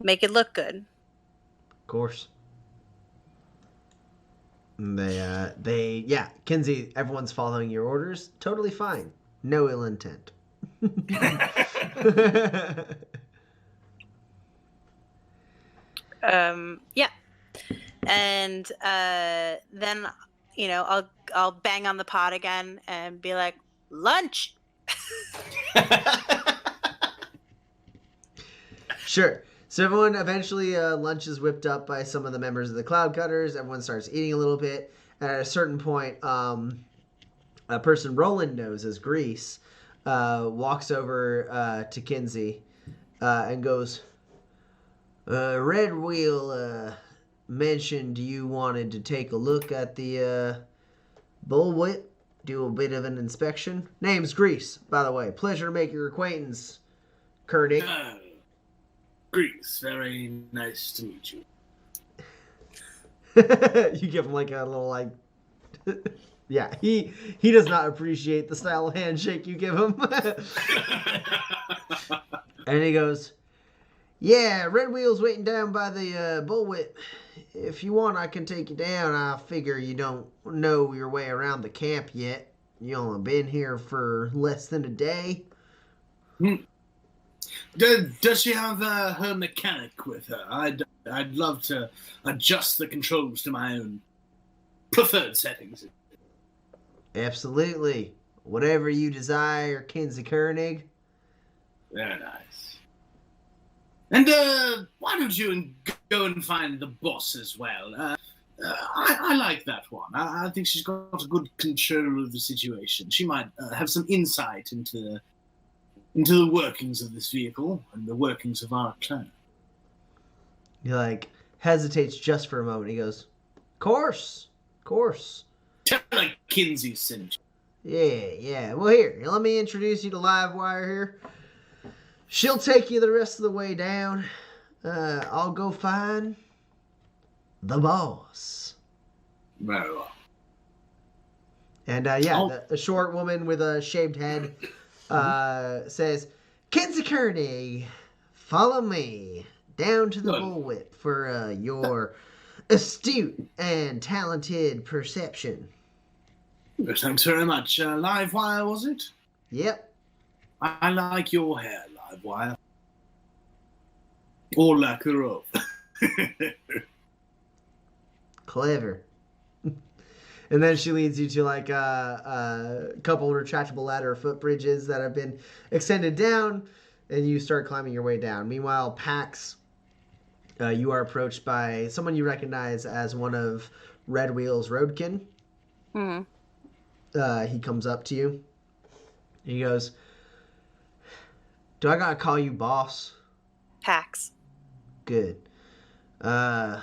Make it look good. Of course. And they, Kinsey, everyone's following your orders. Totally fine. No ill intent. Yeah. And then I'll bang on the pot again and be like, lunch. Sure. So everyone eventually lunch is whipped up by some of the members of the Cloud Cutters. Everyone starts eating a little bit. And at a certain point, a person Roland knows as Grease walks over to Kinsey and goes, Red Wheel mentioned you wanted to take a look at the bullwhip, do a bit of an inspection. Name's Grease, by the way. Pleasure to make your acquaintance, Koenig. Grease, very nice to meet you. You give him like a little like yeah, he does not appreciate the style of handshake you give him. And he goes, yeah, Red Wheel's waiting down by the bullwhip. If you want, I can take you down. I figure you don't know your way around the camp yet. You only been here for less than a day. Does she have her mechanic with her? I'd love to adjust the controls to my own preferred settings. Absolutely. Whatever you desire, Kinsey Koenig. Very nice. And why don't you go and find the boss as well? I like that one. I think she's got a good control of the situation. She might have some insight into the workings of this vehicle and the workings of our clan. He like hesitates just for a moment. He goes, course. Tell her Kinsey sent you. Yeah. Well, here, let me introduce you to Livewire here. She'll take you the rest of the way down. I'll go find the boss. Very well. And the short woman with a shaved head says, Kinsey Koenig, follow me down to the bullwhip for your astute and talented perception. Thanks very much. Livewire, was it? Yep. I like your hair, Livewire. Or lack thereof. Clever. And then she leads you to like a couple retractable ladder footbridges that have been extended down, and you start climbing your way down. Meanwhile, Pax, you are approached by someone you recognize as one of Red Wheel's Roadkin. He comes up to you. He goes, do I gotta call you boss? Pax. Good. I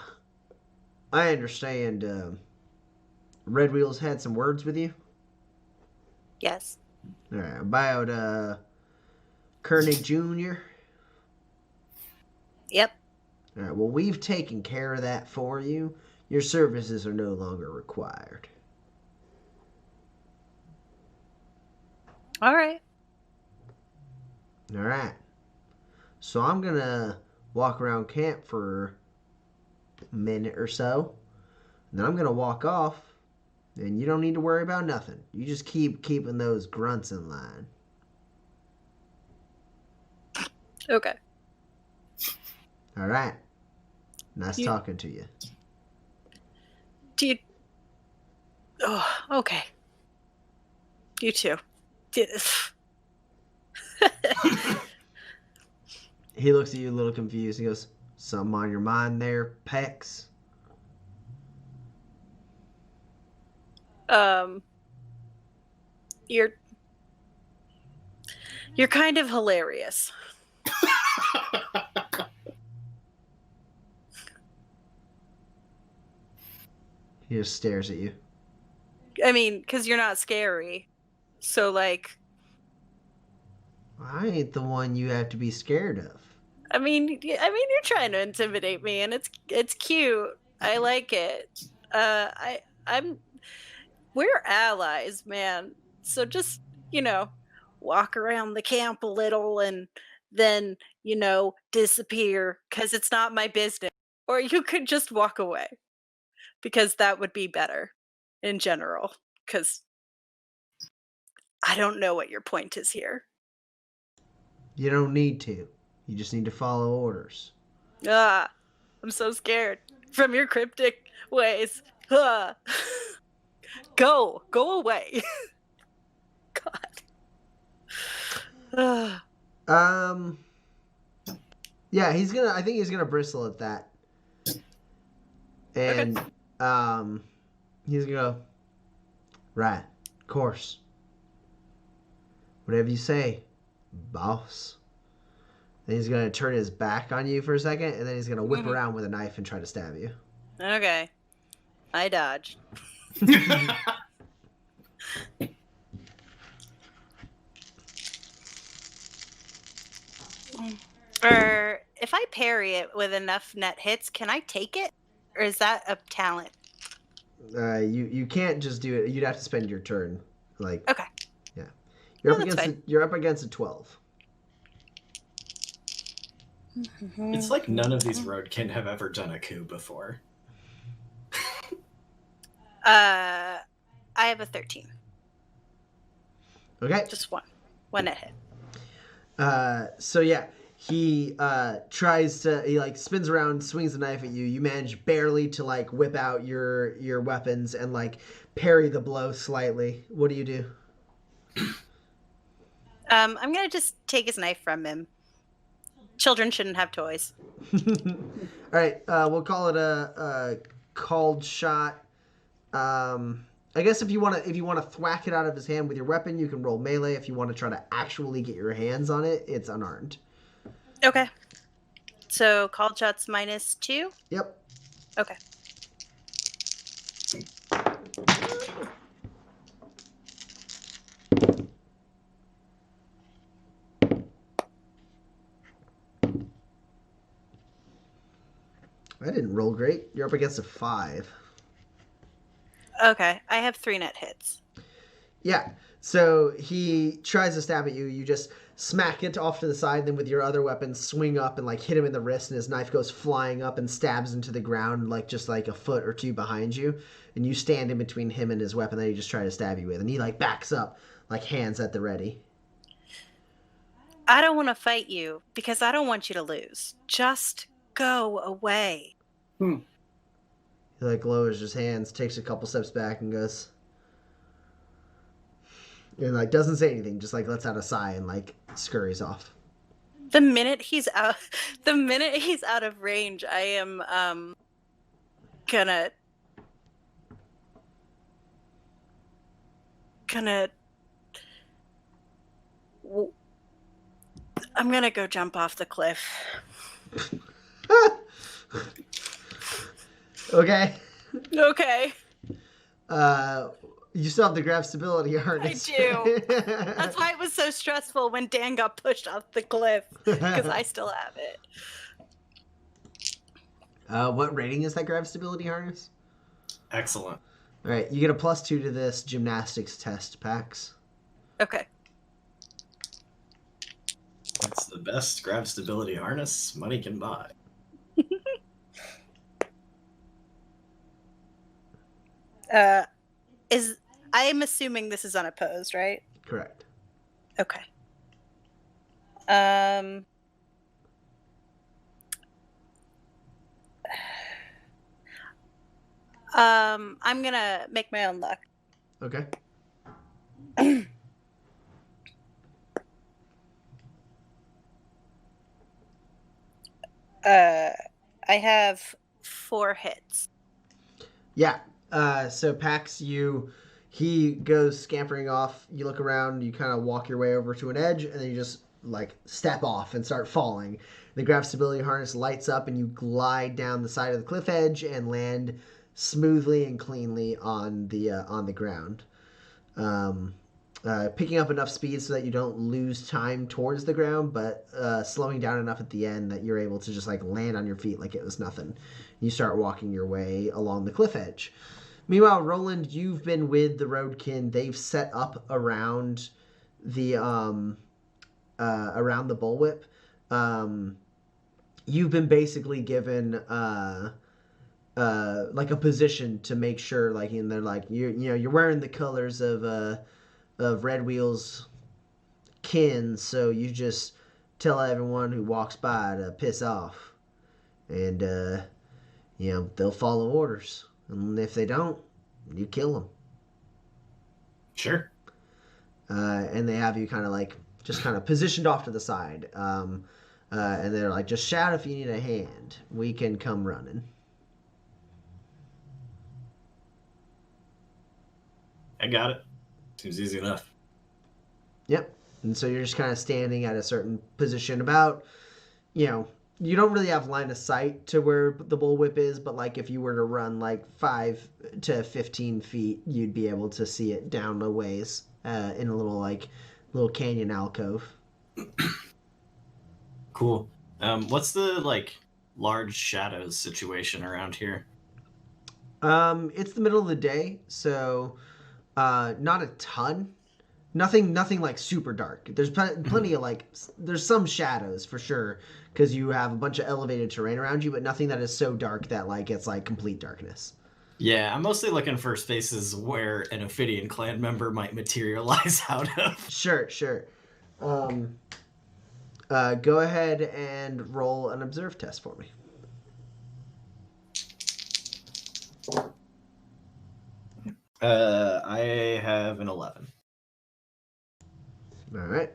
understand Red Wheel's had some words with you? Yes. All right, about Koenig Jr.? Yep. All right, well, we've taken care of that for you. Your services are no longer required. All right. All right. So I'm going to walk around camp for a minute or so. And then I'm going to walk off. And you don't need to worry about nothing. You just keep keeping those grunts in line. Okay. All right. Nice talking to you. Do you... Oh, okay. You too. He looks at you a little confused. He goes, something on your mind there, Pex? You're kind of hilarious. He just stares at you. I mean, because you're not scary. So, like... I ain't the one you have to be scared of. I mean, you're trying to intimidate me, and it's cute. I like it. We're allies, man. So just, walk around the camp a little and then, disappear, because it's not my business. Or you could just walk away, because that would be better in general, because I don't know what your point is here. You don't need to. You just need to follow orders. I'm so scared from your cryptic ways. God. Go away. God. Yeah, I think he's gonna bristle at that. And he's gonna go, right, course. Whatever you say, boss. Then he's gonna turn his back on you for a second, and then he's gonna whip around with a knife and try to stab you. Okay. I dodged. Or if I parry it with enough net hits, can I take it? Or is that a talent? You can't just do it. You'd have to spend your turn. Like, okay. Yeah. You're up against a 12. It's like none of these Roadkin have ever done a coup before. I have a 13. Okay. Just one net hit. So yeah, he spins around, swings a knife at you. You manage barely to like whip out your weapons and like parry the blow slightly. What do you do? I'm gonna just take his knife from him. Children shouldn't have toys. All right, we'll call it a called shot. I guess if you want to thwack it out of his hand with your weapon, you can roll melee. If you want to try to actually get your hands on it, it's unarmed. Okay. So called shots -2? Yep. Okay. I didn't roll great. You're up against a 5. Okay, I have 3 net hits. Yeah. So he tries to stab at you. You just smack it off to the side, then with your other weapon, swing up and like hit him in the wrist, and his knife goes flying up and stabs into the ground, like just like a foot or two behind you. And you stand in between him and his weapon that he just tried to stab you with, and he like backs up, like hands at the ready. I don't want to fight you because I don't want you to lose. Just go away. He like lowers his hands, takes a couple steps back, and goes, and like doesn't say anything, just like lets out a sigh and like scurries off. The minute he's out of range, I am gonna I'm gonna go jump off the cliff. Okay. Okay. You still have the grab stability harness. I do. That's why it was so stressful when Dan got pushed off the cliff, because I still have it. What rating is that grab stability harness? Excellent. All right, you get a +2 to this gymnastics test, Pax. Okay. That's the best grab stability harness money can buy. I'm assuming this is unopposed, right? Correct. Okay. I'm gonna make my own luck. Okay. I have 4 hits. Yeah. So Pax, he goes scampering off. You look around. You kind of walk your way over to an edge, and then you just like step off and start falling. The grab stability harness lights up, and you glide down the side of the cliff edge and land smoothly and cleanly on the ground. Picking up enough speed so that you don't lose time towards the ground, but slowing down enough at the end that you're able to just like land on your feet like it was nothing. You start walking your way along the cliff edge. Meanwhile, Roland, you've been with the Roadkin. They've set up around the bullwhip. You've been basically given like a position to make sure, like, and they're like, you're wearing the colors of Red Wheel's kin, so you just tell everyone who walks by to piss off, and they'll follow orders. And if they don't, you kill them. Sure. And they have you kind of like just kind of positioned off to the side. And they're like, just shout if you need a hand. We can come running. I got it. Seems easy enough. Yep. And so you're just kind of standing at a certain position about, you don't really have line of sight to where the bullwhip is, but like if you were to run like 5 to 15 feet, you'd be able to see it down a ways in a little canyon alcove. Cool. What's the large shadows situation around here? It's the middle of the day, so not a ton. Nothing like super dark. There's plenty of there's some shadows for sure because you have a bunch of elevated terrain around you, but nothing that is so dark that it's complete darkness. Yeah, I'm mostly looking for spaces where an Ophidian clan member might materialize out of. Sure. Go ahead and roll an observe test for me. I have an 11. All right.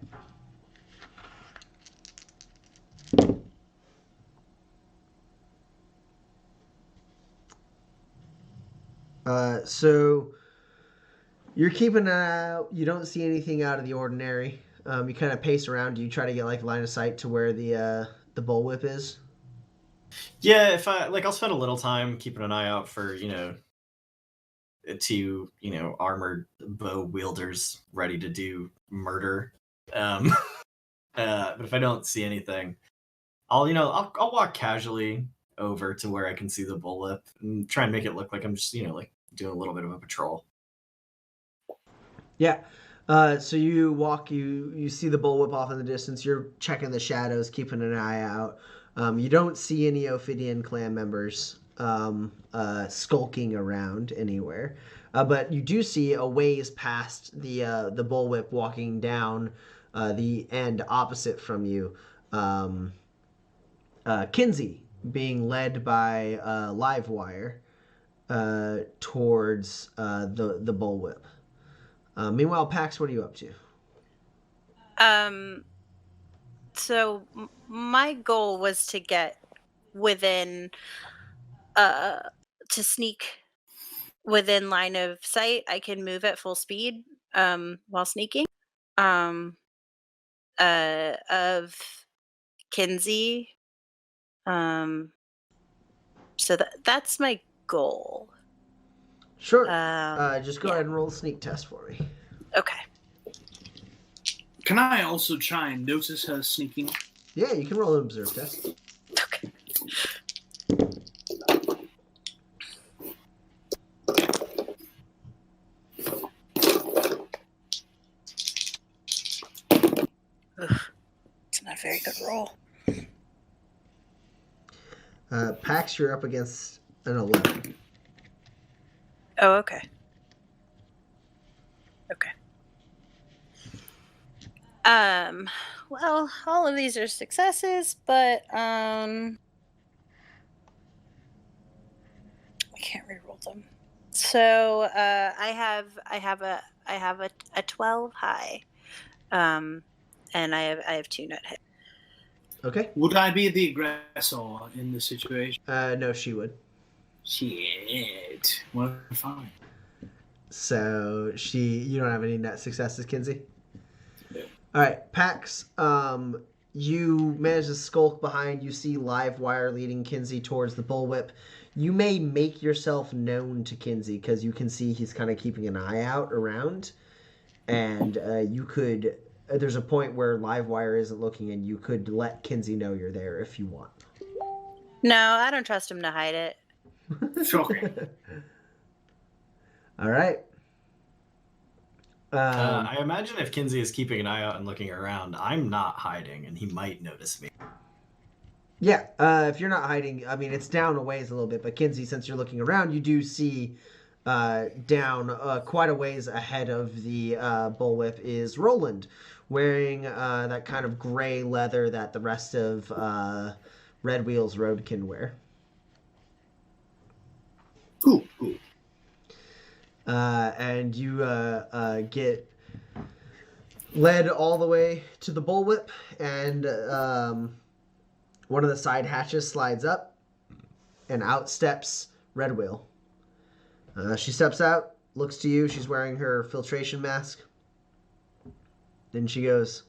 So you're keeping an eye out. You don't see anything out of the ordinary. You kind of pace around. You try to get line of sight to where the bullwhip is. Yeah, if I'll spend a little time keeping an eye out for armored bow wielders ready to do murder. But if I don't see anything, I'll walk casually over to where I can see the bullwhip and try and make it look like I'm just doing a little bit of a patrol. Yeah. So you walk, you see the bullwhip off in the distance. You're checking the shadows, keeping an eye out. You don't see any Ophidian clan members skulking around anywhere, but you do see a ways past the bullwhip walking down the end opposite from you. Kinsey being led by Livewire towards the bullwhip. Meanwhile, Pax, what are you up to? So my goal was to get within, to sneak within line of sight. I can move at full speed while sneaking. Of Kinsey. So that's my goal. Sure. Just go yeah. ahead and roll a sneak test for me. Okay. Can I also try and notice her sneaking? Yeah, you can roll an observe test. Okay. Ugh. It's not a very good roll. Pax, you're up against an 11. Oh, okay. Okay. Well, all of these are successes, but I can't reroll them. So I have a 12 high, and I have 2 nut hit. Okay. Would I be the aggressor in this situation? No, she would. Shit. Well, fine. So you don't have any net successes, Kinsey? Yeah. All right, Pax, you manage to skulk behind. You see Livewire leading Kinsey towards the bullwhip. You may make yourself known to Kinsey because you can see he's kind of keeping an eye out around. And you could... There's a point where Livewire isn't looking, and you could let Kinsey know you're there if you want. No, I don't trust him to hide it. Shocking. All right. I imagine if Kinsey is keeping an eye out and looking around, I'm not hiding, and he might notice me. Yeah, if you're not hiding, I mean, it's down a ways a little bit, but Kinsey, since you're looking around, you do see down quite a ways ahead of the bullwhip is Roland, wearing that kind of gray leather that the rest of Red Wheel's Roadkin wear. Cool. and you get led all the way to the bullwhip, and one of the side hatches slides up, and out steps Red Wheel. She steps out, looks to you. She's wearing her filtration mask. Then she goes,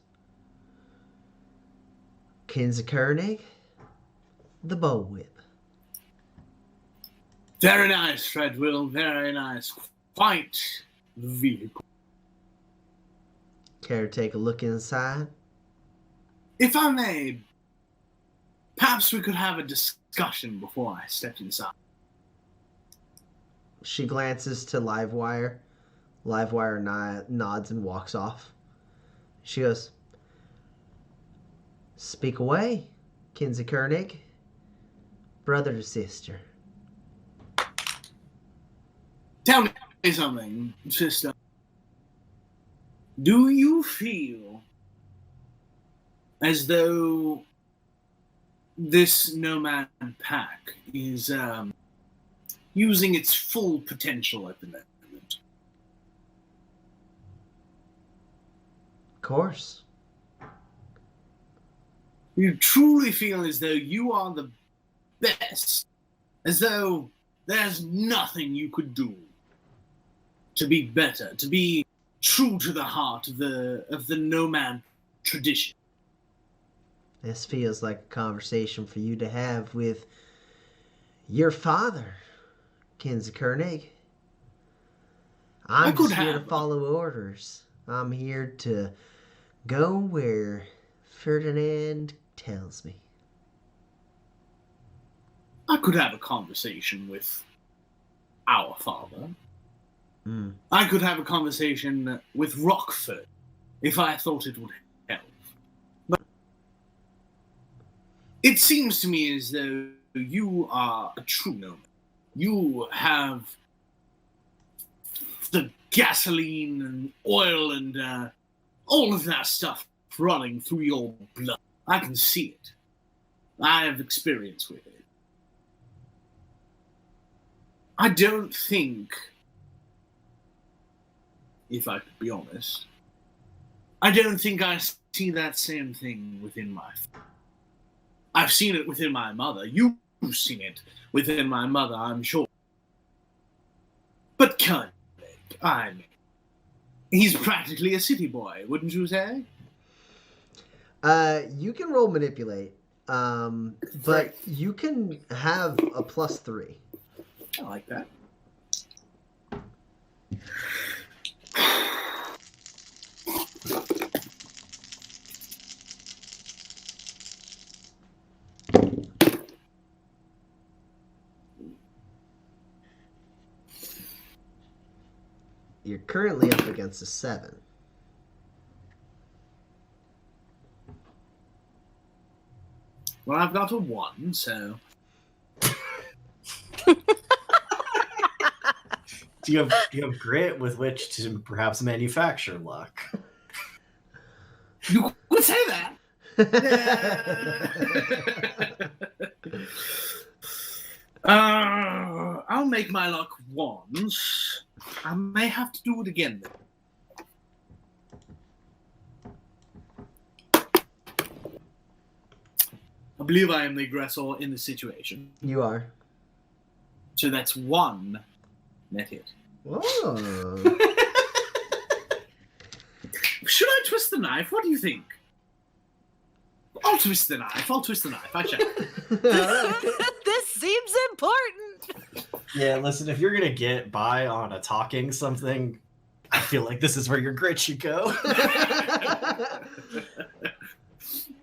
Kinsey Koenig, the bullwhip. Very nice, Red Will. Very nice. Quite the vehicle. Care to take a look inside? If I may, perhaps we could have a discussion before I step inside. She glances to Livewire. Livewire nods and walks off. She goes, speak away, Kinsey Koenig. Brother to sister. Tell me something, sister. Do you feel as though this nomad pack is using its full potential at the moment? Of course. You truly feel as though you are the best, as though there's nothing you could do to be better, to be true to the heart of the nomad tradition. This feels like a conversation for you to have with your father, Kinsey Koenig. I'm just here to follow orders. I'm here to go where Ferdinand tells me. I could have a conversation with our father. I could have a conversation with Rockford if I thought it would help. But it seems to me as though you are a true nomad. You have the gasoline and oil and all of that stuff running through your blood. I can see it. I have experience with it. I don't think, if I could be honest, I don't think I see that same thing within my family. I've seen it within my mother. You've seen it within my mother, I'm sure. But Koenig, I mean, he's practically a city boy, wouldn't you say? You can roll manipulate, but you can have a +3. I like that. You're currently up against a 7. Well, I've got a 1, so... Do you have grit with which to perhaps manufacture luck? You could say that. I'll make my luck once. I may have to do it again then. I believe I am the aggressor in the situation. You are. So that's 1 net hit. Whoa. Should I twist the knife? What do you think? I'll twist the knife. I check. This seems important. Yeah, listen, if you're going to get by on a talking something, I feel like this is where your grit should go.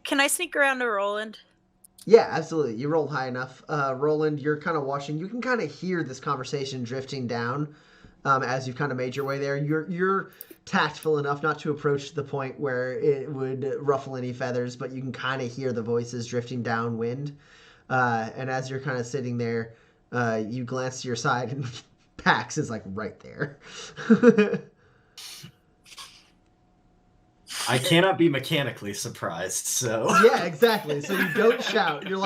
Can I sneak around to Roland? Yeah, absolutely. You rolled high enough. Roland, you're kind of watching. You can kind of hear this conversation drifting down as you've kind of made your way there. You're tactful enough not to approach the point where it would ruffle any feathers, but you can kind of hear the voices drifting downwind. And as you're kind of sitting there, you glance to your side, and Pax is like right there. I cannot be mechanically surprised, so... Yeah, exactly. So you don't shout. You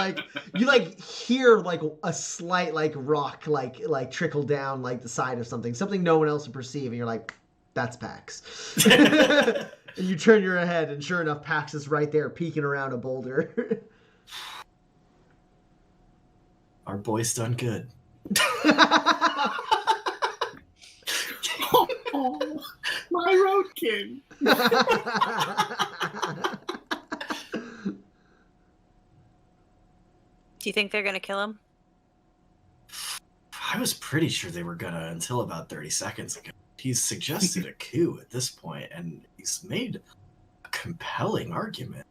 hear like a slight like rock like trickle down like the side of something no one else would perceive, and you're like, that's Pax. And you turn your head, and sure enough, Pax is right there peeking around a boulder. Our boy's done good. Oh, my Roadkin. Do you think they're gonna kill him? I was pretty sure they were gonna until about 30 seconds ago. He's suggested a coup at this point, and he's made a compelling argument.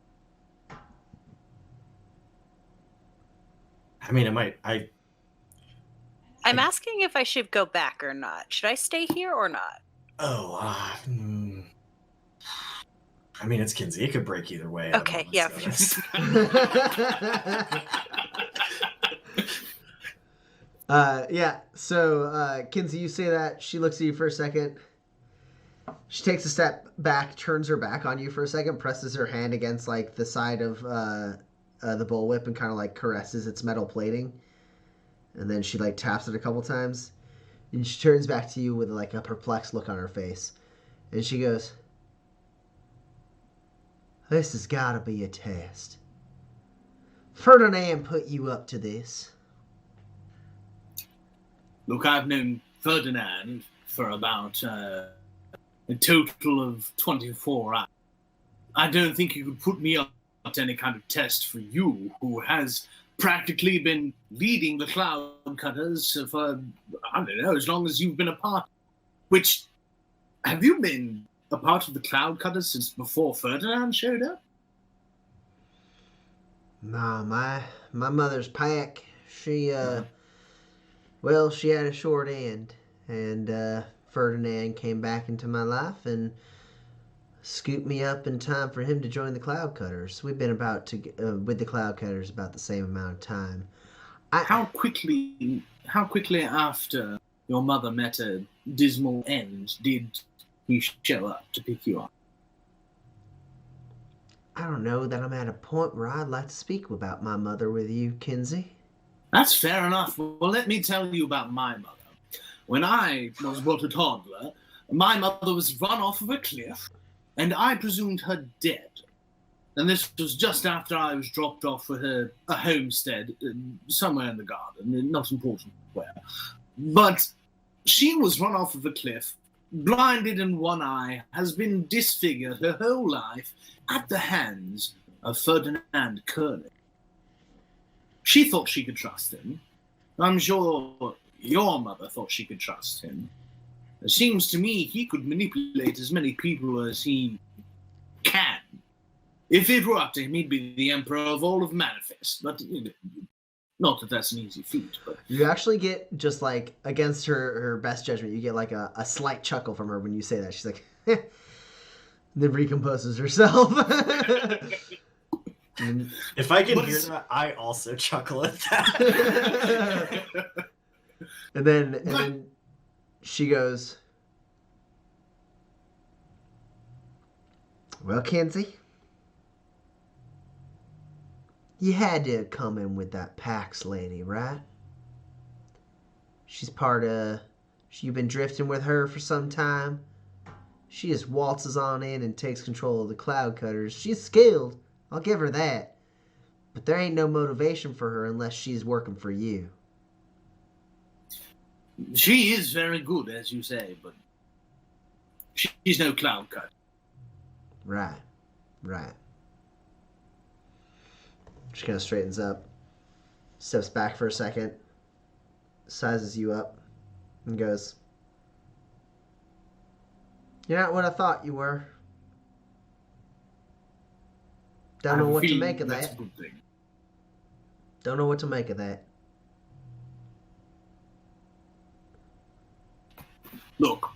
I mean, I'm asking if I should go back or not. Should I stay here or not? I mean, it's Kinsey. It could break either way. Okay, yeah. So, Kinsey, you say that. She looks at you for a second. She takes a step back, turns her back on you for a second, presses her hand against, like, the side of the bullwhip and kind of, like, caresses its metal plating. And then she, like, taps it a couple times. And she turns back to you with, like, a perplexed look on her face. And she goes, "This has got to be a test. Ferdinand put you up to this." Look, I've known Ferdinand for about a total of 24 hours. I don't think you could put me up to any kind of test for you, who has practically been leading the Cloud Cutters for, I don't know, as long as you've been a part. Which, have you been a part of the Cloud Cutters since before Ferdinand showed up? Nah, my mother's pack, she had a short end, and Ferdinand came back into my life and scooped me up in time for him to join the Cloud Cutters. We've been with the Cloud Cutters about the same amount of time. How quickly after your mother met a dismal end did he show up to pick you up? I don't know that I'm at a point where I'd like to speak about my mother with you, Kinsey. That's fair enough. Well, let me tell you about my mother. When I was but a toddler, my mother was run off of a cliff, and I presumed her dead. And this was just after I was dropped off for a homestead somewhere in the garden, not important where. But she was run off of a cliff, blinded in one eye, has been disfigured her whole life at the hands of Ferdinand Curley. She thought she could trust him. I'm sure your mother thought she could trust him. It seems to me he could manipulate as many people as he can. If it were up to him, he'd be the emperor of all of Manifest. But, not that that's an easy feat. But you actually get, just like, against her best judgment, you get like a slight chuckle from her when you say that. She's like, then recomposes herself. If I can hear that, I also chuckle at that. and then she goes, "Well, Kinsey, you had to come in with that Pax lady, right? She's you've been drifting with her for some time. She just waltzes on in and takes control of the Cloud Cutters. She's skilled, I'll give her that. But there ain't no motivation for her unless she's working for you." She is very good, as you say, but she's no Cloud Cutter. Right. She kind of straightens up, steps back for a second, sizes you up, and goes, "You're not what I thought you were. Don't know what to make of that. Don't know what to make of that." Look,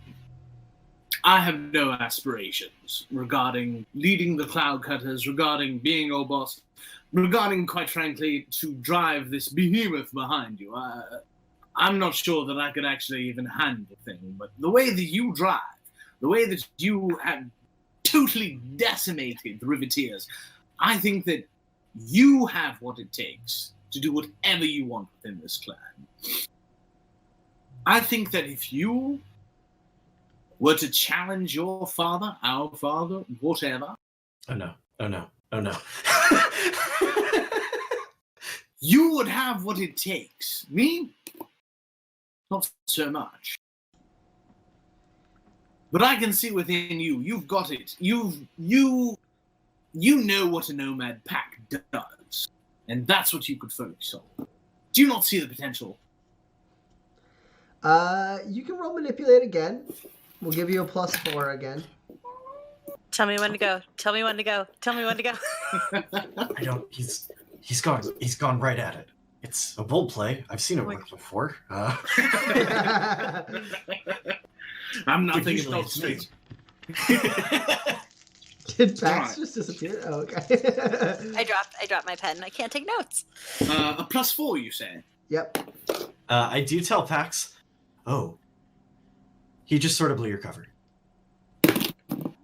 I have no aspirations regarding leading the Cloud Cutters, regarding being your boss, regarding, quite frankly, to drive this behemoth behind you. I'm not sure that I could actually even handle the thing, but the way that you drive, the way that you have totally decimated the Riveteers. I think that you have what it takes to do whatever you want within this clan. I think that if you were to challenge your father, our father, whatever... Oh no, oh no, oh no. You would have what it takes. Me? Not so much. But I can see within you, you've got it. You know what a nomad pack does. And that's what you could focus on. Do you not see the potential? You can roll manipulate again. We'll give you a +4 again. Tell me when to go. Tell me when to go. Tell me when to go. I don't. He's gone right at it. It's a bold play. I've seen it work before. I'm not thinking usually not it's straight. Did Pax Alright. just disappear? Oh, okay. I dropped my pen. I can't take notes. A +4, you say? Yep. I do tell Pax. Oh, he just sort of blew your cover.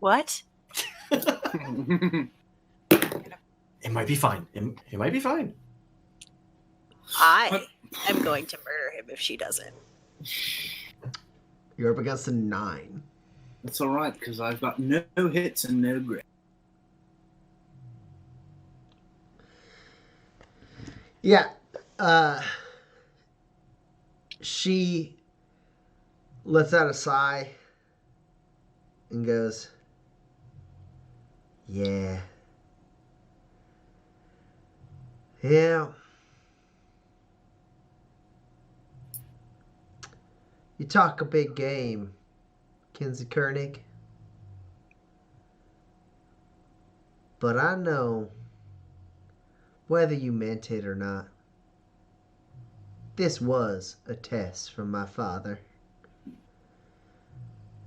What? It might be fine. It might be fine. I am going to murder him if she doesn't. You're up against a 9. That's alright, because I've got no hits and no grit. Yeah. She lets out a sigh and goes, yeah. Yeah. You talk a big game, Kinsey Koenig. But I know, whether you meant it or not, this was a test from my father.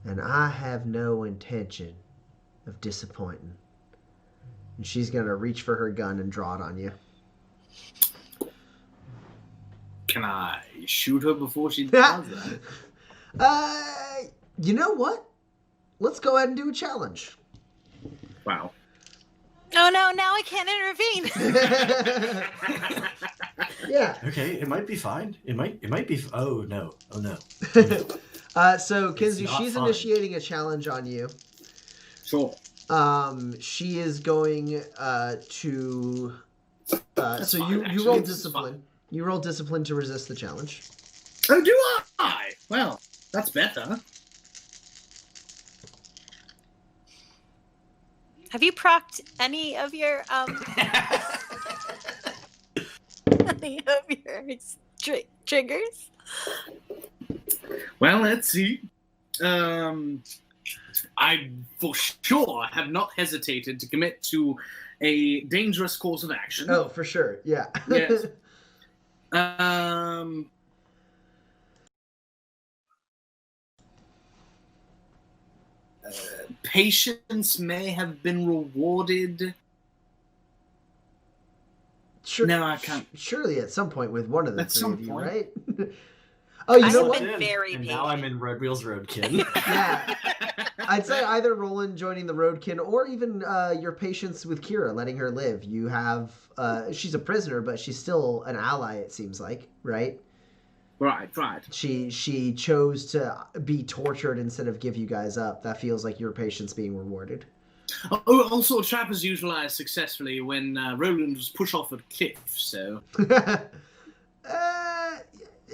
And I have no intention of disappointing. And she's going to reach for her gun and draw it on you. Can I shoot her before she does that? You know what? Let's go ahead and do a challenge. Wow. Oh no, now I can't intervene. Yeah. Okay, it might be fine. It might be. Oh no. Oh no. So Kinsey, It's not she's fine. initiating a challenge on you. Sure. She is going to. That's So fine, you actually. roll This is discipline. You roll discipline to resist the challenge. Oh, do I? Well, that's better. Have you procced any of your any of your triggers? Well, let's see. I for sure have not hesitated to commit to a dangerous course of action. Oh, for sure. Yeah. Yes. Patience may have been rewarded. Sure, No, I can't. Surely at some point with one of the At three some of you, point. right? Oh, you I know have what? been very and patient. now I'm in Red Wheels Roadkin. Yeah. I'd say either Roland joining the Roadkin or even your patience with Kira, letting her live. You have, she's a prisoner, but she's still an ally, it seems like, right? Right. She chose to be tortured instead of give you guys up. That feels like your patience being rewarded. Oh, also, a trap was utilized successfully when Roland was pushed off a cliff, so...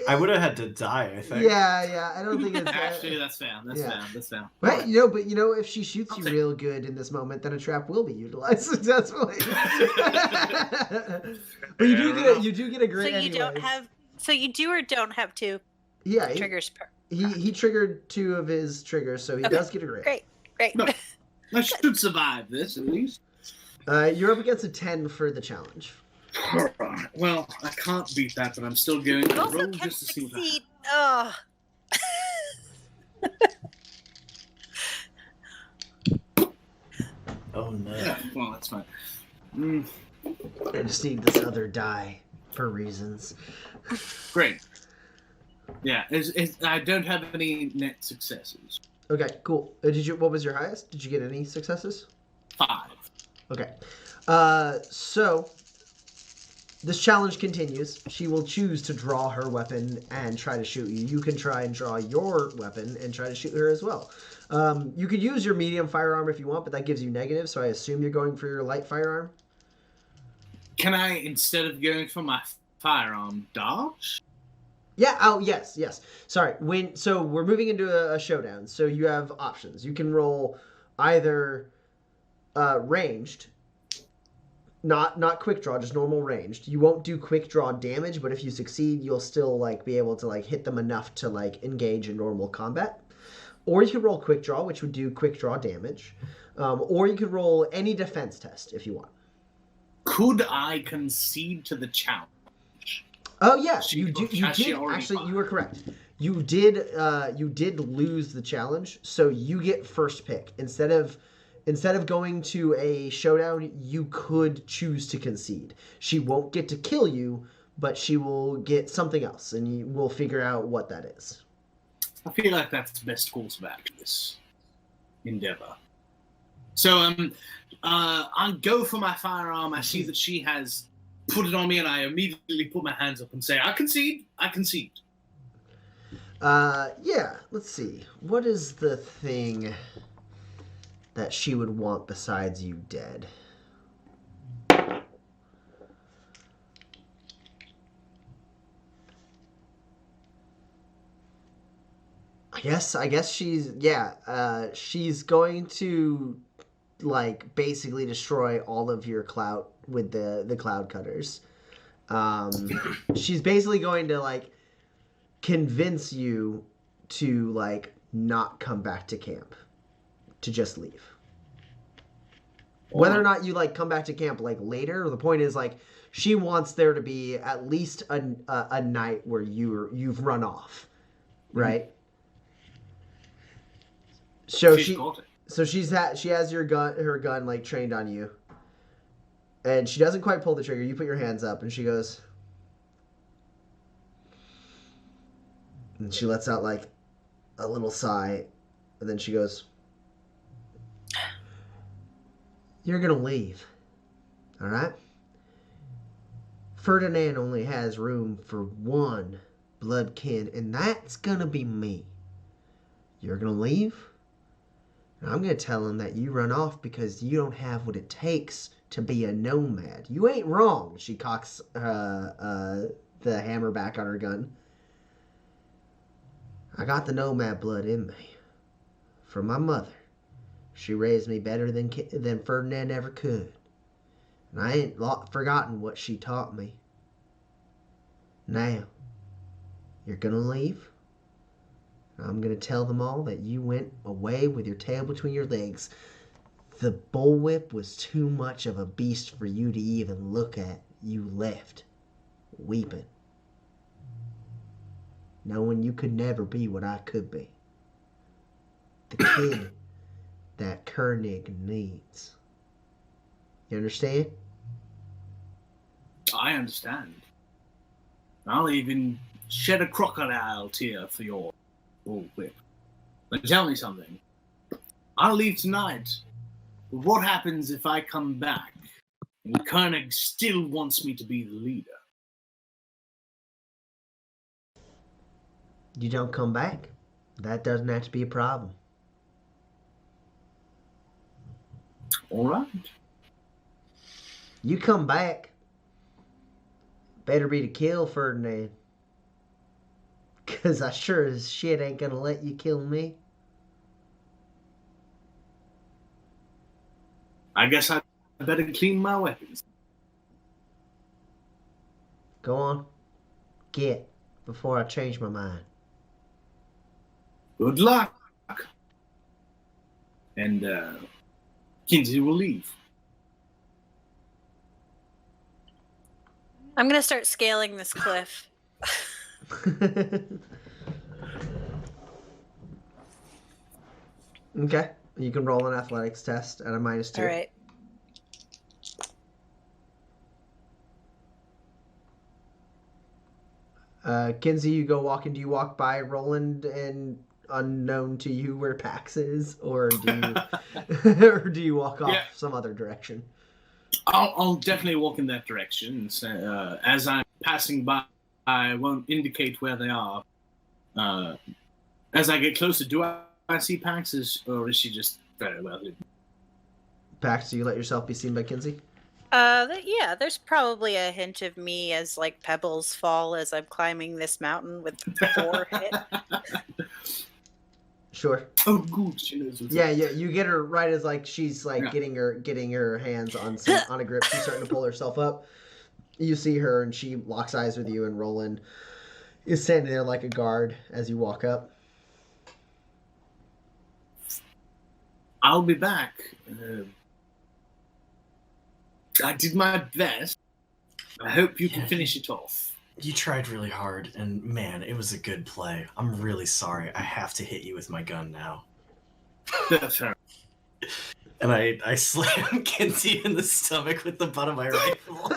I would have had to die, I think. Yeah, I don't think it's... Actually, that's fair. That's fair. Right, but if she shoots I'll you take real good in this moment, then a trap will be utilized successfully. But you do get a great. So you don't anyways. have. So you do or don't have two Yeah, triggers per. he triggered 2 of his triggers, so he Okay, does get a great. Great. No. I should survive this, at least. You're up against a 10 for the challenge. Alright, well, I can't beat that, but I'm still going But to also roll can just to see what happens. succeed. Oh. Oh no. Yeah, well, that's fine. I just need this other die for reasons. Great. Yeah, I don't have any net successes. Okay, cool. What was your highest? Did you get any successes? 5. Okay. So this challenge continues. She will choose to draw her weapon and try to shoot you. You can try and draw your weapon and try to shoot her as well. You could use your medium firearm if you want, but that gives you negative, so I assume you're going for your light firearm. Can I, instead of going for my firearm, dodge? Yeah, oh, yes. Sorry. So we're moving into a showdown, so you have options. You can roll either ranged, not quick draw, just normal ranged. You won't do quick draw damage, but if you succeed, you'll still like be able to like hit them enough to like engage in normal combat. Or you could roll quick draw, which would do quick draw damage. Or you could roll any defense test if you want. Could I concede to the challenge? Oh yeah, you did. Actually, fought? you were correct. You did lose the challenge, so you get first pick instead of going to a showdown. You could choose to concede. She won't get to kill you, but she will get something else, and we'll figure out what that is. I feel like that's the best course of action, this endeavor. So I go for my firearm. I see that she has put it on me, and I immediately put my hands up and say, I concede. Yeah, let's see. What is the thing that she would want besides you dead? I guess she's going to like basically destroy all of your clout with the cloud cutters. She's basically going to like convince you to like not come back to camp, to just leave. Whether or not you like come back to camp like later, the point is like she wants there to be at least a night where you've run off, right? So she has her gun like trained on you, and she doesn't quite pull the trigger. You put your hands up, and she goes, and she lets out like a little sigh, and then she goes, "You're gonna leave, all right? Ferdinand only has room for one blood kin, and that's gonna be me. You're gonna leave." I'm going to tell him that you run off because you don't have what it takes to be a nomad. You ain't wrong. She cocks the hammer back on her gun. I got the nomad blood in me. From my mother. She raised me better than Ferdinand ever could. And I ain't forgotten what she taught me. Now, you're going to leave? I'm going to tell them all that you went away with your tail between your legs. The bullwhip was too much of a beast for you to even look at. You left, weeping, knowing you could never be what I could be. The kid that Koenig needs. You understand? I understand. I'll even shed a crocodile tear for your bullwhip. But tell me something. I'll leave tonight. But what happens if I come back and Koenig still wants me to be the leader? You don't come back. That doesn't have to be a problem. All right. You come back. Better be to kill Ferdinand. Because I sure as shit ain't gonna let you kill me. I guess I better clean my weapons. Go on. Get. Before I change my mind. Good luck. And Kinsey will leave. I'm going to start scaling this cliff. Okay. You can roll an athletics test at a -2. All right. Kinsey, you go walking. Do you walk by Roland and unknown to you where Pax is, or do you walk off some other direction? I'll definitely walk in that direction. So, as I'm passing by, I won't indicate where they are. As I get closer, do I see Pax, or is she just very well hidden? Pax, do you let yourself be seen by Kinsey? Yeah, there's probably a hint of me as like pebbles fall as I'm climbing this mountain with 4 hit. Sure. Oh, good. She knows what's Yeah, up. you get her right as like she's like getting her hands on a grip. She's starting to pull herself up. You see her and she locks eyes with you, and Roland is standing there like a guard as you walk up. I'll be back. I did my best. I hope you can finish it off. You tried really hard, and man, it was a good play. I'm really sorry. I have to hit you with my gun now. That's fair. And I slam Kinsey in the stomach with the butt of my rifle.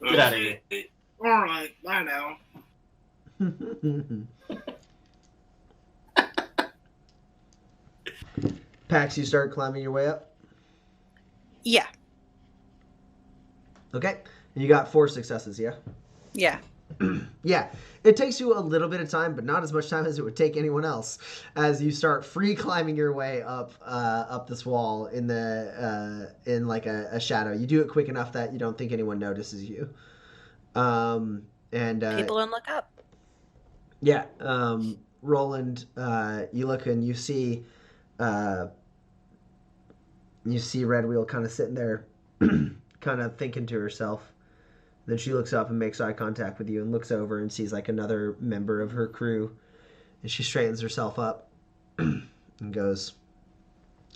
Get out of here. All right, bye now. Pax, you start climbing your way up? Yeah. Okay. You got 4 successes, yeah? Yeah. Yeah. It takes you a little bit of time, but not as much time as it would take anyone else, as you start free climbing your way up this wall in like a shadow. You do it quick enough that you don't think anyone notices you. And people don't look up. Yeah. Roland, you look and you see Red Wheel kind of sitting there kind of thinking to herself. Then she looks up and makes eye contact with you and looks over and sees like another member of her crew. And she straightens herself up and goes,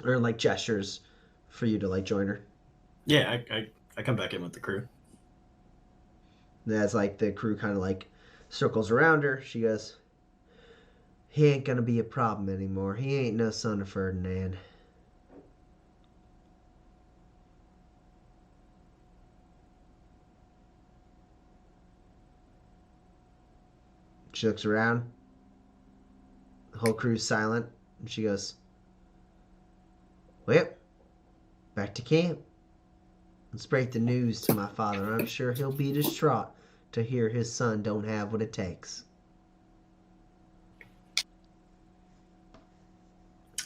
or like gestures for you to like join her. Yeah, I come back in with the crew. And as like the crew kind of like circles around her, she goes, "He ain't gonna be a problem anymore. He ain't no son of Ferdinand." She looks around. The whole crew's silent. And she goes, "Well, back to camp. Let's break the news to my father. I'm sure he'll be distraught to hear his son don't have what it takes."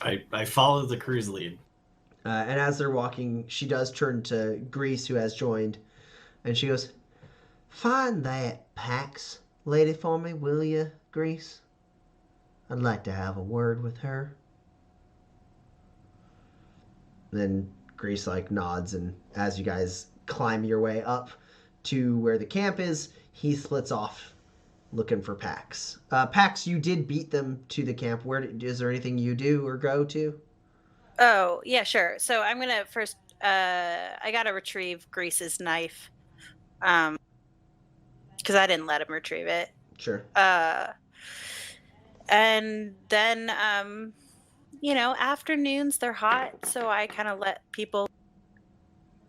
I follow the crew's lead. And as they're walking, she does turn to Grease, who has joined. And she goes, "Find that Pax lady for me, will you, Grease? I'd like to have a word with her." Then Grease like nods, and as you guys climb your way up to where the camp is, he splits off looking for Pax. Pax, you did beat them to the camp. Is there anything you do or go to? Oh, yeah, sure. So I'm going to first, I got to retrieve Grease's knife. Because I didn't let him retrieve it. Sure. And then, afternoons, they're hot. So I kind of let people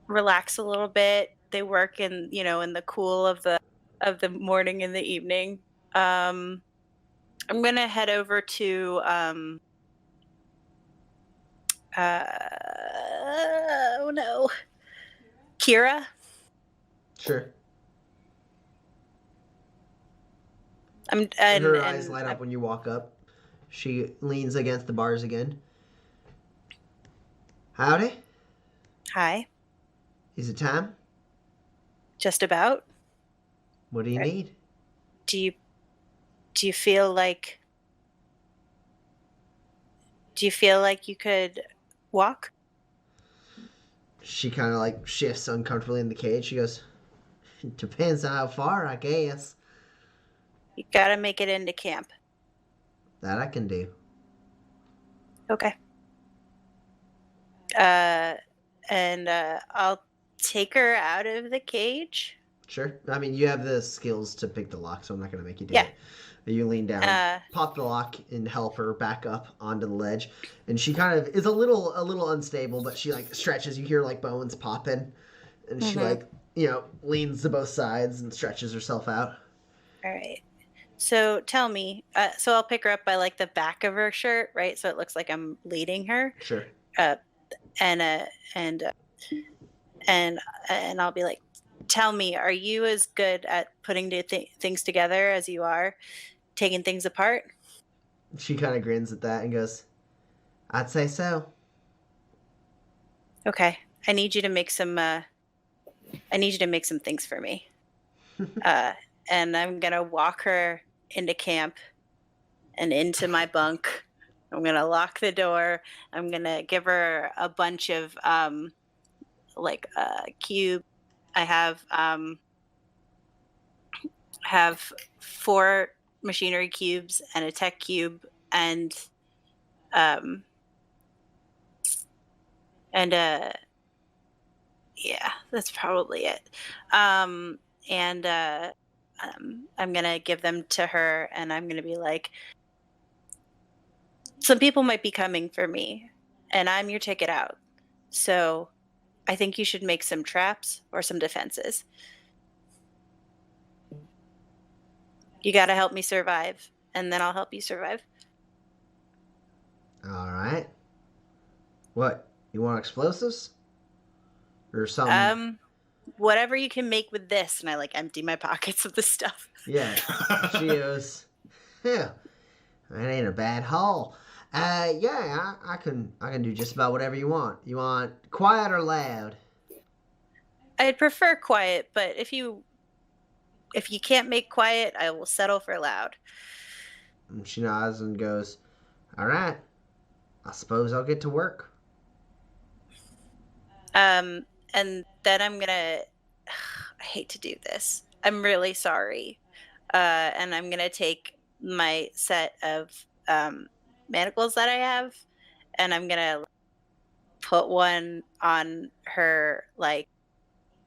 relax a little bit. They work in the cool of the morning and the evening. I'm going to head over to, Kira. Sure. And her eyes light up when you walk up. She leans against the bars again. "Howdy. Hi. Is it time? Just about. What do you need?" Do you feel like you could walk? She kind of like shifts uncomfortably in the cage. She goes, "It depends on how far, I guess." You gotta make it into camp. "That I can do." Okay. And I'll take her out of the cage. Sure. I mean, you have the skills to pick the lock, so I'm not going to make you do Yeah. it. You lean down, pop the lock, and help her back up onto the ledge. And she kind of is a little unstable, but she like stretches. You hear like bones popping, and she like leans to both sides and stretches herself out. All right. So tell me, so I'll pick her up by like the back of her shirt, right? So it looks like I'm leading her. Sure. And I'll be like, tell me, are you as good at putting things together as you are taking things apart? She kind of grins at that and goes, I'd say so. Okay, I need you to make some. I need you to make some things for me. And I'm gonna walk her into camp and into my bunk. I'm gonna lock the door. I'm gonna give her a bunch of like cube. I have 4 machinery cubes and a tech cube and um and yeah, that's probably it. And I'm gonna give them to her, and I'm gonna be like, some people might be coming for me, and I'm your ticket out. So I think you should make some traps or some defenses. You got to help me survive, and then I'll help you survive. All right. What? You want explosives? Or something? Whatever you can make with this, and I like empty my pockets of the stuff. Yeah. She goes, yeah, that ain't a bad haul. Yeah, I can do just about whatever you want. You want quiet or loud? I'd prefer quiet, but if you can't make quiet, I will settle for loud. And she nods and goes, all right, I suppose I'll get to work. And then I'm gonna. I hate to do this. I'm really sorry. And I'm gonna take my set of manacles that I have, and I'm gonna put one on her like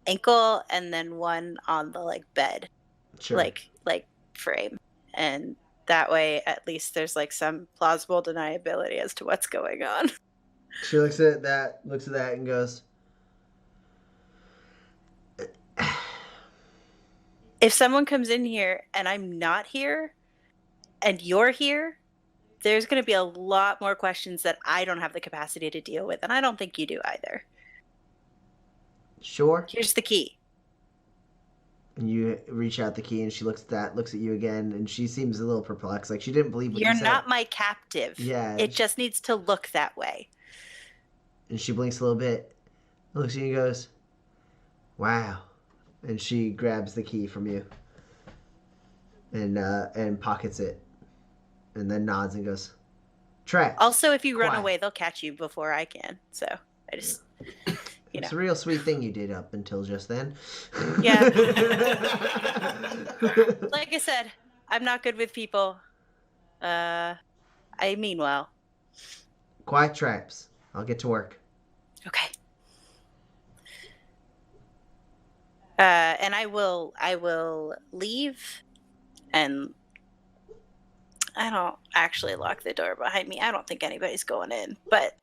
ankle, and then one on the like bed, Sure. like frame, and that way at least there's like some plausible deniability as to what's going on. She looks at that and goes, If someone comes in here and I'm not here and you're here, there's going to be a lot more questions that I don't have the capacity to deal with, and I don't think you do either. sure. Here's the key. And you reach out the key, and she looks at you again, and she seems a little perplexed, like she didn't believe what you You're said. not my captive. Yeah. It just needs to look that way. And she blinks a little bit, looks at you and goes, wow. And she grabs the key from you and pockets it, and then nods and goes, traps. Also, if you run Quiet. away, they'll catch you before I can. So I just, It's a real sweet thing you did up until just then. Yeah. Like I said, I'm not good with people. I mean well. Quiet traps. I'll get to work. Okay. And I will leave, and I don't actually lock the door behind me. I don't think anybody's going in, but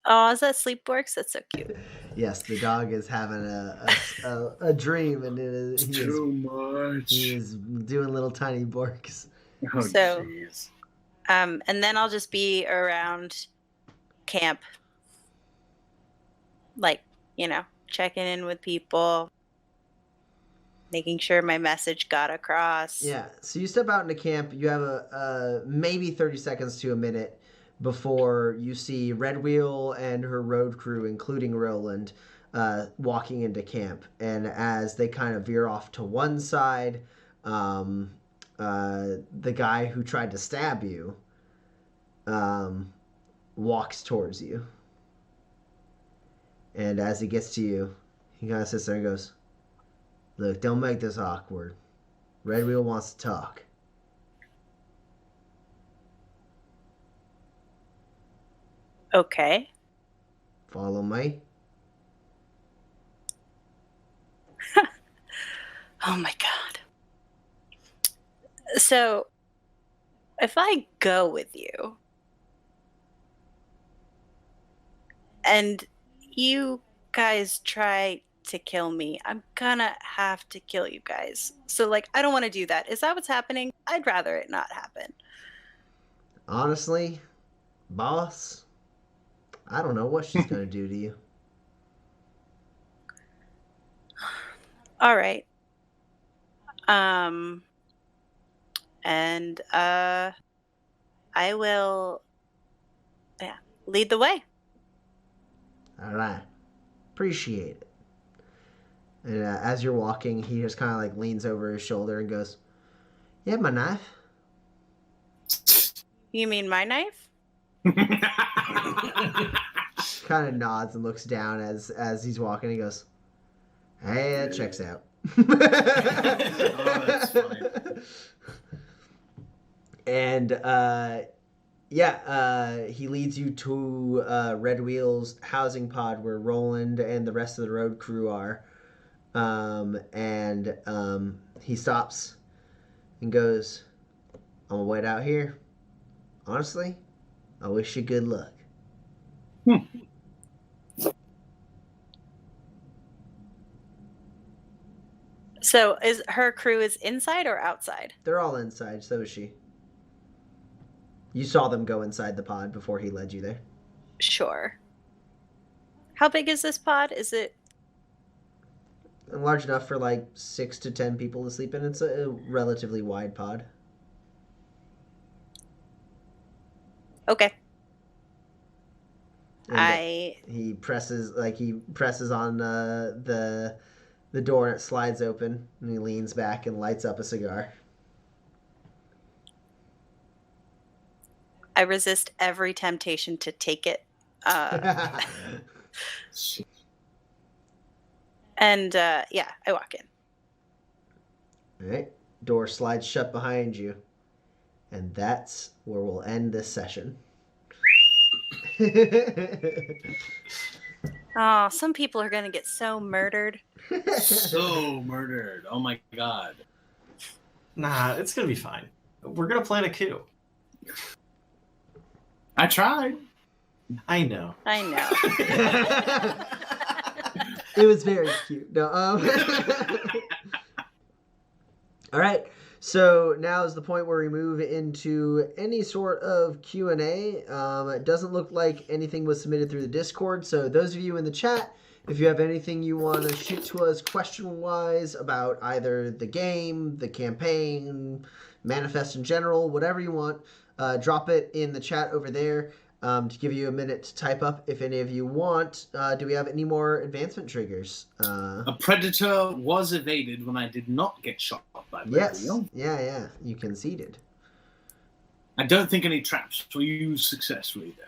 oh, is that Sleepworks? That's so cute. Yes, the dog is having a dream, and he is doing little tiny barks. Oh, So- jeez. And then I'll just be around camp, like, checking in with people, making sure my message got across. Yeah, so you step out into camp. You have a maybe 30 seconds to a minute before you see Red Wheel and her road crew, including Roland, walking into camp. And as they kind of veer off to one side, the guy who tried to stab you walks towards you. And as he gets to you, he kind of sits there and goes, look, don't make this awkward. Red Wheel wants to talk. Okay. Follow me. Oh my God. So, if I go with you, and you guys try to kill me, I'm gonna have to kill you guys. So, like, I don't want to do that. Is that what's happening? I'd rather it not happen. Honestly, boss, I don't know what she's gonna do to you. All right. And I will, lead the way. All right, appreciate it. And as you're walking, he just kind of like leans over his shoulder and goes, "You have my knife?" You mean my knife? Kind of nods and looks down as he's walking. He goes, "Hey, that checks out." Oh, that's funny. And he leads you to Red Wheel's housing pod where Roland and the rest of the road crew are. He stops and goes, "I'm gonna wait out here. Honestly, I wish you good luck." So is her crew is inside or outside? They're all inside, so is she. You saw them go inside the pod before he led you there. Sure. How big is this pod? Is it Large enough for like 6 to 10 people to sleep in. It's a relatively wide pod. okay? And he presses on the door and it slides open, and he leans back and lights up a cigar. I resist every temptation to take it. And I walk in. All right, door slides shut behind you, and that's where we'll end this session. Oh, some people are gonna get so murdered. So murdered. Oh my god. Nah, it's gonna be fine. We're gonna plan a coup. I tried. I know. It was very cute. No, All right. So now is the point where we move into any sort of Q&A. It doesn't look like anything was submitted through the Discord. So those of you in the chat, if you have anything you want to shoot to us question-wise about either the game, the campaign, Manifest in general, whatever you want, drop it in the chat over there. To give you a minute to type up if any of you want. Do we have any more advancement triggers? A predator was evaded when I did not get shot by Yes. Roadkin. Yeah. You conceded. I don't think any traps were used successfully there.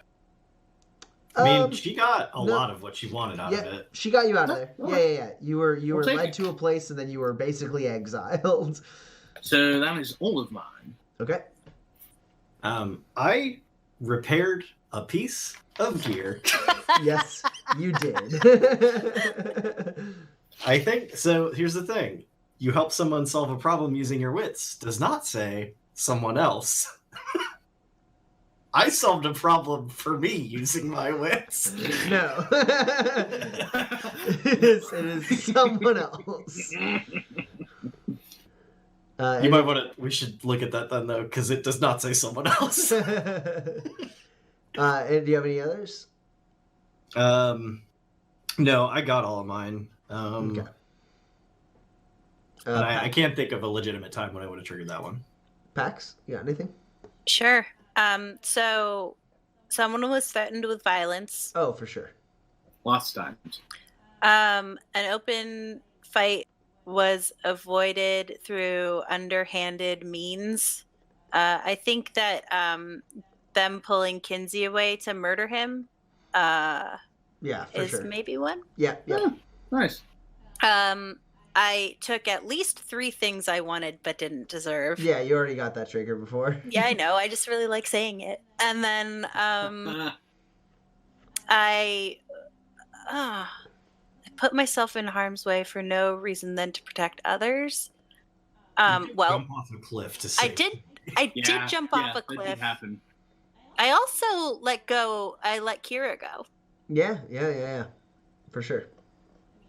I mean, she got a no. lot of what she wanted out of it. She got you out of there. Oh, Yeah. You were take led it. to a place and then you were basically exiled. So that is all of mine. Okay. I repaired a piece of gear. Yes, you did. I think so. Here's the thing: you help someone solve a problem using your wits does not say someone else. I solved a problem for me using my wits. No. It is someone else. You might want to. We should look at that then, though, because it does not say someone else. And do you have any others? No, I got all of mine. Okay. And I can't think of a legitimate time when I would have triggered that one. Pax, you got anything? Sure. So someone was threatened with violence. Oh, for sure. Last times. An open fight was avoided through underhanded means. I think that them pulling Kinsey away to murder him Yeah, for is sure. maybe one. Yeah. Nice. I took at least 3 things I wanted but didn't deserve. Yeah, you already got that trigger before. Yeah, I know. I just really like saying it. And then I put myself in harm's way for no reason than to protect others. Jump off a cliff to save. I did jump off a That cliff. did happen. I also let Kira go. Yeah. For sure.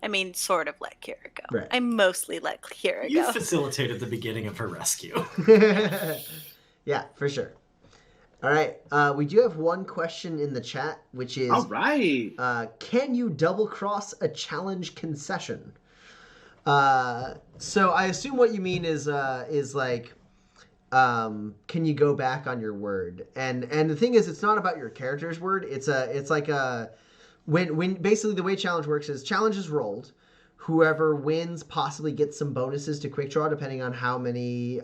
I mean, sort of let Kira go. Right. I mostly let Kira You go. facilitated the beginning of her rescue. Yeah, for sure. All right. We do have one question in the chat, which is, All right. can you double cross a challenge concession? So I assume what you mean is like, can you go back on your word? And the thing is, it's not about your character's word. It's like when basically the way challenge works is challenge is rolled. Whoever wins possibly gets some bonuses to quick draw depending on how many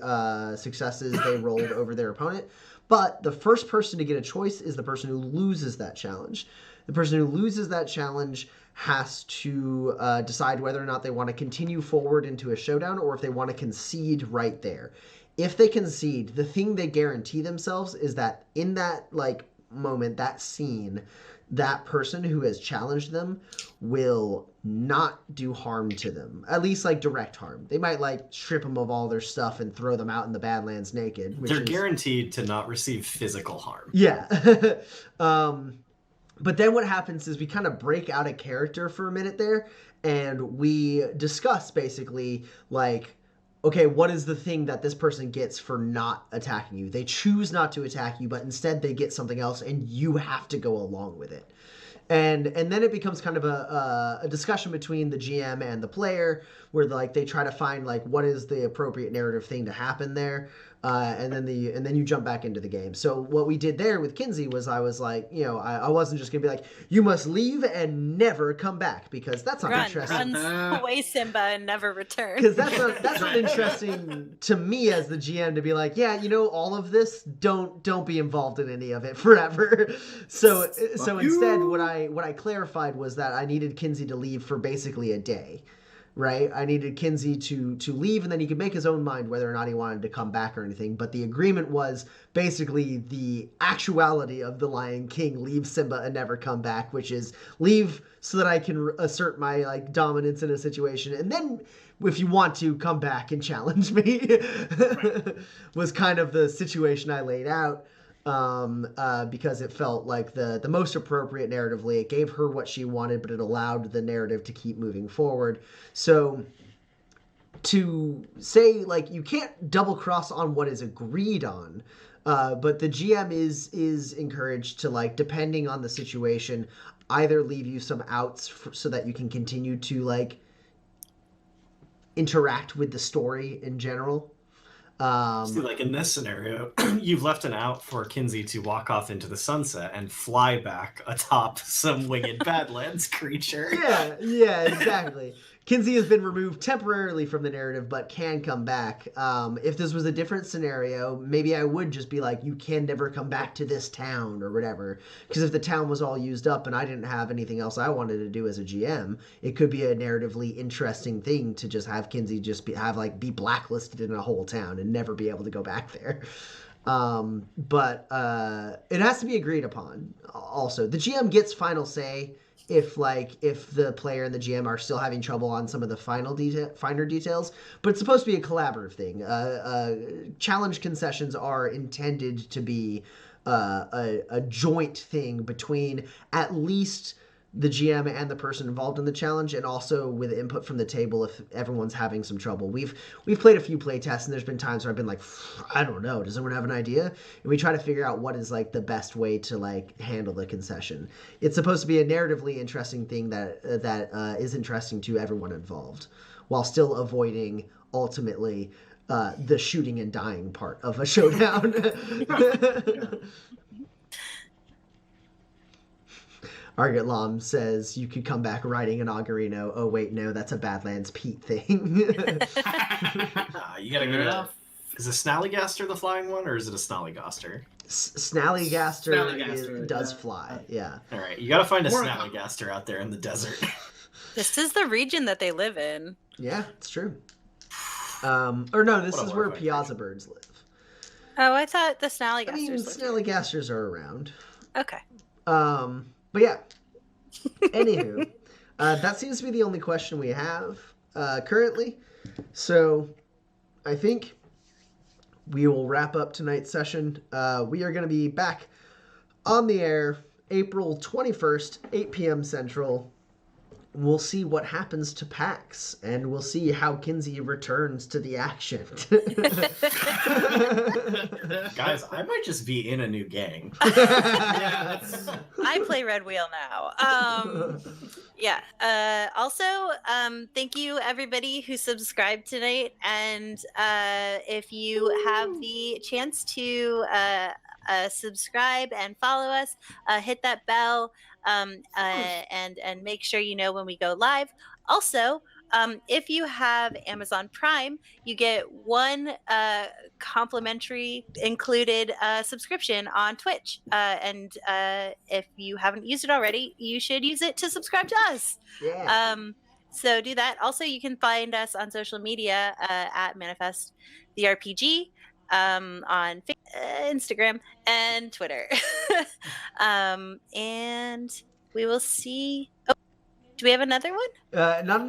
successes they rolled over their opponent. But the first person to get a choice is the person who loses that challenge. The person who loses that challenge has to decide whether or not they want to continue forward into a showdown or if they want to concede right there. If they concede, the thing they guarantee themselves is that in that like moment, that scene, that person who has challenged them will not do harm to them. At least like direct harm. They might like strip them of all their stuff and throw them out in the Badlands naked. They're guaranteed to not receive physical harm. Yeah. But then what happens is we kind of break out a character for a minute there, and we discuss basically like, okay, what is the thing that this person gets for not attacking you? They choose not to attack you, but instead they get something else, and you have to go along with it. And then it becomes kind of a discussion between the GM and the player, where like they try to find like what is the appropriate narrative thing to happen there, and then you jump back into the game. So what we did there with Kinsey was I was like, you know, I wasn't just gonna be like, you must leave and never come back, because that's not interesting. Run away, Simba, and never return. Because that's not interesting to me as the GM to be like, yeah, you know, all of this, don't be involved in any of it forever. So instead, what I clarified was that I needed Kinsey to leave for basically a day, right? I needed Kinsey to leave, and then he could make his own mind whether or not he wanted to come back or anything. But the agreement was basically the actuality of the Lion King, leave Simba and never come back, which is leave so that I can assert my like dominance in a situation, and then if you want to come back and challenge me, was kind of the situation I laid out. Because it felt like the most appropriate narratively. It gave her what she wanted, but it allowed the narrative to keep moving forward. So to say like you can't double cross on what is agreed on, but the GM is encouraged to, like, depending on the situation, either leave you some outs so that you can continue to like interact with the story in general. See, like in this scenario, you've left an out for Kinsey to walk off into the sunset and fly back atop some winged Badlands creature. Yeah, exactly. Kinsey has been removed temporarily from the narrative, but can come back. If this was a different scenario, maybe I would just be like, you can never come back to this town or whatever. Because if the town was all used up and I didn't have anything else I wanted to do as a GM, it could be a narratively interesting thing to just have Kinsey just be blacklisted in a whole town and never be able to go back there. But it has to be agreed upon. Also, the GM gets final say if the player and the GM are still having trouble on some of the finer details, but it's supposed to be a collaborative thing. Challenge concessions are intended to be a joint thing between at least the GM and the person involved in the challenge, and also with input from the table if everyone's having some trouble. We've played a few play tests, and there's been times where I've been like, I don't know, does anyone have an idea? And we try to figure out what is like the best way to like handle the concession. It's supposed to be a narratively interesting thing that is interesting to everyone involved, while still avoiding ultimately the shooting and dying part of a showdown. Argot Lom says you could come back riding an Augarino. Oh wait, no, that's a Badlands Pete thing. You gotta go to... Is a Snallygaster the flying one, or is it a Snallygaster? Snallygaster does fly, yeah. All right, you gotta find a Snallygaster out there in the desert. This is the region that they live in. Yeah, it's true. Or no, this is where Piazza birds live. Oh, I thought the Snallygasters. I mean, Snallygasters are around. Okay. But yeah, anywho, that seems to be the only question we have currently. So I think we will wrap up tonight's session. We are going to be back on the air April 21st, 8 p.m. Central, we'll see what happens to Pax, and we'll see how Kinsey returns to the action. Guys, I might just be in a new gang. Yeah, I play Red Wheel now. Also, thank you everybody who subscribed tonight. And if you have the chance to subscribe and follow us, hit that bell, and make sure you know when we go live. Also, if you have Amazon Prime, you get one complimentary included subscription on Twitch. And if you haven't used it already, you should use it to subscribe to us. Yeah. So do that. Also, you can find us on social media at Manifest the RPG, on Instagram and Twitter. And we will see. Oh, do we have another one? Not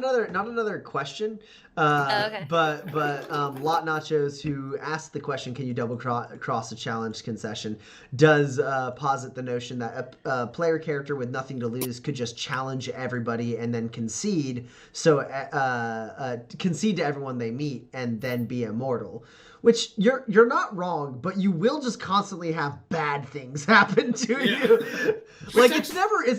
another question. Okay. But Lot Nachos, who asked the question, "Can you double cross a challenge concession?" does posit the notion that a player character with nothing to lose could just challenge everybody and then concede. So concede to everyone they meet and then be immortal. Which you're not wrong, but you will just constantly have bad things happen to you. Like it's never a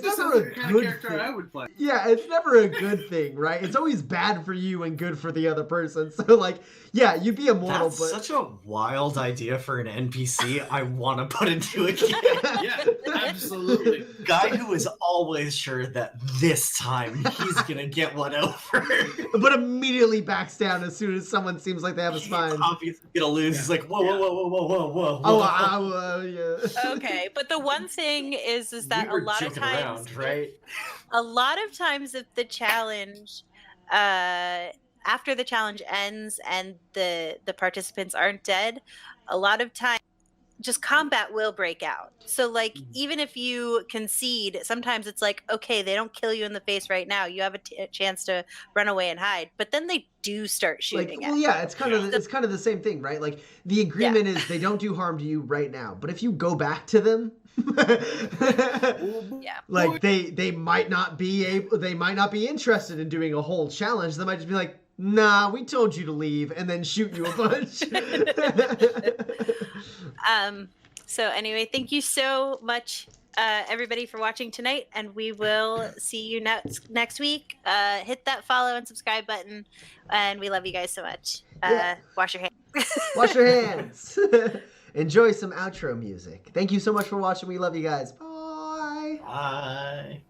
kind of good character thing. I would play. Yeah, it's never a good thing, right? It's always bad for you and good for the other person. So like, yeah, you'd be immortal, That's but such a wild idea for an NPC. I want to put into a game. Yeah, absolutely. Guy who is always sure that this time he's gonna get one over. but immediately backs down as soon as someone seems like they have a spine. Obviously gonna lose. He's like, whoa. Yeah. Okay, but the one thing is that We were a lot of joking times, around, right? a lot of times, if the challenge, after the challenge ends and the participants aren't dead, a lot of times just combat will break out. So like even if you concede, sometimes it's like, okay, they don't kill you in the face right now, you have a chance to run away and hide, but then they do start shooting Like, at well, you. yeah, it's kind of the same thing, right? Like the agreement is they don't do harm to you right now, but if you go back to them, Yeah. like they might not be interested in doing a whole challenge. They might just be like, nah, we told you to leave, and then shoot you a bunch. So anyway, thank you so much, everybody, for watching tonight, and we will see you next week. Hit that follow and subscribe button, and we love you guys so much. Yeah. Wash your hands. Wash your hands. Enjoy some outro music. Thank you so much for watching. We love you guys. Bye. Bye.